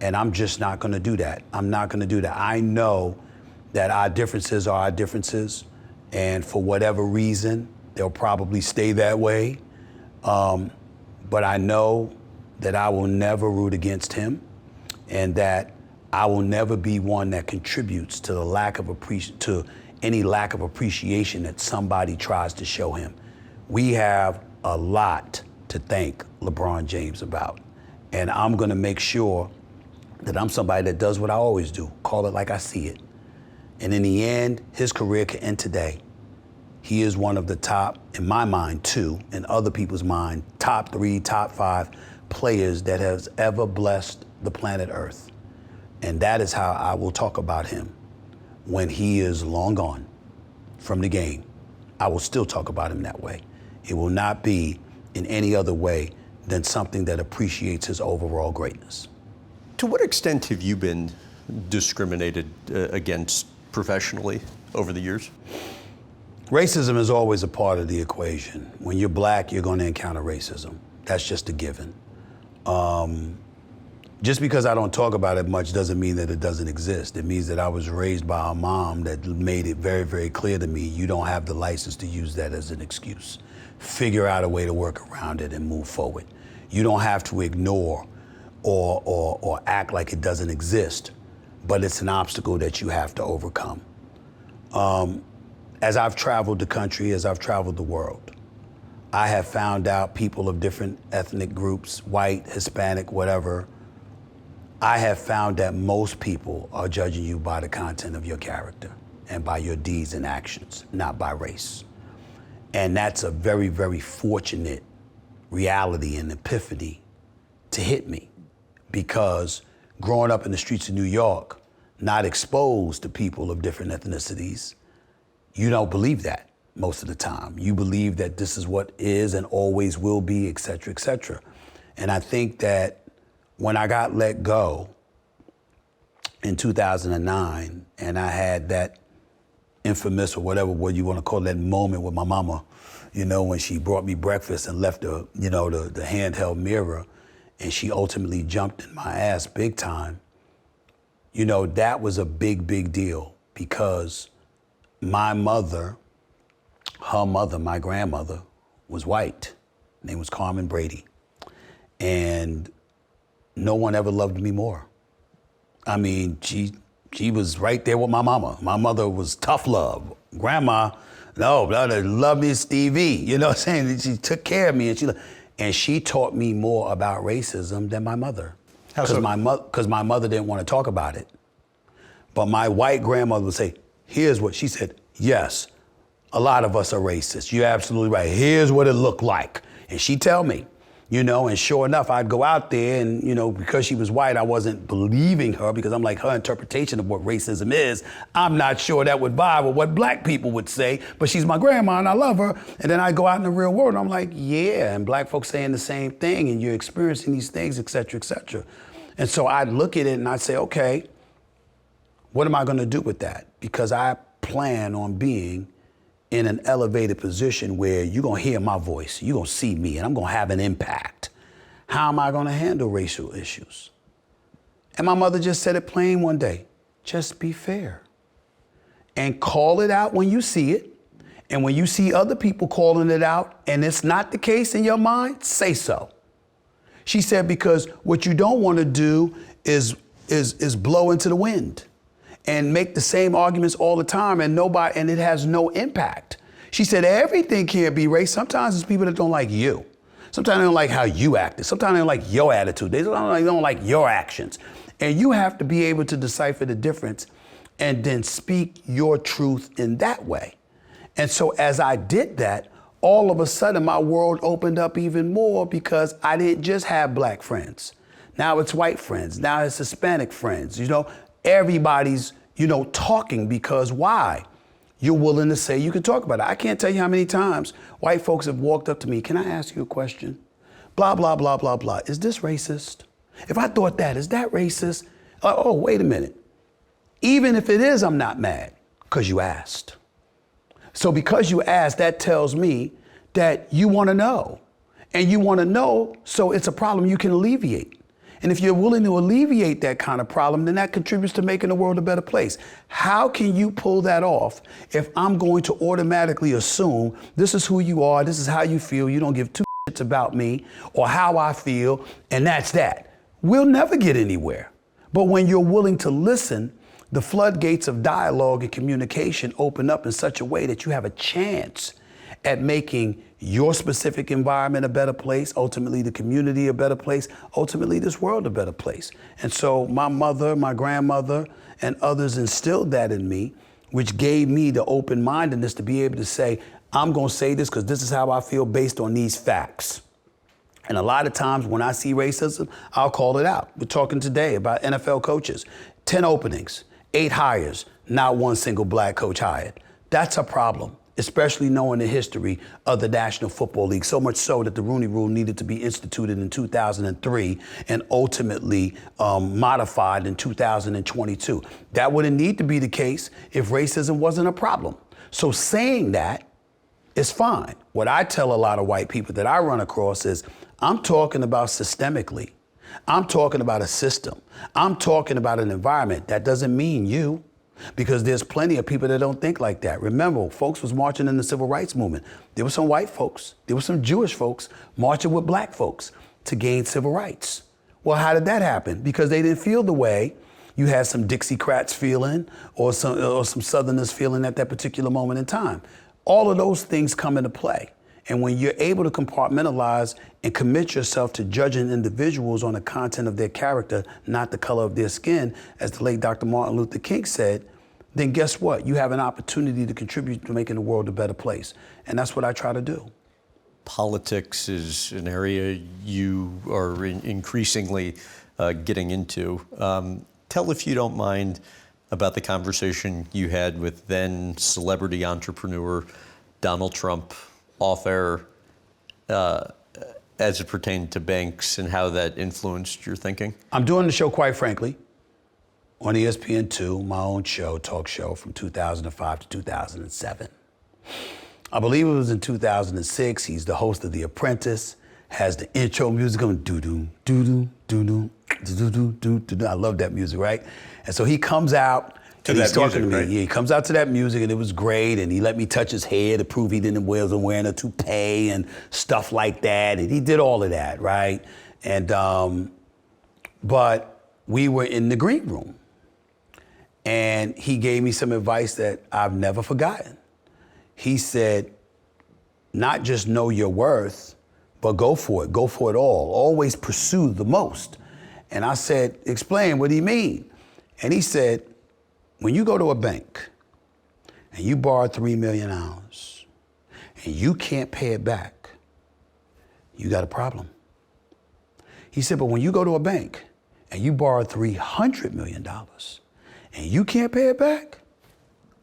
And I'm just not gonna do that. I'm not gonna do that. I know that our differences are our differences, and for whatever reason, they'll probably stay that way. But I know that I will never root against him, and that I will never be one that contributes to the any lack of appreciation that somebody tries to show him. We have a lot to thank LeBron James about, and I'm gonna make sure that I'm somebody that does what I always do, call it like I see it. And in the end, his career can end today. He is one of the top, in my mind, 2, in other people's mind, top 3, top 5 players that has ever blessed the planet Earth. And that is how I will talk about him when he is long gone from the game. I will still talk about him that way. It will not be in any other way than something that appreciates his overall greatness. To what extent have you been discriminated against professionally over the years? Racism is always a part of the equation. When you're black, you're going to encounter racism. That's just a given. Just because I don't talk about it much doesn't mean that it doesn't exist. It means that I was raised by a mom that made it very, very clear to me, you don't have the license to use that as an excuse. Figure out a way to work around it and move forward. You don't have to ignore or act like it doesn't exist, but it's an obstacle that you have to overcome. As I've traveled the country, as I've traveled the world, I have found out people of different ethnic groups, white, Hispanic, whatever, I have found that most people are judging you by the content of your character and by your deeds and actions, not by race. And that's a very, very fortunate reality and epiphany to hit me, because growing up in the streets of New York, not exposed to people of different ethnicities, you don't believe that most of the time. You believe that this is what is and always will be, et cetera, et cetera. And I think that when I got let go in 2009, and I had that infamous, or whatever what you want to call that moment with my mama, you know, when she brought me breakfast and left the handheld mirror, and she ultimately jumped in my ass big time, you know, that was a big, big deal, because my mother, her mother, my grandmother, was white. Her name was Carmen Brady. And no one ever loved me more. I mean, she was right there with my mama. My mother was tough love. Grandma, no, love me Stevie. You know what I'm saying? She took care of me, and she taught me more about racism than my mother. How so? Because my mother didn't want to talk about it. But my white grandmother would say, here's what she said. Yes, a lot of us are racist. You're absolutely right. Here's what it looked like. And she'd tell me. You know, and sure enough, I'd go out there and, you know, because she was white, I wasn't believing her, because I'm like, her interpretation of what racism is, I'm not sure that would vibe with what black people would say, but she's my grandma and I love her. And then I go out in the real world and I'm like, yeah, and black folks saying the same thing and you're experiencing these things, et cetera, et cetera. And so I'd look at it and I'd say, okay, what am I gonna do with that? Because I plan on being in an elevated position where you're gonna hear my voice, you're gonna see me, and I'm gonna have an impact. How am I gonna handle racial issues? And my mother just said it plain one day, just be fair. And call it out when you see it. And when you see other people calling it out and it's not the case in your mind, say so. She said, because what you don't wanna do is blow into the wind and make the same arguments all the time and it has no impact. She said, everything can't be race. Sometimes it's people that don't like you. Sometimes they don't like how you acted. Sometimes they don't like your attitude. They don't like your actions. And you have to be able to decipher the difference and then speak your truth in that way. And so as I did that, all of a sudden my world opened up even more, because I didn't just have black friends. Now it's white friends. Now it's Hispanic friends. You know, everybody's, you know, talking, because why? You're willing to say you can talk about it. I can't tell you how many times white folks have walked up to me, can I ask you a question? Blah, blah, blah, blah, blah. Is this racist? If I thought that, is that racist? Oh, wait a minute. Even if it is, I'm not mad, because you asked. So because you asked, that tells me that you want to know. And you want to know, so it's a problem you can alleviate. And if you're willing to alleviate that kind of problem, then that contributes to making the world a better place. How can you pull that off if I'm going to automatically assume this is who you are, this is how you feel, you don't give two it's about me or how I feel, and that's that. We'll never get anywhere. But when you're willing to listen, the floodgates of dialogue and communication open up in such a way that you have a chance at making your specific environment a better place, ultimately the community a better place, ultimately this world a better place. And so my mother, my grandmother, and others instilled that in me, which gave me the open-mindedness to be able to say, I'm gonna say this because this is how I feel based on these facts. And a lot of times when I see racism, I'll call it out. We're talking today about NFL coaches. 10 openings, 8 hires, not one single black coach hired. That's a problem, especially knowing the history of the National Football League, so much so that the Rooney Rule needed to be instituted in 2003 and ultimately modified in 2022. That wouldn't need to be the case if racism wasn't a problem. So saying that is fine. What I tell a lot of white people that I run across is, I'm talking about systemically. I'm talking about a system. I'm talking about an environment. That doesn't mean you, because there's plenty of people that don't think like that. Remember, folks was marching in the civil rights movement. There were some white folks, there were some Jewish folks marching with black folks to gain civil rights. Well, how did that happen? Because they didn't feel the way you had some Dixiecrats feeling or some Southerners feeling at that particular moment in time. All of those things come into play. And when you're able to compartmentalize and commit yourself to judging individuals on the content of their character, not the color of their skin, as the late Dr. Martin Luther King said, then guess what? You have an opportunity to contribute to making the world a better place. And that's what I try to do. Politics is an area you are increasingly getting into. Tell, if you don't mind, about the conversation you had with then celebrity entrepreneur Donald Trump off air as it pertained to banks and how that influenced your thinking? I'm doing the show, quite frankly, on ESPN2, my own show, talk show from 2005 to 2007. I believe it was in 2006. He's the host of The Apprentice, has the intro music going doo-doo, doo-doo, doo-doo, doo-doo, doo-doo. I love that music, right? And so he comes out and he's talking to me. Right? Yeah, he comes out to that music and it was great, and he let me touch his hair to prove he wasn't wearing a toupee and stuff like that, and he did all of that, right? And but we were in the green room, and he gave me some advice that I've never forgotten. He said, not just know your worth, but go for it all. Always pursue the most. And I said, explain, what do you mean? And he said, when you go to a bank and you borrow $3 million and you can't pay it back, you got a problem. He said, but when you go to a bank and you borrow $300 million and you can't pay it back,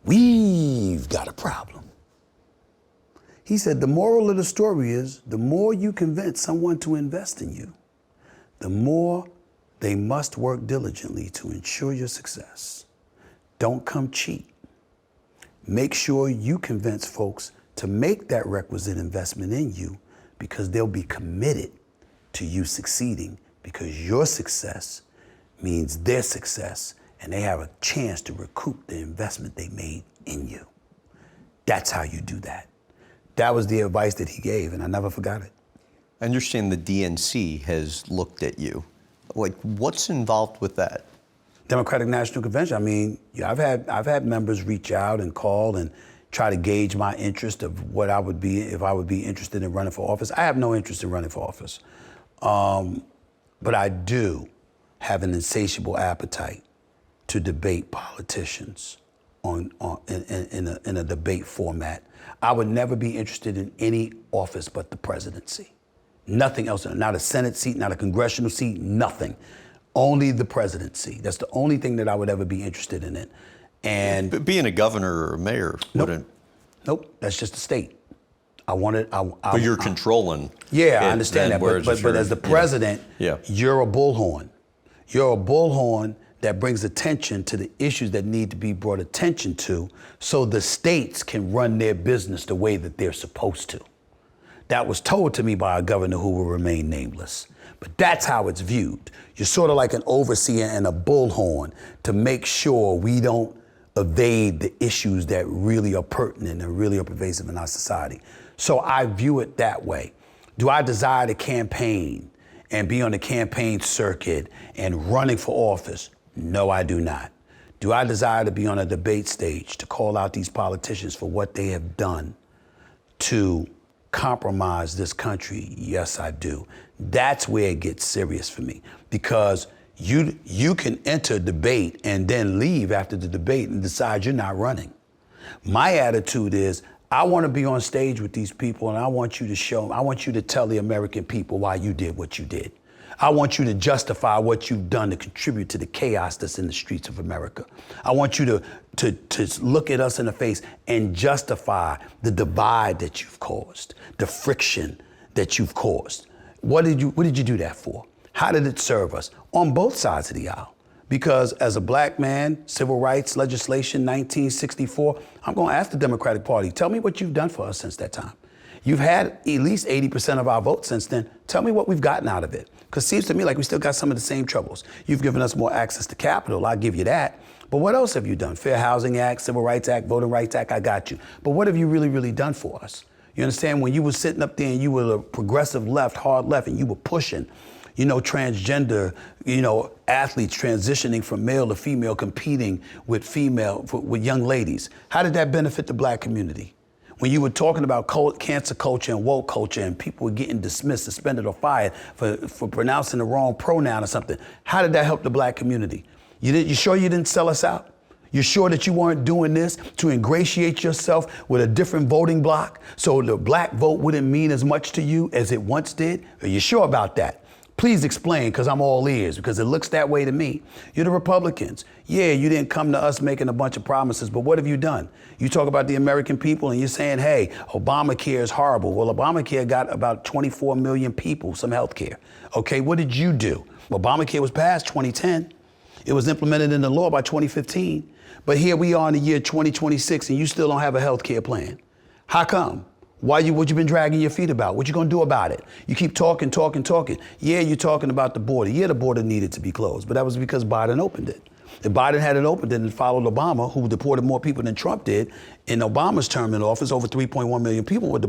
we've got a problem. He said, the moral of the story is, the more you convince someone to invest in you, the more they must work diligently to ensure your success. Don't come cheap. Make sure you convince folks to make that requisite investment in you, because they'll be committed to you succeeding, because your success means their success, and they have a chance to recoup the investment they made in you. That's how you do that. That was the advice that he gave, and I never forgot it. I understand the DNC has looked at you. Like, what's involved with that? Democratic National Convention. I mean, yeah, I've had members reach out and call and try to gauge my interest of what I would be if I would be interested in running for office. I have no interest in running for office, but I do have an insatiable appetite to debate politicians in a debate format. I would never be interested in any office but the presidency. Nothing else, not a Senate seat, not a congressional seat, nothing. Only the presidency. That's the only thing that I would ever be interested in it. And but being a governor or a mayor wouldn't. Nope, that's just a state. I wanted. But you're controlling. Yeah, I understand that. But as the president, you're a bullhorn. You're a bullhorn that brings attention to the issues that need to be brought attention to, so the states can run their business the way that they're supposed to. That was told to me by a governor who will remain nameless. But that's how it's viewed. You're sort of like an overseer and a bullhorn to make sure we don't evade the issues that really are pertinent and really are pervasive in our society. So I view it that way. Do I desire to campaign and be on the campaign circuit and running for office? No, I do not. Do I desire to be on a debate stage to call out these politicians for what they have done to compromise this country? Yes, I do. That's where it gets serious for me, because you can enter debate and then leave after the debate and decide you're not running. My attitude is, I want to be on stage with these people, and I want you to tell the American people why you did what you did. I want you to justify what you've done to contribute to the chaos that's in the streets of America. I want you to look at us in the face and justify the divide that you've caused, the friction that you've caused. What did you do that for? How did it serve us? On both sides of the aisle. Because as a black man, civil rights legislation, 1964, I'm going to ask the Democratic Party, tell me what you've done for us since that time. You've had at least 80% of our votes since then. Tell me what we've gotten out of it. Because it seems to me like we still got some of the same troubles. You've given us more access to capital, I'll give you that. But what else have you done? Fair Housing Act, Civil Rights Act, Voting Rights Act, I got you. But what have you really, really done for us? You understand? When you were sitting up there and you were a progressive left, hard left, and you were pushing, transgender, athletes transitioning from male to female, competing with with young ladies. How did that benefit the black community? When you were talking about cancer culture and woke culture and people were getting dismissed, suspended, or fired for pronouncing the wrong pronoun or something, how did that help the black community? You sure you didn't sell us out? You sure that you weren't doing this to ingratiate yourself with a different voting bloc so the black vote wouldn't mean as much to you as it once did? Are you sure about that? Please explain, because I'm all ears, because it looks that way to me. You're the Republicans. Yeah, you didn't come to us making a bunch of promises, but what have you done? You talk about the American people and you're saying, hey, Obamacare is horrible. Well, Obamacare got about 24 million people some health care. Okay, what did you do? Obamacare was passed 2010. It was implemented into law by 2015. But here we are in the year 2026 and you still don't have a health care plan. How come? What you been dragging your feet about? What you gonna do about it? You keep talking. Yeah, you're talking about the border. Yeah, the border needed to be closed, but that was because Biden opened it. If Biden hadn't opened it and followed Obama, who deported more people than Trump did, in Obama's term in office, over 3.1 million people were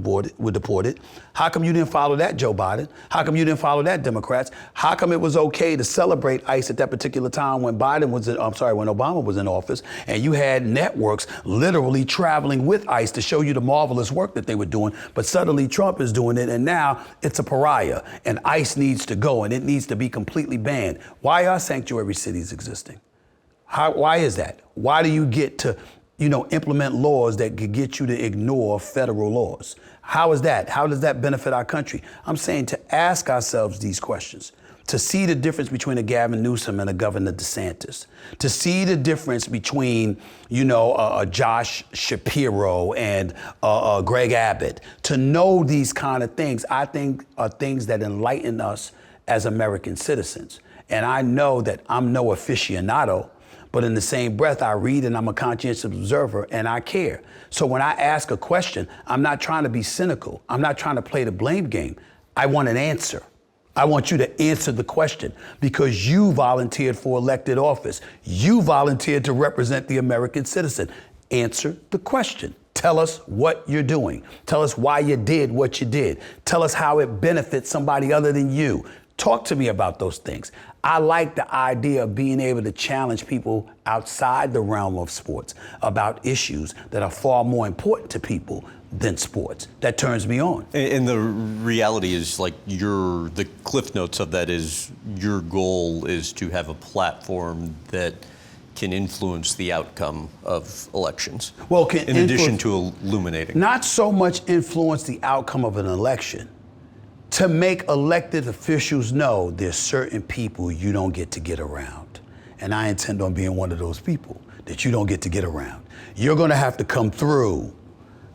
deported. How come you didn't follow that, Joe Biden? How come you didn't follow that, Democrats? How come it was okay to celebrate ICE at that particular time when when Obama was in office, and you had networks literally traveling with ICE to show you the marvelous work that they were doing, but suddenly Trump is doing it, and now it's a pariah, and ICE needs to go, and it needs to be completely banned. Why are sanctuary cities existing? Why is that? Why do you get to, implement laws that could get you to ignore federal laws? How is that? How does that benefit our country? I'm saying to ask ourselves these questions, to see the difference between a Gavin Newsom and a Governor DeSantis, to see the difference between, Josh Shapiro and Greg Abbott, to know these kind of things, I think are things that enlighten us as American citizens. And I know that I'm no aficionado, but in the same breath, I read and I'm a conscientious observer and I care. So when I ask a question, I'm not trying to be cynical. I'm not trying to play the blame game. I want an answer. I want you to answer the question because you volunteered for elected office. You volunteered to represent the American citizen. Answer the question. Tell us what you're doing. Tell us why you did what you did. Tell us how it benefits somebody other than you. Talk to me about those things. I like the idea of being able to challenge people outside the realm of sports about issues that are far more important to people than sports. That turns me on. And the reality is, the cliff notes of that is your goal is to have a platform that can influence the outcome of elections. Well, in addition to illuminating. Not so much influence the outcome of an election. To make elected officials know there's certain people you don't get to get around. And I intend on being one of those people that you don't get to get around. You're gonna have to come through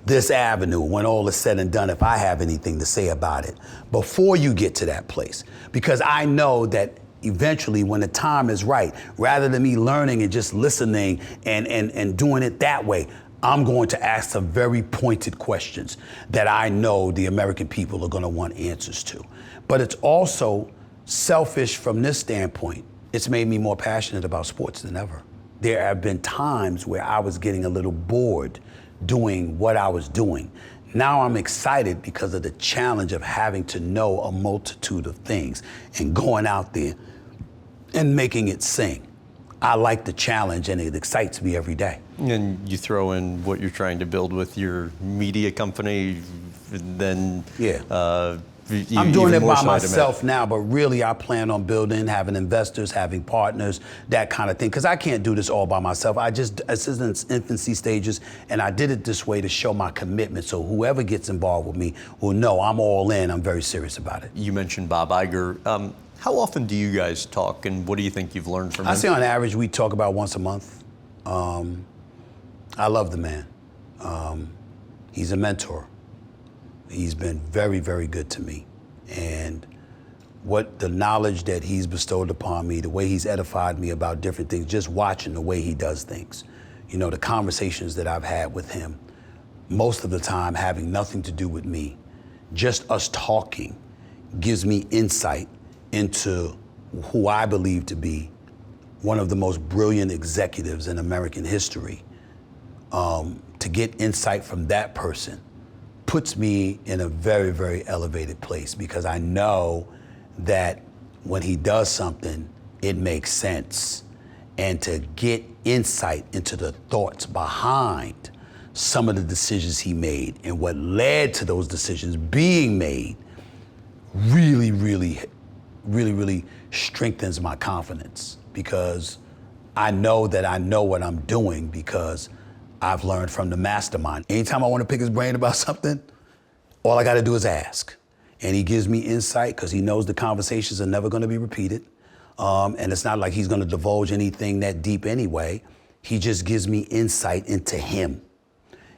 this avenue when all is said and done, if I have anything to say about it, before you get to that place. Because I know that eventually when the time is right, rather than me learning and just listening and doing it that way, I'm going to ask some very pointed questions that I know the American people are going to want answers to. But it's also selfish from this standpoint. It's made me more passionate about sports than ever. There have been times where I was getting a little bored doing what I was doing. Now I'm excited because of the challenge of having to know a multitude of things and going out there and making it sing. I like the challenge and it excites me every day. And you throw in what you're trying to build with your media company, then I'm doing it by myself now, but really I plan on building, having investors, having partners, that kind of thing. Because I can't do this all by myself. This is in its infancy stages, and I did it this way to show my commitment. So whoever gets involved with me will know I'm all in. I'm very serious about it. You mentioned Bob Iger. How often do you guys talk, and what do you think you've learned from him? I say on average we talk about once a month. I love the man. He's a mentor. He's been very, very good to me. And what the knowledge that he's bestowed upon me, the way he's edified me about different things, just watching the way he does things. You know, the conversations that I've had with him, most of the time having nothing to do with me, just us talking gives me insight into who I believe to be one of the most brilliant executives in American history. To get insight from that person puts me in a very, very elevated place because I know that when he does something, it makes sense. And to get insight into the thoughts behind some of the decisions he made and what led to those decisions being made really, really, really, really strengthens my confidence because I know that I know what I'm doing because I've learned from the mastermind. Anytime I want to pick his brain about something, all I got to do is ask. And he gives me insight because he knows the conversations are never going to be repeated. And it's not like he's going to divulge anything that deep anyway. He just gives me insight into him.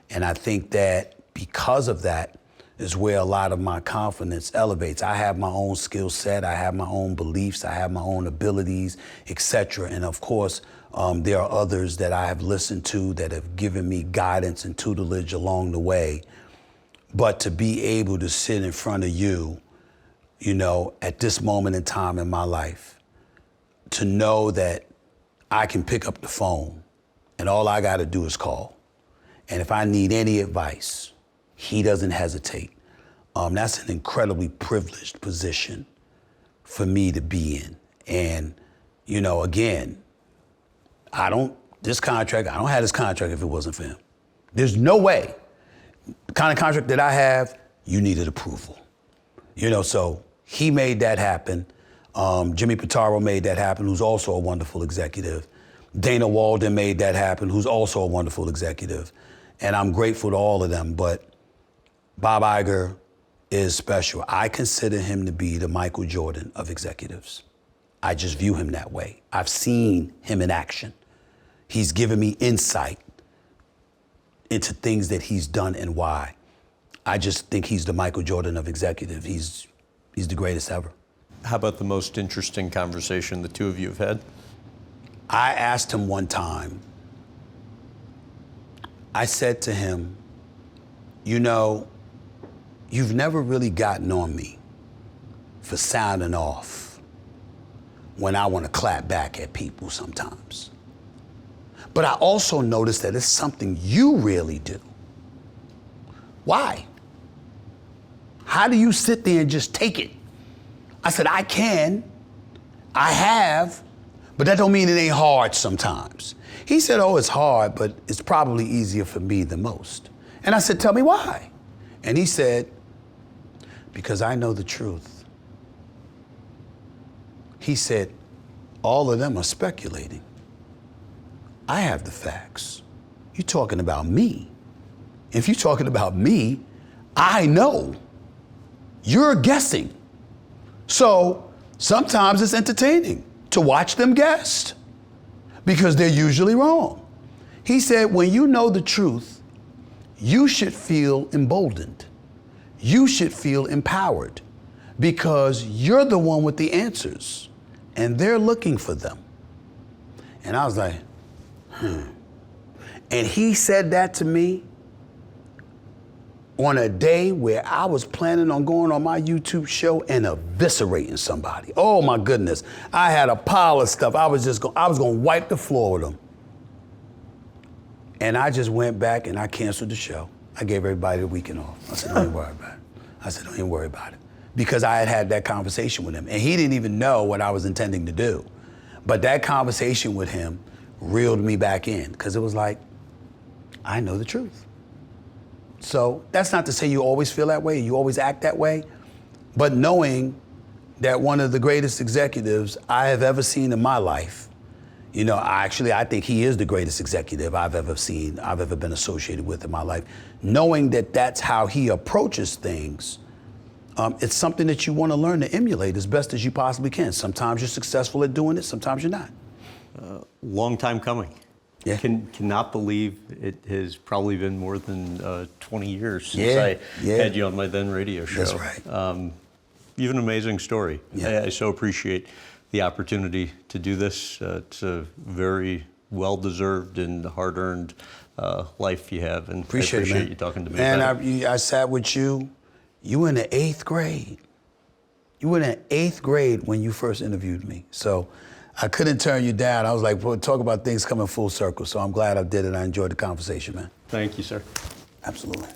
And I think that because of that is where a lot of my confidence elevates. I have my own skill set, I have my own beliefs, I have my own abilities, etc. And of course, there are others that I have listened to that have given me guidance and tutelage along the way. But to be able to sit in front of you, you know, at this moment in time in my life, to know that I can pick up the phone and all I got to do is call. And if I need any advice, he doesn't hesitate. That's an incredibly privileged position for me to be in. And, you know, again, I don't have this contract if it wasn't for him. There's no way. The kind of contract that I have, you needed approval. You know, so he made that happen. Jimmy Pitaro made that happen, who's also a wonderful executive. Dana Walden made that happen, who's also a wonderful executive. And I'm grateful to all of them, but Bob Iger is special. I consider him to be the Michael Jordan of executives. I just view him that way. I've seen him in action. He's given me insight into things that he's done and why. I just think he's the Michael Jordan of executive. He's the greatest ever. How about the most interesting conversation the two of you have had? I asked him one time, I said to him, you know, you've never really gotten on me for sounding off when I want to clap back at people sometimes. But I also noticed that it's something you really do. Why? How do you sit there and just take it? I said, I can, I have, but that don't mean it ain't hard sometimes. He said, oh, it's hard, but it's probably easier for me than most. And I said, tell me why? And he said, because I know the truth. He said, all of them are speculating. I have the facts. You're talking about me. If you're talking about me, I know. You're guessing. So sometimes it's entertaining to watch them guess because they're usually wrong. He said, when you know the truth, you should feel emboldened. You should feel empowered because you're the one with the answers and they're looking for them. And I was like, And he said that to me on a day where I was planning on going on my YouTube show and eviscerating somebody. Oh my goodness. I had a pile of stuff. I was going to wipe the floor with them. And I just went back and I canceled the show. I gave everybody the weekend off. I said, don't even worry about it. I said, don't even worry about it. Because I had that conversation with him. And he didn't even know what I was intending to do. But that conversation with him reeled me back in. Because it was like, I know the truth. So that's not to say you always feel that way, you always act that way. But knowing that one of the greatest executives I have ever seen in my life, you know, I think he is the greatest executive I've ever seen, I've ever been associated with in my life. Knowing that that's how he approaches things, it's something that you want to learn to emulate as best as you possibly can. Sometimes you're successful at doing it, sometimes you're not. Long time coming. Yeah. Cannot believe it has probably been more than 20 years since I had you on my then radio show. That's right. You have an amazing story. Yeah. I so appreciate the opportunity to do this. It's a very well-deserved and hard-earned life you have, and Appreciate I appreciate it, you talking to me man. about it. I sat with you. You were in the 8th grade. You were in the 8th grade when you first interviewed me. So I couldn't turn you down. I was like, well, talk about things coming full circle. So I'm glad I did it. I enjoyed the conversation, man. Thank you, sir. Absolutely.